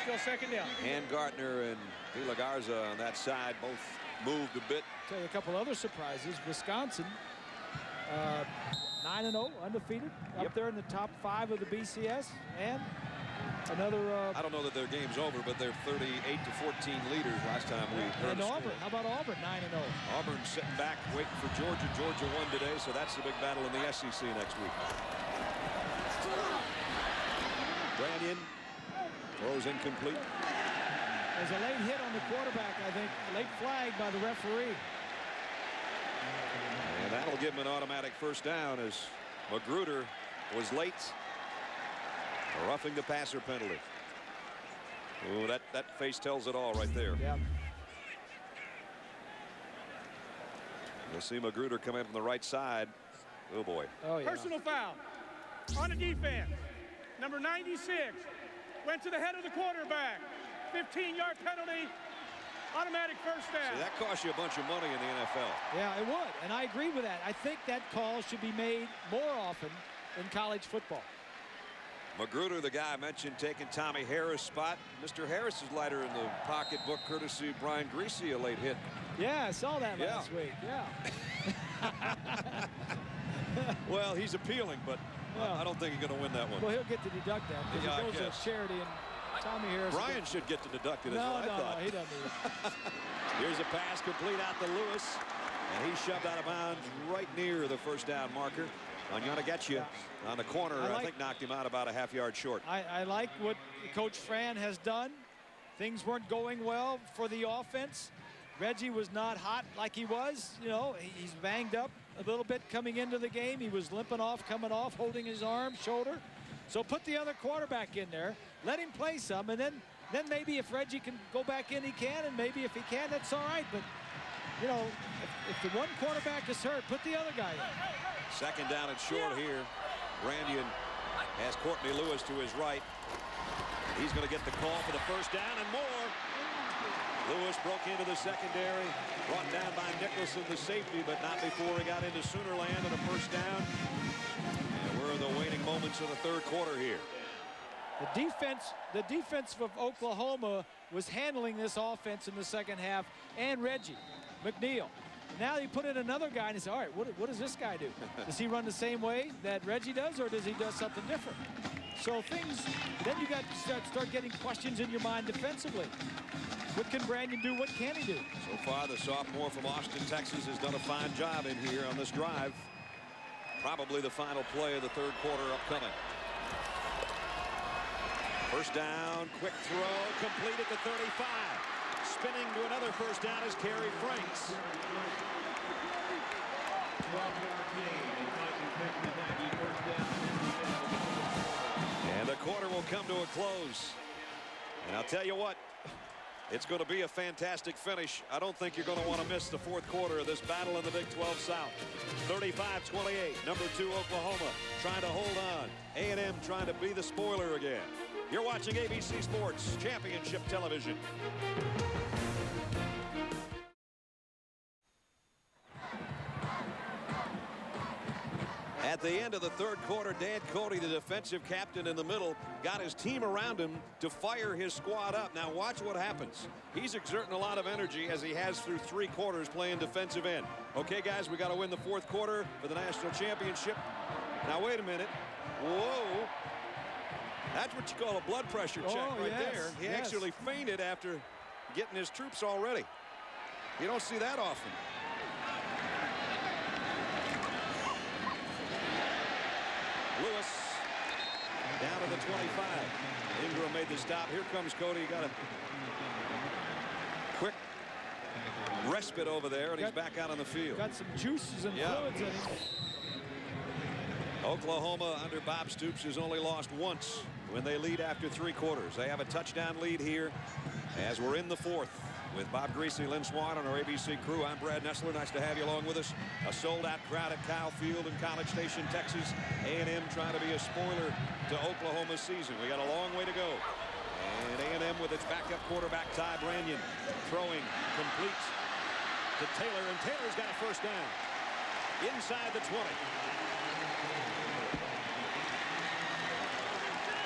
Still 2nd down. And Gardner and De La Garza on that side both moved a bit. Tell you a couple other surprises. Wisconsin, 9-0, undefeated, up there in the top 5 of the BCS, and another. I don't know that their game's over, but they're 38-14 leaders last time we heard. And Auburn, how about Auburn, 9-0? Auburn sitting back, waiting for Georgia. Georgia won today, so that's the big battle in the SEC next week. Brannion throws incomplete. There's a late hit on the quarterback, I think. Late flag by the referee. And that'll give him an automatic 1st down as Magruder was late. A roughing the passer penalty. Oh, that face tells it all right there. Yeah. You'll see Magruder come in from the right side. Oh boy. Oh yeah. Personal foul on the defense. Number 96 went to the head of the quarterback. 15-yard penalty. Automatic 1st down. See, that costs you a bunch of money in the NFL. Yeah, it would, and I agree with that. I think that call should be made more often in college football. Magruder, the guy I mentioned, taking Tommy Harris' spot. Mr. Harris's lighter in the pocketbook, courtesy of Brian Greasy, a late hit. Yeah, I saw that last week. Yeah. Well, he's appealing, but I don't think he's going to win that one. Well, he'll get to deduct that because Yeah, it goes to charity, and Tommy Harris. Brian should get to deduct it, is what I thought. No, he doesn't need it. Here's a pass complete out to Lewis. And he's shoved out of bounds right near the first down marker. Onyema Getcha on the corner, I think knocked him out about a half-yard short. I like what Coach Fran has done. Things weren't going well for the offense. Reggie was not hot like he was. You know, he's banged up a little bit coming into the game. He was limping off, coming off, holding his arm, shoulder. So put the other quarterback in there. Let him play some, and then maybe if Reggie can go back in, he can, and maybe if he can, that's all right. But, you know, if the one quarterback is hurt, put the other guy in. Second down and short here. Brandian has Courtney Lewis to his right. He's going to get the call for the first down and more. Lewis broke into the secondary, brought down by Nicholson, the safety, but not before he got into Soonerland and a first down. And we're in the waning moments of the third quarter here. The defense of Oklahoma was handling this offense in the second half, and Reggie McNeil. Now you put in another guy and you say, all right, what does this guy do? Does he run the same way that Reggie does, or does he do something different? So then you got to start getting questions in your mind defensively. What can Brandian do? What can he do? So far, the sophomore from Austin, Texas has done a fine job in here on this drive. Probably the final play of the third quarter upcoming. First down, quick throw, complete at the 35. Spinning to another first down is Kerry Franks. And the quarter will come to a close. And I'll tell you what, it's going to be a fantastic finish. I don't think you're going to want to miss the fourth quarter of this battle in the Big 12 South. 35-28, number 2 Oklahoma trying to hold on. A&M trying to be the spoiler again. You're watching ABC Sports Championship Television. At the end of the third quarter, Dan Cody, the defensive captain in the middle, got his team around him to fire his squad up. Now watch what happens. He's exerting a lot of energy as he has through 3 quarters playing defensive end. Okay, guys, we got to win the fourth quarter for the national championship. Now wait a minute. Whoa. That's what you call a blood pressure check there. He actually fainted after getting his troops all ready. You don't see that often. Lewis down to the 25. Ingram made the stop. Here comes Cody. Got a quick respite over there, and he's back out on the field. Got some juices and fluids in him. Oklahoma under Bob Stoops has only lost once when they lead after 3 quarters. They have a touchdown lead here as we're in the fourth. With Bob Greasy, Lynn Swan on our ABC crew, I'm Brad Nessler. Nice to have you along with us. A sold-out crowd at Kyle Field in College Station, Texas. A&M trying to be a spoiler to Oklahoma's season. We got a long way to go. And A&M with its backup quarterback, Ty Brandian, throwing complete to Taylor, and Taylor's got a first down inside the 20.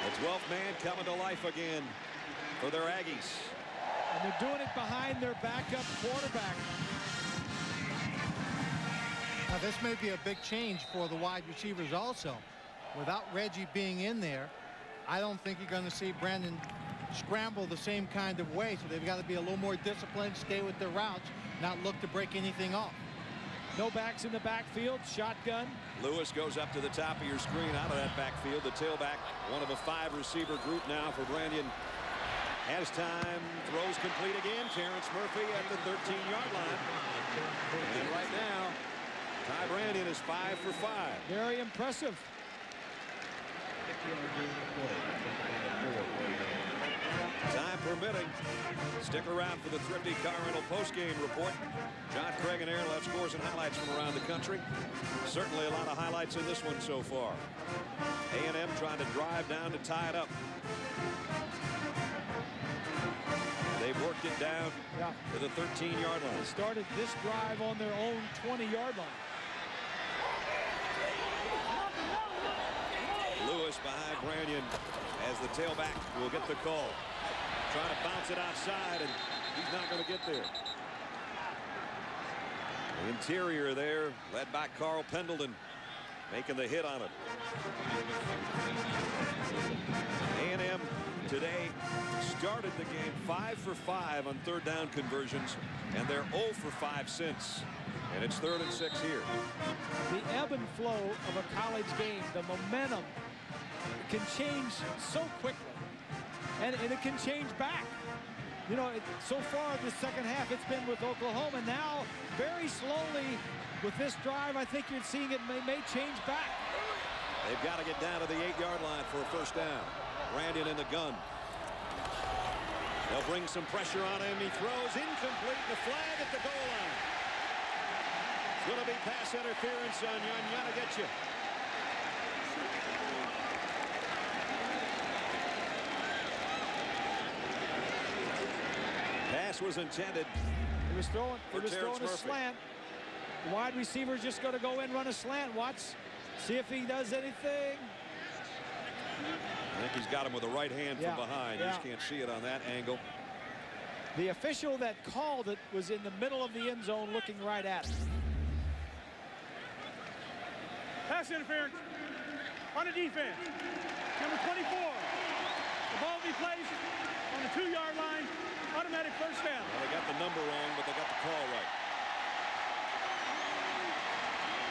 The 12th man coming to life again for their Aggies. And they're doing it behind their backup quarterback. Now this may be a big change for the wide receivers also. Without Reggie being in there, I don't think you're going to see Brandon scramble the same kind of way. So they've got to be a little more disciplined, stay with their routes, not look to break anything off. No backs in the backfield, shotgun. Lewis goes up to the top of your screen out of that backfield. The tailback, one of a 5-receiver group now for Brandian. Has time, throws complete again. Terrence Murphy at the 13-yard line. And right now, Ty Brandian is 5 for 5. Very impressive. Time permitting. Stick around for the Thrifty Car Rental postgame report. John Craig and Aaron left scores and highlights from around the country. Certainly a lot of highlights in this one so far. A&M trying to drive down to tie it up. They've worked it down to the 13-yard line. They started this drive on their own 20-yard line. Lewis behind Brandian as the tailback will get the call. Trying to bounce it outside, and he's not going to get there. The interior there, led by Carl Pendleton, making the hit on it. A&M today started the game 5 for 5 on third down conversions, and they're 0 for 5 since. And it's 3rd and 6 here. The ebb and flow of a college game, the momentum can change so quickly. And it can change back. You know, so far this second half, it's been with Oklahoma. Now, very slowly with this drive, I think you're seeing it may change back. They've got to get down to the 8-yard line for a first down. Brandon in the gun. They'll bring some pressure on him. He throws incomplete. The flag at the goal line. It's going to be pass interference on Yanagagetcha. Pass was intended. He was throwing a Murphy. slant. The wide receiver's just going to go in, run a slant. Watch, see if he does anything. I think he's got him with the right hand from behind. You just can't see it on that angle. The official that called it was in the middle of the end zone looking right at it. Pass interference on the defense. Number 24. The ball will be placed on the 2-yard line. Automatic first down. Well, they got the number wrong, but they got the call right.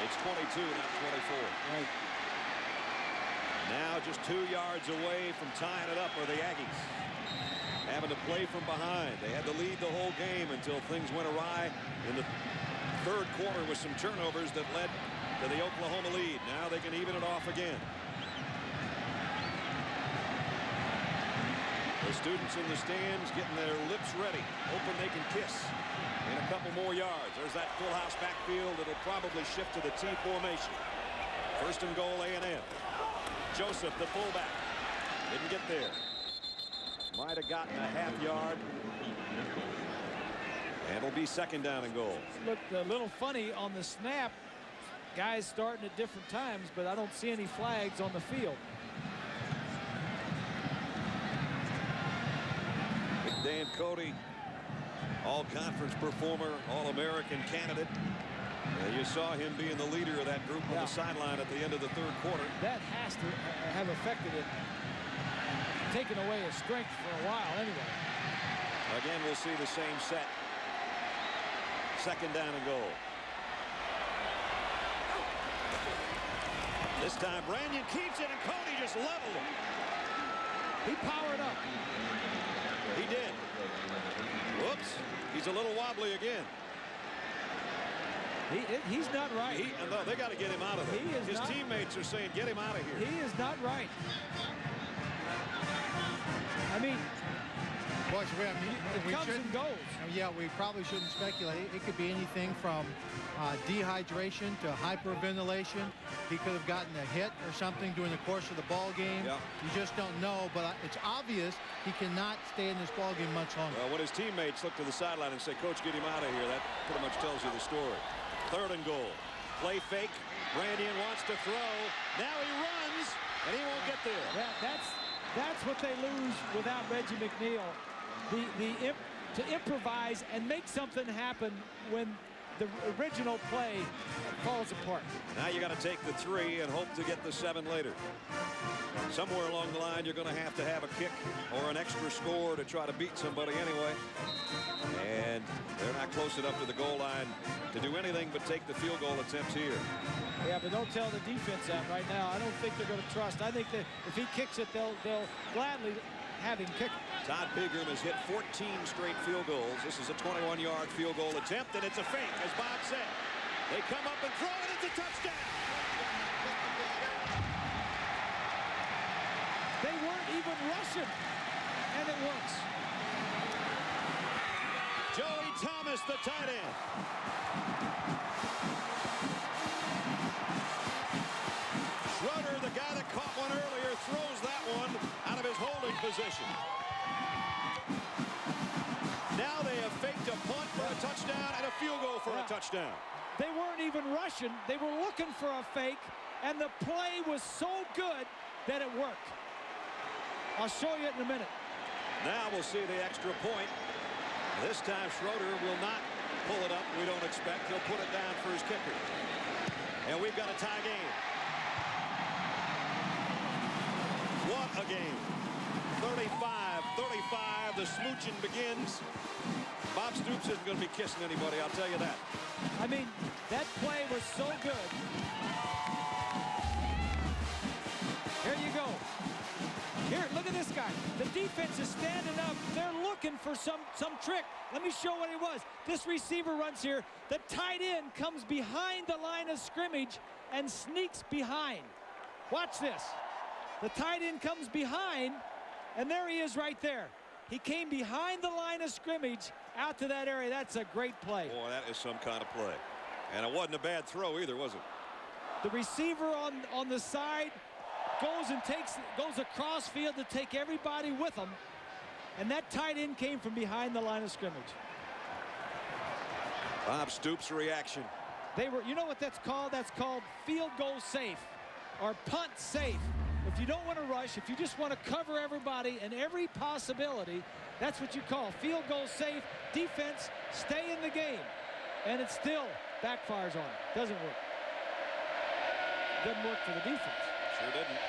It's 22, not 24. Right. Now just 2 yards away from tying it up are the Aggies. Having to play from behind. They had to lead the whole game until things went awry in the 3rd quarter with some turnovers that led to the Oklahoma lead. Now they can even it off again. The students in the stands getting their lips ready, hoping they can kiss in a couple more yards. There's that full house backfield. It'll probably shift to the T formation. 1st and goal, A&M. Joseph, the fullback, didn't get there. Might have gotten a half yard. And it'll be 2nd down and goal. Looked a little funny on the snap. Guys starting at different times, but I don't see any flags on the field. Dan Cody, all-conference performer, all-American candidate. You saw him being the leader of that group on the sideline at the end of the 3rd quarter. That has to have affected it, taken away his strength for a while anyway. Again, we'll see the same set. 2nd down and goal. This time, Branyan keeps it, and Cody just leveled him. He powered up. He did. Whoops. He's a little wobbly again. He's not right. No, they got to get him out of there. His teammates are saying, get him out of here. He is not right. I mean, boys, it comes and goes. Yeah, we probably shouldn't speculate. It could be anything from dehydration to hyperventilation. He could have gotten a hit or something during the course of the ball game. Yeah. You just don't know, but it's obvious he cannot stay in this ball game much longer. Well, when his teammates look to the sideline and say, Coach, get him out of here, that pretty much tells you the story. 3rd and goal. Play fake. Branyan wants to throw. Now he runs, and he won't get there. Yeah, that's what they lose without Reggie McNeil. To improvise and make something happen when the original play falls apart. Now you got to take the 3 and hope to get the 7 later. Somewhere along the line, you're going to have a kick or an extra score to try to beat somebody anyway. And they're not close enough to the goal line to do anything but take the field goal attempts here. Yeah, but don't tell the defense that right now. I don't think they're going to trust. I think that if he kicks it, they'll gladly have him kick it. Todd Pigram has hit 14 straight field goals. This is a 21-yard field goal attempt, and it's a fake, as Bob said. They come up and throw it. It's a touchdown. They weren't even rushing, and it works. Joey Thomas, the tight end. Schroeder, the guy that caught one earlier, throws that one out of his holding position. Now they have faked a punt for a touchdown and a field goal for a touchdown. They weren't even rushing. They were looking for a fake, and the play was so good that it worked. I'll show you it in a minute. Now we'll see the extra point. This time Schroeder will not pull it up. We don't expect. He'll put it down for his kicker. And we've got a tie game. What a game. 35-35. The smooching begins. Bob Stoops isn't going to be kissing anybody, I'll tell you that. I mean, That play was so good. Here you go. Here, look at this guy. The defense is standing up. They're looking for some trick. Let me show what it was. This receiver runs here. The tight end comes behind the line of scrimmage and sneaks behind. Watch this. The tight end comes behind, and there he is right there. He came behind the line of scrimmage out to that area. That's a great play. Boy, that is some kind of play. And it wasn't a bad throw either, was it? The receiver on the side goes across field to take everybody with him, and that tight end came from behind the line of scrimmage. Bob Stoops' reaction. You know what that's called? That's called field goal safe or punt safe. If you don't want to rush, if you just want to cover everybody and every possibility, that's what you call field goal safe. Defense, stay in the game. And it still backfires on it. Doesn't work. Doesn't work for the defense. Sure didn't.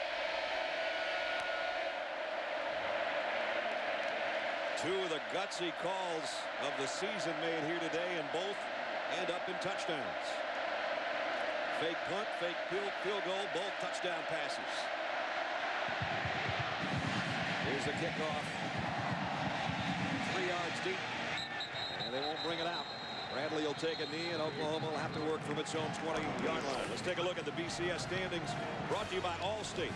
Two of the gutsy calls of the season made here today, and both end up in touchdowns. Fake punt, fake field goal, both touchdown passes. Here's the kickoff. 3 yards deep. And they won't bring it out. Bradley will take a knee, and Oklahoma will have to work from its own 20-yard line. Let's take a look at the BCS standings, brought to you by Allstate.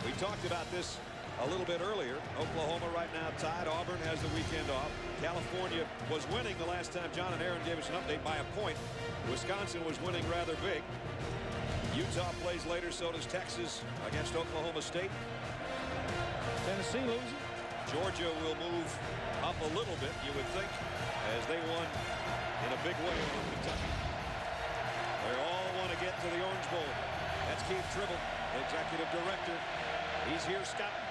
We talked about this a little bit earlier. Oklahoma right now tied. Auburn has the weekend off. California was winning the last time John and Aaron gave us an update by a point. Wisconsin was winning rather big. Utah plays later, so does Texas against Oklahoma State. Tennessee losing. Georgia will move up a little bit, you would think, as they won in a big way over Kentucky. They all want to get to the Orange Bowl. That's Keith Tribble, the executive director. He's here scouting.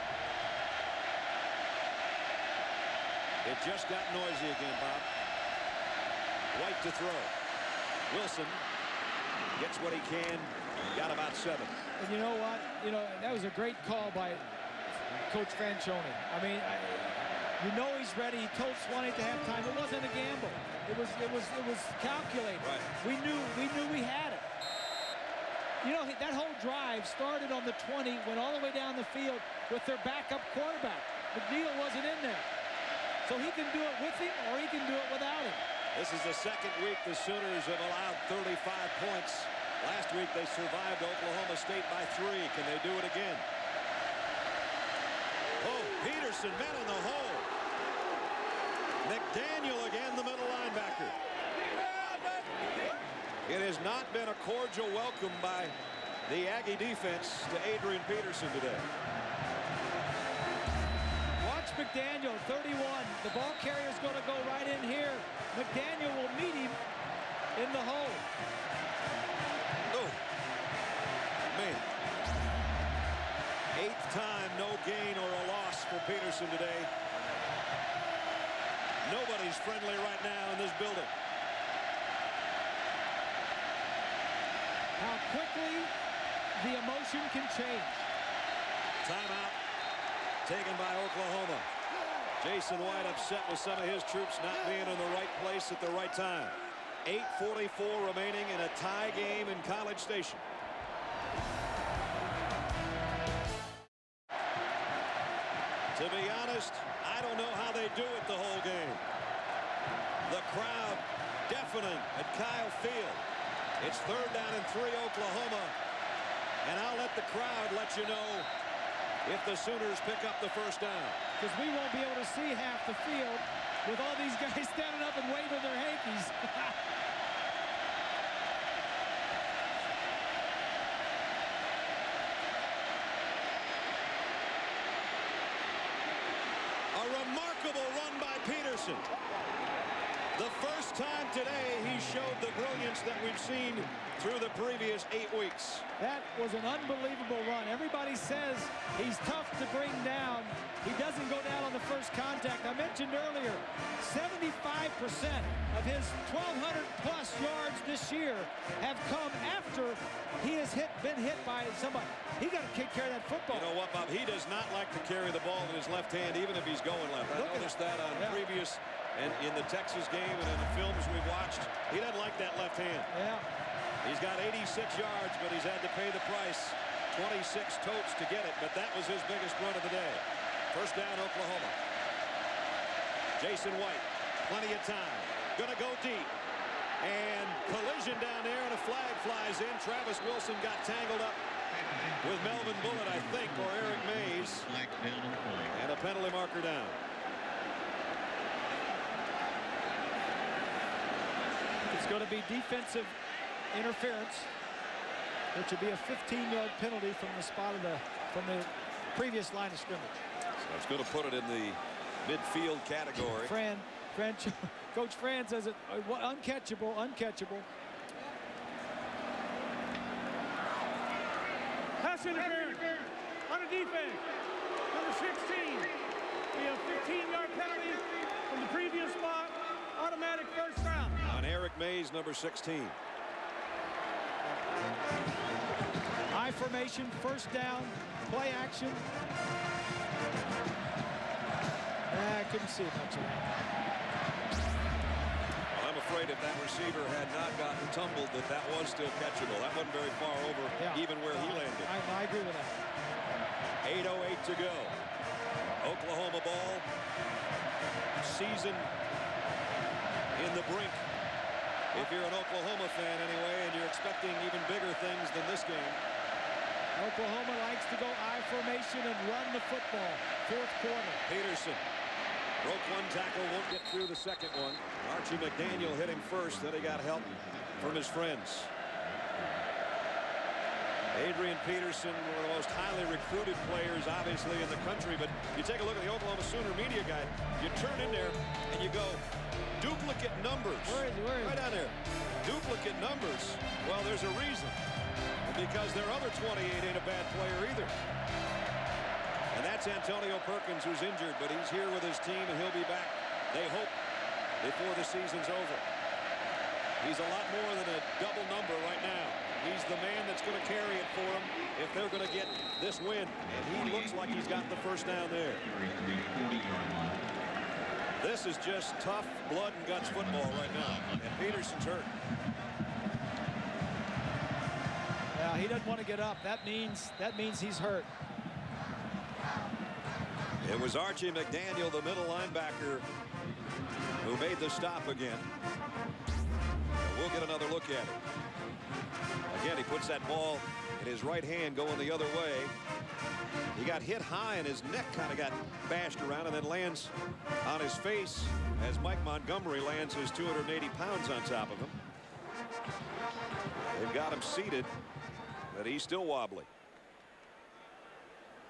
It just got noisy again, Bob. White to throw. Wilson gets what he can. Got about 7. And you know what? That was a great call by Coach Franchione. I mean, you know he's ready. He told Swanee at halftime it wasn't a gamble. It was calculated. Right. We knew we had it. That whole drive started on the 20, went all the way down the field with their backup quarterback. McNeil wasn't in there. So he can do it with him or he can do it without him. This is the second week the Sooners have allowed 35 points. Last week they survived Oklahoma State by 3. Can they do it again? Oh, Peterson met in the hole. McDaniel again, the middle linebacker. It has not been a cordial welcome by the Aggie defense to Adrian Peterson today. Watch McDaniel, 31. The ball carrier's going to go right in here. McDaniel will meet him in the hole. Oh, man. 8th time, no gain or a loss for Peterson today. Nobody's friendly right now in this building. How quickly the emotion can change. Timeout taken by Oklahoma. Jason White upset with some of his troops not being in the right place at the right time. 8:44 remaining in a tie game in College Station. To be honest, I don't know how they do it the whole game. The crowd deafening at Kyle Field. It's 3rd down and 3 Oklahoma. And I'll let the crowd let you know if the Sooners pick up the first down. Because we won't be able to see half the field with all these guys standing up and waving their hankies. A remarkable run by Peterson. The first time today he showed the brilliance that we've seen through the previous 8 weeks. That was an unbelievable run. Everybody says he's tough to bring down. He doesn't go down on the first contact. I mentioned earlier, 75% of his 1,200-plus yards this year have come after he has been hit by somebody. He got to take care of that football. You know what, Bob? He does not like to carry the ball in his left hand, even if he's going left. I noticed that on previous and in the Texas game and in the films we've watched. He doesn't like that left hand. Yeah. He's got 86 yards, but he's had to pay the price. 26 totes to get it, but that was his biggest run of the day. First down, Oklahoma. Jason White, plenty of time. Gonna go deep. And collision down there, and a flag flies in. Travis Wilson got tangled up with Melvin Bullitt, I think, or Eric Mays. And a penalty marker down. It's going to be defensive interference, which would be a 15-yard penalty from the spot of the previous line of scrimmage. So it's going to put it in the midfield category. Coach Fran says it uncatchable. Pass interference on a defense. Number 16. We have 15-yard penalty from the previous spot. Automatic first down. On Eric Mays, number 16. I formation, first down, play action. I couldn't see much of that. Well, I'm afraid if that receiver had not gotten tumbled, that was still catchable. That wasn't very far over, even where he landed. I agree with that. 8:08 to go. Oklahoma ball. Season in the brink. If you're an Oklahoma fan anyway, and you're expecting even bigger things than this game. Oklahoma likes to go I formation and run the football. Fourth quarter. Peterson broke one tackle, won't get through the second one. Archie McDaniel hit him first, then he got help from his friends. Adrian Peterson, one of the most highly recruited players, obviously, in the country. But you take a look at the Oklahoma Sooner media guide. You turn in there and you go, duplicate numbers. Where is he? Right down there. Duplicate numbers. Well, there's a reason. Because their other 28 ain't a bad player either. And that's Antonio Perkins, who's injured, but he's here with his team, and he'll be back, they hope, before the season's over. He's a lot more than a double number right now. He's the man that's going to carry it for them if they're going to get this win. And he looks like he's got the first down there. This is just tough blood and guts football right now. And Peterson's hurt. Yeah, he doesn't want to get up. That means he's hurt. It was Archie McDaniel, the middle linebacker, who made the stop again. And we'll get another look at it. Again, he puts that ball in his right hand going the other way. He got hit high and his neck kind of got bashed around and then lands on his face as Mike Montgomery lands his 280 pounds on top of him. They've got him seated, but he's still wobbly.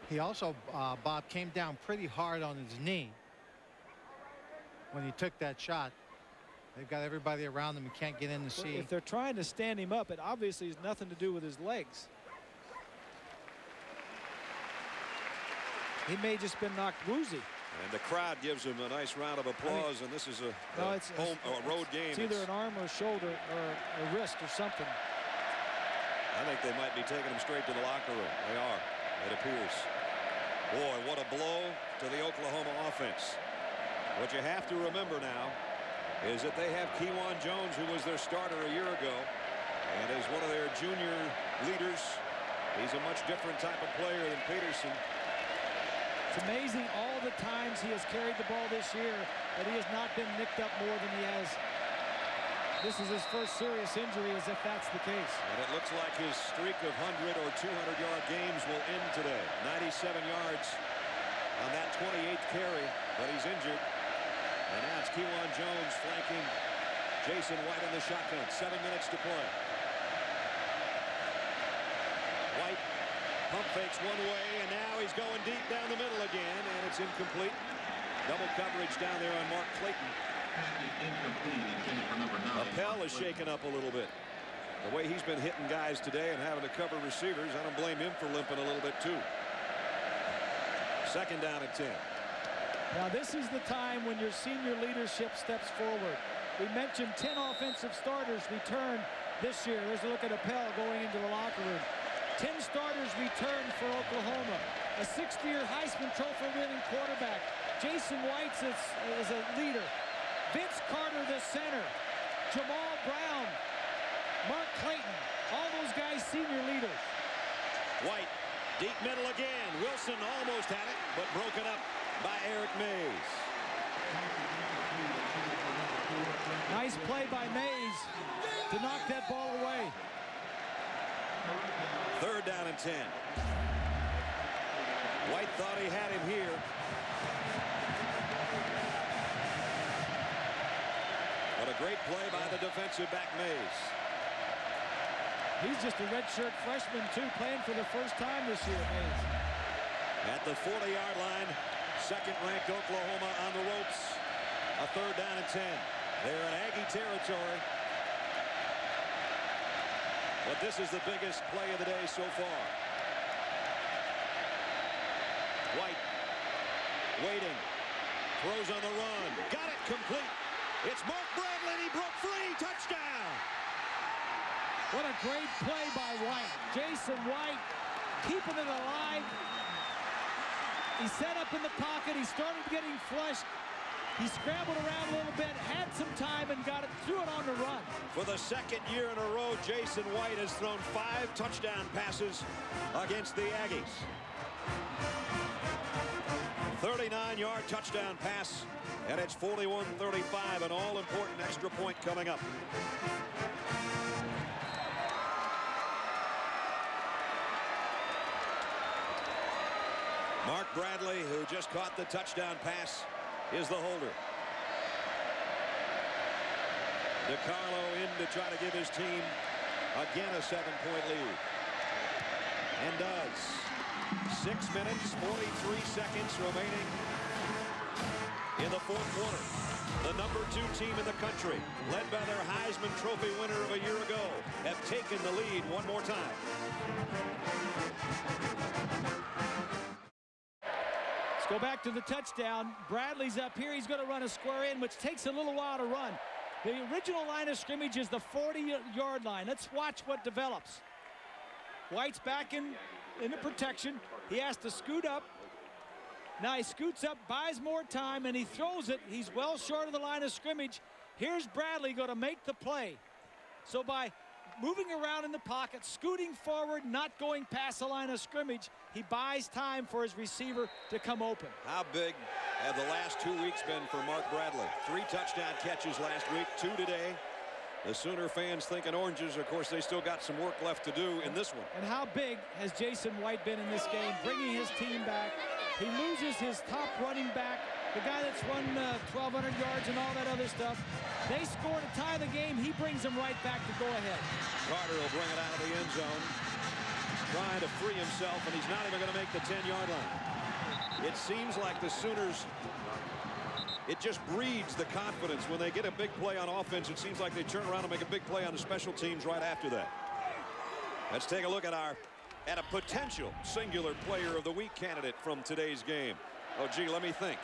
He also, Bob, came down pretty hard on his knee when he took that shot. They've got everybody around him and can't get in to see. If they're trying to stand him up, it obviously has nothing to do with his legs. He may just been knocked woozy. And the crowd gives him a nice round of applause, and this is a road game. It's either an arm or a shoulder or a wrist or something. I think they might be taking him straight to the locker room. They are, it appears. Boy, what a blow to the Oklahoma offense. What you have to remember now is that they have Kewan Jones, who was their starter a year ago, and is one of their junior leaders. He's a much different type of player than Peterson. It's amazing all the times he has carried the ball this year that he has not been nicked up more than he has. This is his first serious injury, as if that's the case. And it looks like his streak of 100 or 200-yard games will end today. 97 yards on that 28th carry, but he's injured. And now it's Kewan Jones flanking Jason White in the shotgun. 7 minutes to play. White pump fakes one way, and now he's going deep down the middle again, and it's incomplete. Double coverage down there on Mark Clayton. Appel is shaken up a little bit. The way he's been hitting guys today and having to cover receivers, I don't blame him for limping a little bit too. Second down at 10. Now this is the time when your senior leadership steps forward. We mentioned 10 offensive starters returned this year. There's a look at Appel going into the locker room. 10 starters returned for Oklahoma. A 6th-year Heisman Trophy winning quarterback. Jason White is a leader. Vince Carter, the center. Jamal Brown, Mark Clayton, all those guys senior leaders. White, deep middle again. Wilson almost had it, but broken up by Eric Mays. Nice play by Mays to knock that ball away. 3rd down and 10. White thought he had him here. What a great play by the defensive back Mays. He's just a redshirt freshman, too, playing for the first time this year, Mays. At the 40-yard line, 2nd-ranked Oklahoma on the ropes. A 3rd down and 10. They're in Aggie territory. But this is the biggest play of the day so far. White waiting. Throws on the run. Got it complete. It's Mark Bradley, and he broke free. Touchdown. What a great play by White. Jason White keeping it alive. He set up in the pocket. He started getting flushed. He scrambled around a little bit, had some time, and got it, threw it on the run. For the 2nd year in a row, Jason White has thrown 5 touchdown passes against the Aggies. 39-yard touchdown pass, and it's 41-35, an all-important extra point coming up. Mark Bradley, who just caught the touchdown pass, is the holder. DiCarlo in to try to give his team again a 7-point lead. And does. 6 minutes, 43 seconds remaining in the 4th quarter. The number 2 team in the country, led by their Heisman Trophy winner of a year ago, have taken the lead one more time. Go back to the touchdown. Bradley's up here. He's going to run a square in, which takes a little while to run. The original line of scrimmage is the 40-yard line. Let's watch what develops. White's back in the protection. He has to scoot up. Now he scoots up, buys more time, and he throws it. He's well short of the line of scrimmage. Here's Bradley going to make the play. So by moving around in the pocket, scooting forward, not going past the line of scrimmage, he buys time for his receiver to come open. How big have the last 2 weeks been for Mark Bradley? 3 touchdown catches last week, 2 today. The Sooner fans thinking oranges. Of course, they still got some work left to do in this one. And how big has Jason White been in this game, bringing his team back? He loses his top running back, the guy that's run 1,200 yards and all that other stuff. They score to tie the game. He brings them right back to go ahead. Carter will bring it out of the end zone, trying to free himself, and he's not even going to make the 10-yard line. It seems like the Sooners, it just breeds the confidence. When they get a big play on offense, it seems like they turn around and make a big play on the special teams right after that. Let's take a look at a potential singular player of the week candidate from today's game. Oh, gee, let me think.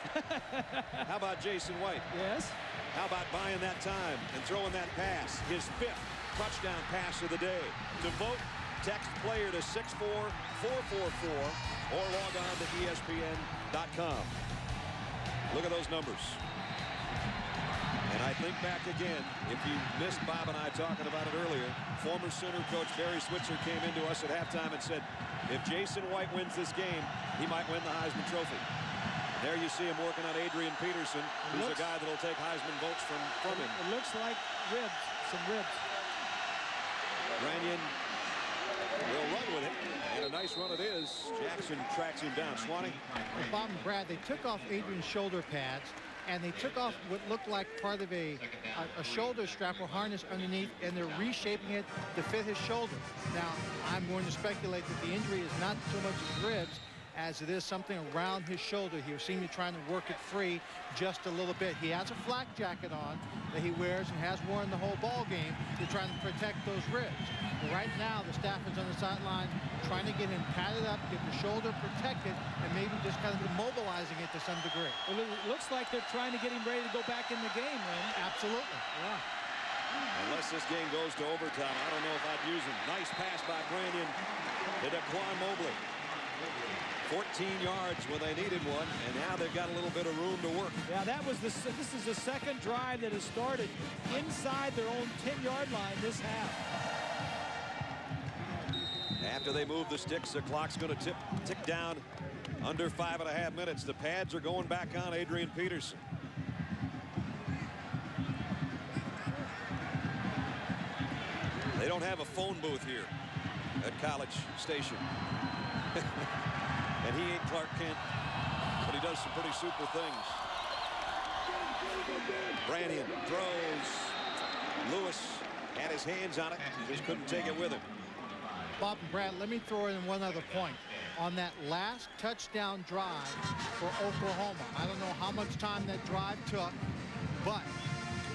How about Jason White? Yes. How about buying that time and throwing that pass? His 5th touchdown pass of the day. To vote, text player to 64444 or log on to ESPN.com. Look at those numbers. And I think back again, if you missed Bob and I talking about it earlier, former Sooner coach Barry Switzer came into us at halftime and said, if Jason White wins this game, he might win the Heisman Trophy. There you see him working on Adrian Peterson, who's a guy that'll take Heisman votes from him. It looks like ribs, some ribs. Ranyan will run with it, and a nice run it is. Jackson tracks him down. Swanee? Well, Bob and Brad, they took off Adrian's shoulder pads, and they took off what looked like part of a shoulder strap or harness underneath, and they're reshaping it to fit his shoulder. Now, I'm going to speculate that the injury is not so much his ribs as it is something around his shoulder. He seemed to be trying to work it free just a little bit. He has a flak jacket on that he wears and has worn the whole ball game to try to protect those ribs. But right now, the staff is on the sideline trying to get him padded up, get the shoulder protected, and maybe just kind of immobilizing it to some degree. Well, it looks like they're trying to get him ready to go back in the game, Lynn. Absolutely. Yeah. Unless this game goes to overtime, I don't know if I'd use him. Nice pass by Branyan to Daquan Mobley. 14 yards when they needed one, and now they've got a little bit of room to work. Yeah, this is the second drive that has started inside their own 10-yard line this half. After they move the sticks, the clock's going to tick down under 5.5 minutes. The pads are going back on Adrian Peterson. They don't have a phone booth here at College Station. And he ain't Clark Kent, but he does some pretty super things. Brannion throws. Lewis had his hands on it. He just couldn't take it with him. Bob and Brad, let me throw in one other point. On that last touchdown drive for Oklahoma, I don't know how much time that drive took, but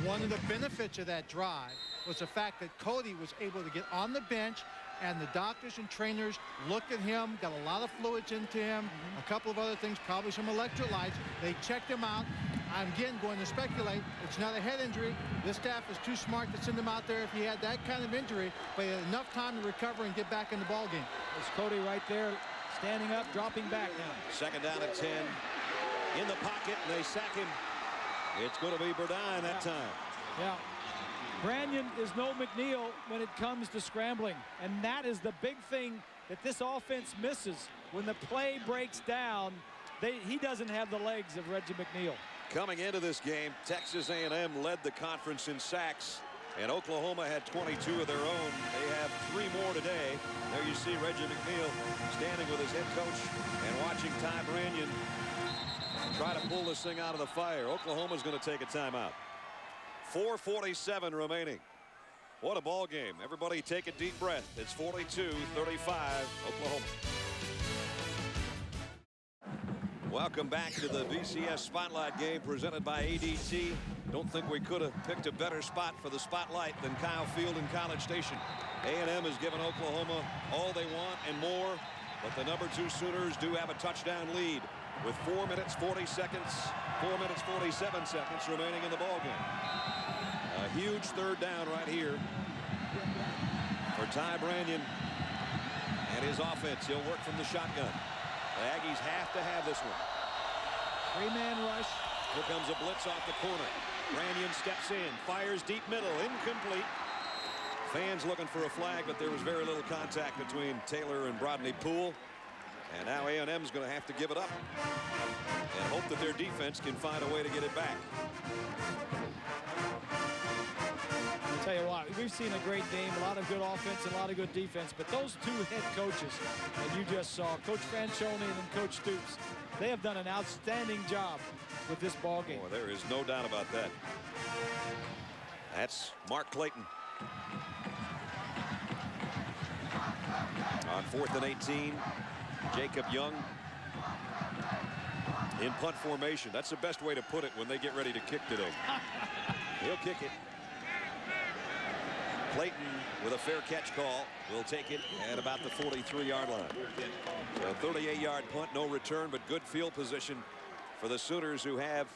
one of the benefits of that drive was the fact that Cody was able to get on the bench, and the doctors and trainers looked at him, got a lot of fluids into him, a couple of other things, probably some electrolytes. They checked him out. I'm again going to speculate. It's not a head injury. This staff is too smart to send him out there if he had that kind of injury, but he had enough time to recover and get back in the ball game. There's Cody right there, standing up, dropping back now. Second down and 10. In the pocket, and they sack him. It's going to be Burdine that time. Yeah. Brannion is no McNeil when it comes to scrambling, and that is the big thing that this offense misses. When the play breaks down, he doesn't have the legs of Reggie McNeil. Coming into this game, Texas A&M led the conference in sacks, and Oklahoma had 22 of their own. They have 3 more today. There you see Reggie McNeil standing with his head coach and watching Ty Brannion try to pull this thing out of the fire. Oklahoma's going to take a timeout. 4:47 remaining. What a ball game. Everybody take a deep breath. It's 42-35 Oklahoma. Welcome back to the BCS Spotlight game presented by ADT. Don't think we could have picked a better spot for the spotlight than Kyle Field in College Station. A&M has given Oklahoma all they want and more, but the number 2 Sooners do have a touchdown lead with 4 minutes 40 seconds, 4 minutes 47 seconds remaining in the ball game. A huge third down right here for Ty Brannion and his offense. He'll work from the shotgun. The Aggies have to have this one. 3-man rush. Here comes a blitz off the corner. Brannion steps in, fires deep middle, incomplete. Fans looking for a flag, but there was very little contact between Taylor and Brodney Poole. And now A&M's going to have to give it up and hope that their defense can find a way to get it back. I'll tell you what, we've seen a great game, a lot of good offense, a lot of good defense, but those 2 head coaches that you just saw, Coach Franchione and then Coach Stoops, they have done an outstanding job with this ball game. Boy, there is no doubt about that. That's Mark Clayton. On 4th and 18, Jacob Young in punt formation. That's the best way to put it when they get ready to kick today. He'll kick it. Clayton with a fair catch call will take it at about the 43-yard line. So 38-yard punt, no return, but good field position for the Sooners, who have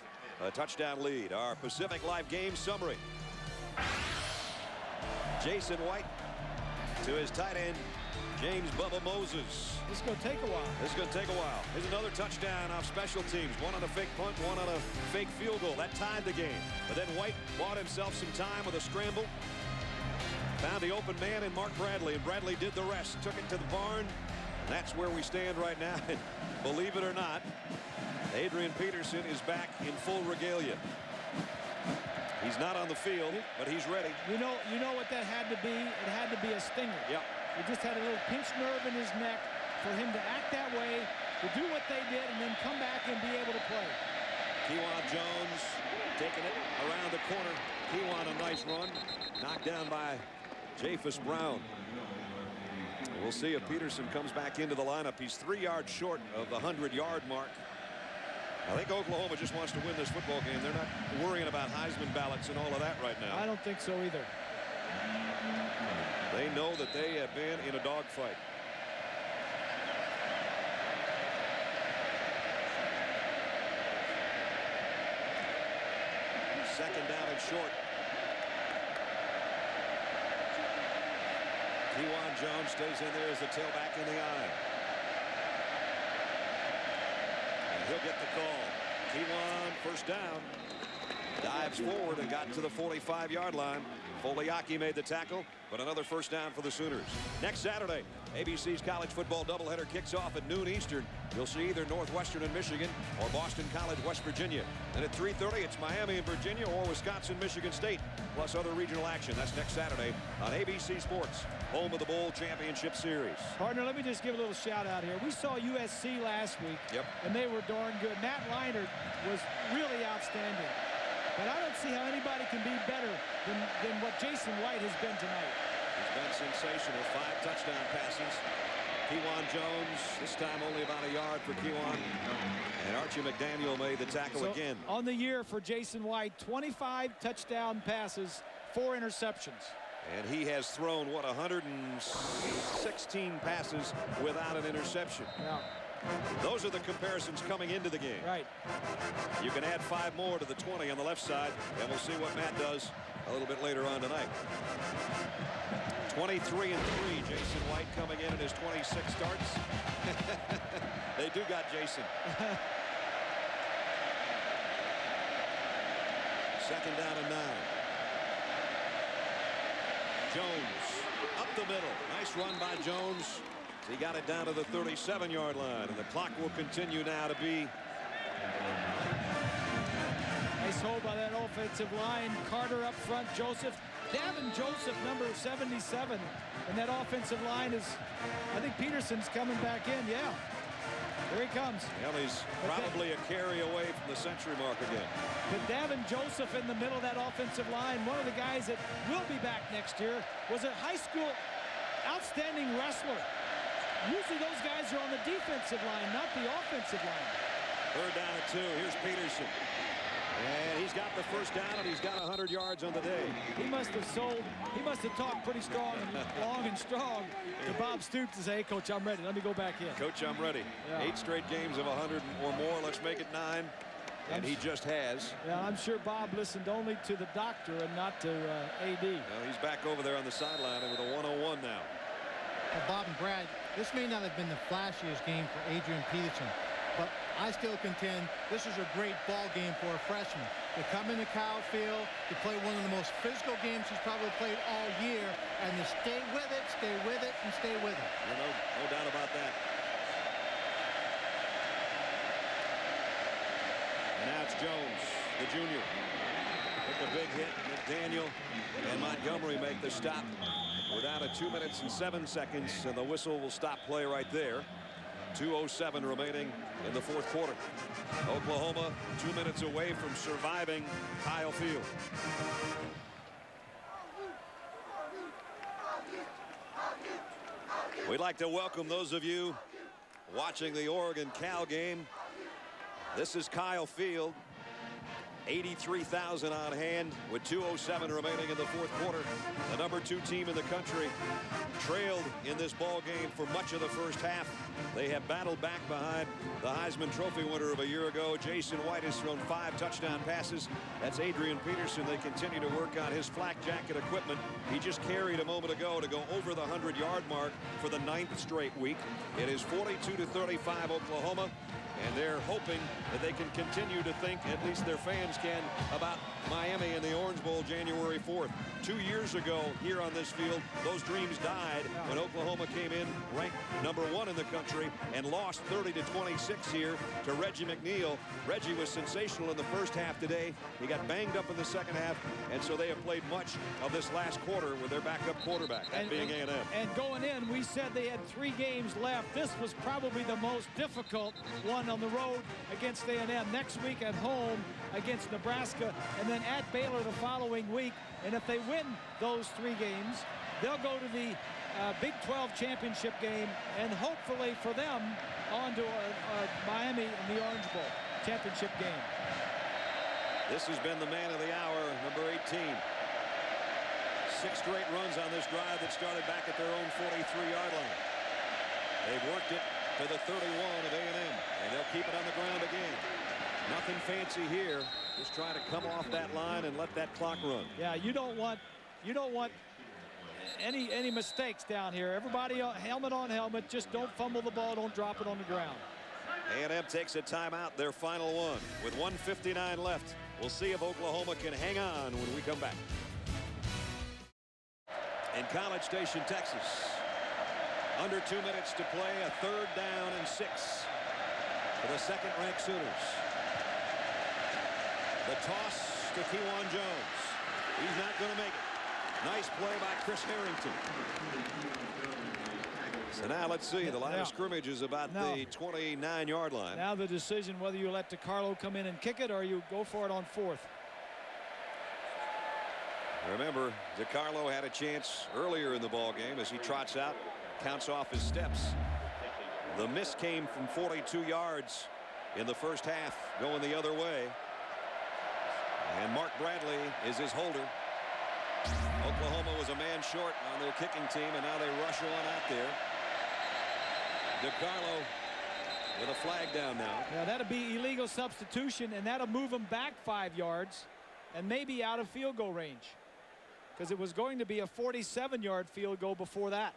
a touchdown lead. Our Pacific Live game summary. Jason White to his tight end, James Bubba Moses. This is going to take a while. This is going to take a while. Here's another touchdown off special teams. One on a fake punt, one on a fake field goal. That tied the game. But then White bought himself some time with a scramble. Found the open man in Mark Bradley, and Bradley did the rest. Took it to the barn. And that's where we stand right now. And believe it or not, Adrian Peterson is back in full regalia. He's not on the field, but he's ready. You know what that had to be? It had to be a stinger. Yep. He just had a little pinched nerve in his neck for him to act that way, to do what they did, and then come back and be able to play. Kewan Jones taking it around the corner. Kewan, a nice run. Knocked down by Japhus Brown. We'll see if Peterson comes back into the lineup. He's 3 yards short of the 100-yard mark. I think Oklahoma just wants to win this football game. They're not worrying about Heisman ballots and all of that right now. I don't think so either. They know that they have been in a dogfight. Second down and short. Kewan Jones stays in there as the tailback in the eye. And he'll get the call. Kewan, first down. Dives forward and got to the 45-yard line. Foliaki made the tackle, but another first down for the Sooners. Next Saturday, ABC's college football doubleheader kicks off at noon Eastern. You'll see either Northwestern and Michigan or Boston College, West Virginia. And at 3:30, it's Miami and Virginia or Wisconsin, Michigan State, plus other regional action. That's next Saturday on ABC Sports, home of the Bowl Championship Series. Partner, let me just give a little shout out here. We saw USC last week, and they were darn good. Matt Leinart was really outstanding. But I don't see how anybody can be better than what Jason White has been tonight. He's been sensational. 5 touchdown passes. Kewan Jones, this time only about a yard for Kewan. And Archie McDaniel made the tackle again. On the year for Jason White, 25 touchdown passes, 4 interceptions. And he has thrown, what, 116 passes without an interception. Yeah. Those are the comparisons coming into the game. Right. You can add 5 more to the 20 on the left side, and we'll see what Matt does a little bit later on tonight. 23-3, Jason White coming in his 26 starts. They do got Jason. Second down and 9. Jones up the middle. Nice run by Jones. He got it down to the 37-yard line, and the clock will continue now to be. Nice hold by that offensive line. Carter up front. Joseph. Davin Joseph, number 77. And that offensive line is, I think Peterson's coming back in. Yeah. Here he comes. Well, he's probably a carry away from the century mark again. But Davin Joseph in the middle of that offensive line, one of the guys that will be back next year, was a high school outstanding wrestler. Usually those guys are on the defensive line, not the offensive line. Third down and 2. Here's Peterson. And he's got the first down, and he's got 100 yards on the day. He must have talked pretty strong and long and strong to Bob Stoops to say, hey, Coach, I'm ready. Let me go back in. Coach, I'm ready. Yeah. 8 straight games of 100 or more. Let's make it 9. And he just has. Yeah, I'm sure Bob listened only to the doctor and not to AD. Well, he's back over there on the sideline with a 101 now. Well, Bob and Brad, this may not have been the flashiest game for Adrian Peterson, but I still contend this is a great ball game for a freshman. To come into Kyle Field, to play one of the most physical games he's probably played all year, and to stay with it, and stay with it. No doubt about that. And now it's Jones, the junior. Took a big hit. McDaniel and Montgomery make the stop. We're down to 2 minutes and 7 seconds, and the whistle will stop play right there. 2:07 remaining in the fourth quarter. Oklahoma 2 minutes away from surviving Kyle Field. We'd like to welcome those of you watching the Oregon-Cal game. This is Kyle Field. 83,000 on hand with 2:07 remaining in the fourth quarter. The number 2 team in the country trailed in this ball game for much of the first half. They have battled back behind the Heisman Trophy winner of a year ago. Jason White has thrown 5 touchdown passes. That's Adrian Peterson. They continue to work on his flak jacket equipment. He just carried a moment ago to go over the 100-yard mark for the 9th straight week. It is 42-35 Oklahoma. And they're hoping that they can continue to think, at least their fans can, about Miami and the Orange Bowl January 4th. 2 years ago here on this field, those dreams died when Oklahoma came in ranked number 1 in the country and lost 30-26 here to Reggie McNeil. Reggie was sensational in the first half today. He got banged up in the second half, and so they have played much of this last quarter with their backup quarterback, that being A&M. And going in, we said they had 3 games left. This was probably the most difficult one on the road against A&M. Next week at home against Nebraska, and then at Baylor the following week. And if they win those 3 games, they'll go to the Big 12 championship game, and hopefully for them on to Miami in the Orange Bowl championship game. This has been the man of the hour, number 18. 6 straight runs on this drive that started back at their own 43-yard line. They've worked it to the 31 of A&M, and they'll keep it on the ground again. Nothing fancy here. Just trying to come off that line and let that clock run. Yeah, you don't want any mistakes down here. Everybody helmet on helmet. Just don't fumble the ball. Don't drop it on the ground. A&M takes a timeout, their final one, with 1:59 left. We'll see if Oklahoma can hang on when we come back. in College Station, Texas. Under 2 minutes to play, a 3rd down and 6 for the second-ranked Sooners. The toss to Kewan Jones. He's not going to make it. Nice play by Chris Harrington. So now let's see. The line of scrimmage is about the 29-yard line. Now the decision whether you let DiCarlo come in and kick it or you go for it on 4th. Remember, DiCarlo had a chance earlier in the ball game as he trots out, counts off his steps. The miss came from 42 yards in the first half, going the other way. And Mark Bradley is his holder. Oklahoma was a man short on their kicking team, and now they rush on out there. DiCarlo with a flag down now. Yeah, that'll be illegal substitution, and that'll move them back 5 yards and maybe out of field goal range, because it was going to be a 47-yard field goal before that.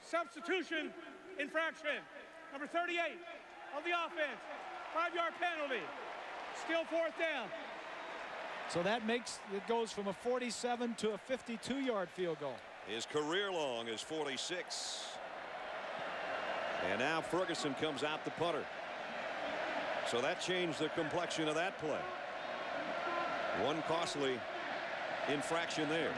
Substitution infraction. Number 38 of the offense. 5-yard penalty. Still 4th down. So that makes it goes from a 47 to a 52-yard field goal. His career long is 46. And now Ferguson comes out the punter. So that changed the complexion of that play. One costly infraction there.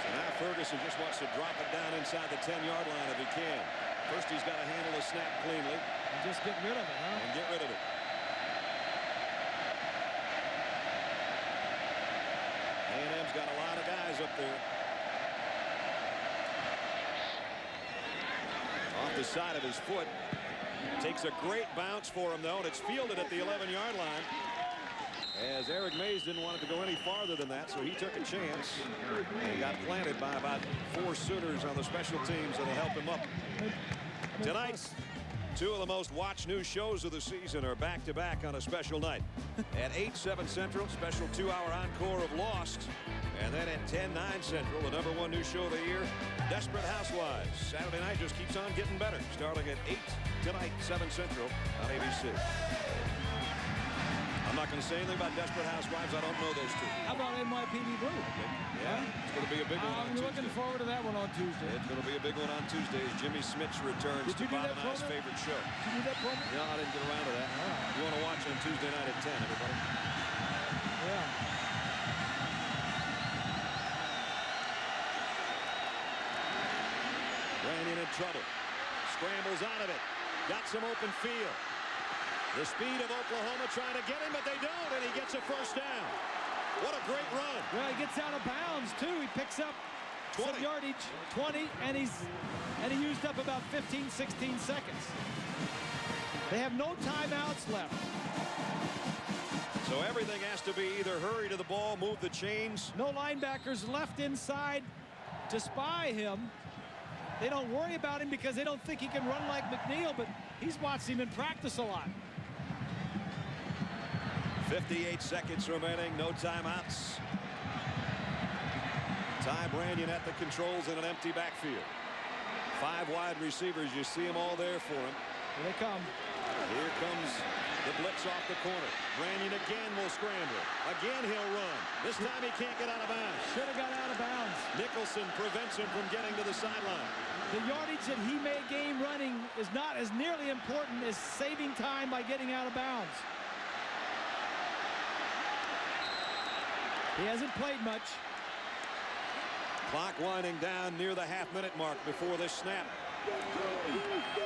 So now Ferguson just wants to drop it down inside the 10-yard line if he can. First he's got to handle the snap cleanly. And just get rid of it, huh? And get rid of it. A&M's got a lot of guys up there. Off the side of his foot. Takes a great bounce for him, though, and it's fielded at the 11-yard line. As Eric Mays didn't want it to go any farther than that, so he took a chance and got planted by about 4 Sooners on the special teams that'll help him up. Tonight, 2 of the most watched new shows of the season are back-to-back on a special night. At 8/7 Central, special 2-hour encore of Lost. And then at 10/9 Central, the #1 new show of the year, Desperate Housewives. Saturday night just keeps on getting better. Starting at 8 tonight, 7 Central on ABC. I'm not going to say anything about Desperate Housewives. I don't know those 2. How about NYPD Blue? Okay. Yeah, it's going to be a big one on I'm looking Tuesday. forward to that one on Tuesday. It's going to be a big one on Tuesday as Jimmy Smits returns to Bob and I's favorite show. Did you do that promo? No, I didn't get around to that. You want to watch on Tuesday night at 10, everybody? Yeah. Brandon in trouble. Scrambles out of it. Got some open field. The speed of Oklahoma trying to get him, but they don't, and he gets a first down. What a great run. Well, he gets out of bounds, too. He picks up 20 some yardage, 20, and he used up about 15, 16 seconds. They have no timeouts left. So everything has to be either hurry to the ball, move the chains. No linebackers left inside to spy him. They don't worry about him because they don't think he can run like McNeil, but he's watched him in practice a lot. 58 seconds remaining, no timeouts. Ty Brannion at the controls in an empty backfield. 5 wide receivers, you see them all there for him. Here they come. Here comes the blitz off the corner. Brannion again will scramble. Again he'll run. This time he can't get out of bounds. Should have got out of bounds. Nicholson prevents him from getting to the sideline. The yardage that he may gain running is not as nearly important as saving time by getting out of bounds. He hasn't played much. Clock winding down near the half-minute mark before this snap.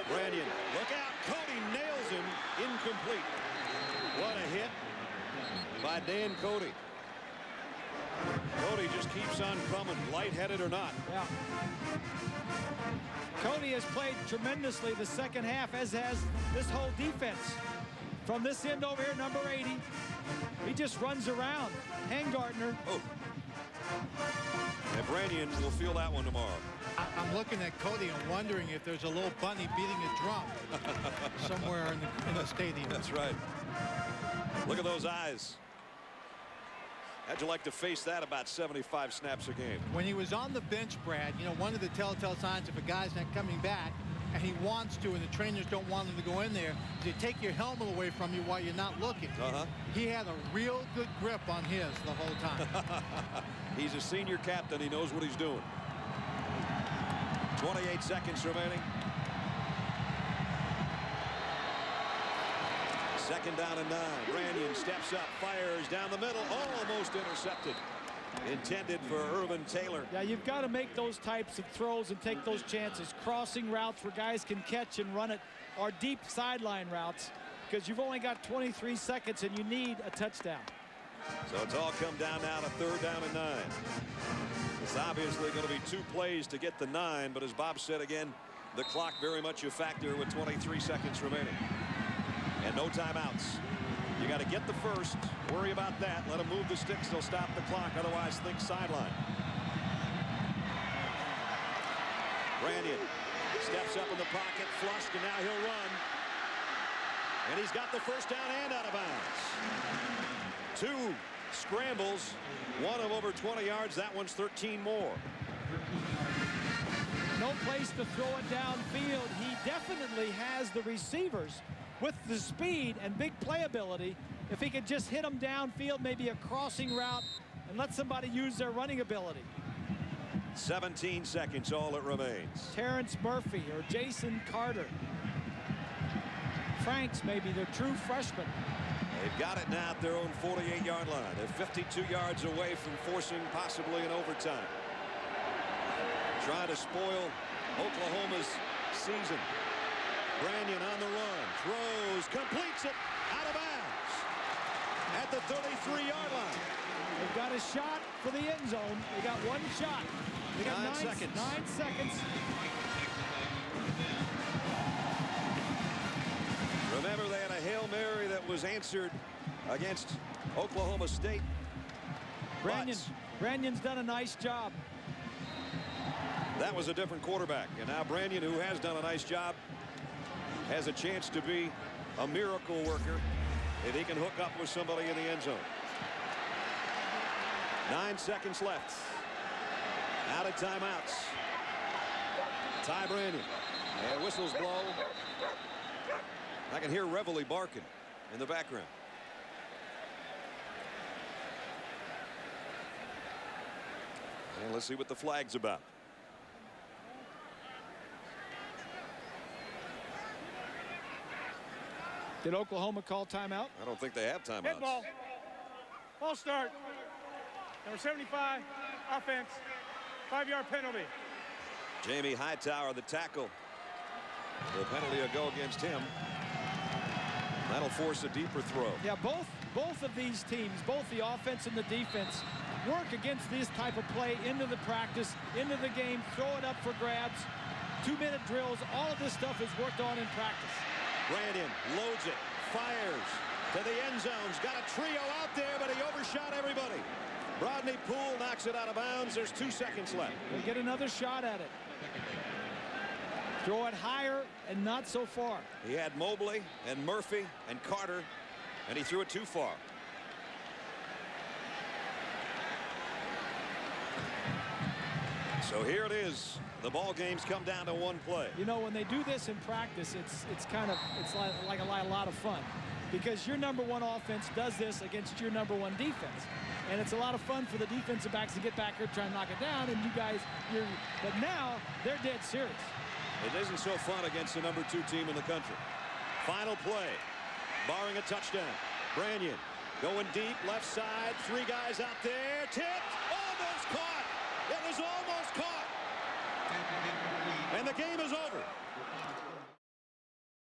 Brannion, look out. Cody nails him. Incomplete. What a hit by Dan Cody. Cody just keeps on coming, lightheaded or not. Yeah. Cody has played tremendously the second half, as has this whole defense. From this end over here, number 80, he just runs around. Hangartner. Oh. And Brannion will feel that one tomorrow. I'm looking at Cody and wondering if there's a little bunny beating a drum somewhere in the stadium. That's right. Look at those eyes. How'd you like to face that about 75 snaps a game? When he was on the bench, Brad, you know, one of the telltale signs if a guy's not coming back and he wants to, and the trainers don't want him to go in there, they take your helmet away from you while you're not looking. He had a real good grip on his the whole time. He's a senior captain. He knows what he's doing. 28 seconds remaining. Second down and 9. Branyan steps up, fires down the middle, almost intercepted. Intended for Irvin Taylor. Yeah, you've got to make those types of throws and take those chances. Crossing routes where guys can catch and run it, or deep sideline routes, because you've only got 23 seconds and you need a touchdown. So it's all come down now to third down and 9. It's obviously going to be 2 plays to get the 9, but as Bob said again, the clock very much a factor with 23 seconds remaining. And no timeouts. You got to get the first. Worry about that. Let them move the sticks. They'll stop the clock. Otherwise, think sideline. Branyan steps up in the pocket, flushed, and now he'll run. And he's got the first down and out of bounds. 2 scrambles, one of over 20 yards. That one's 13 more. No place to throw it downfield. He definitely has the receivers with the speed and big playability. If he could just hit them downfield, maybe a crossing route, and let somebody use their running ability. 17 seconds, all that remains. Terrence Murphy or Jason Carter. Franks, maybe, the true freshman. They've got it now at their own 48-yard line. They're 52 yards away from forcing possibly an overtime. Trying to spoil Oklahoma's season. Branyan on the run, throws, completes it, out of bounds at the 33-yard line. They've got a shot for the end zone. They got one shot. They got 9 seconds. 9 seconds. Remember, they had a Hail Mary that was answered against Oklahoma State. Branyan's done a nice job. That was a different quarterback. And now Branyan, who has done a nice job, has a chance to be a miracle worker if he can hook up with somebody in the end zone. 9 seconds left. Out of timeouts. Ty Branyan. And whistles blow. I can hear Reveille barking in the background. And let's see what the flag's about. Did Oklahoma call timeout? I don't think they have timeouts. Head ball. Ball start. Number 75, offense. 5-yard penalty. Jamie Hightower, the tackle. The penalty will go against him. That'll force a deeper throw. Yeah, both of these teams, both the offense and the defense, work against this type of play into the practice, into the game, throw it up for grabs, 2-minute drills. All of this stuff is worked on in practice. Branyan loads it, fires to the end zone's got a trio out there, but he overshot everybody. Rodney Poole knocks it out of bounds. There's 2 seconds left. We'll get another shot at it. Throw it higher and not so far. He had Mobley and Murphy and Carter, and he threw it too far. So here it is. The ball game's come down to 1 play. You know, when they do this in practice, it's like a lot of fun, because your number 1 offense does this against your number 1 defense, and it's a lot of fun for the defensive backs to get back here, try and knock it down, and you guys, but now they're dead serious. It isn't so fun against the number 2 team in the country. Final play, barring a touchdown. Branyan going deep, left side, 3 guys out there, tipped, almost caught. It was almost caught. And the game is over.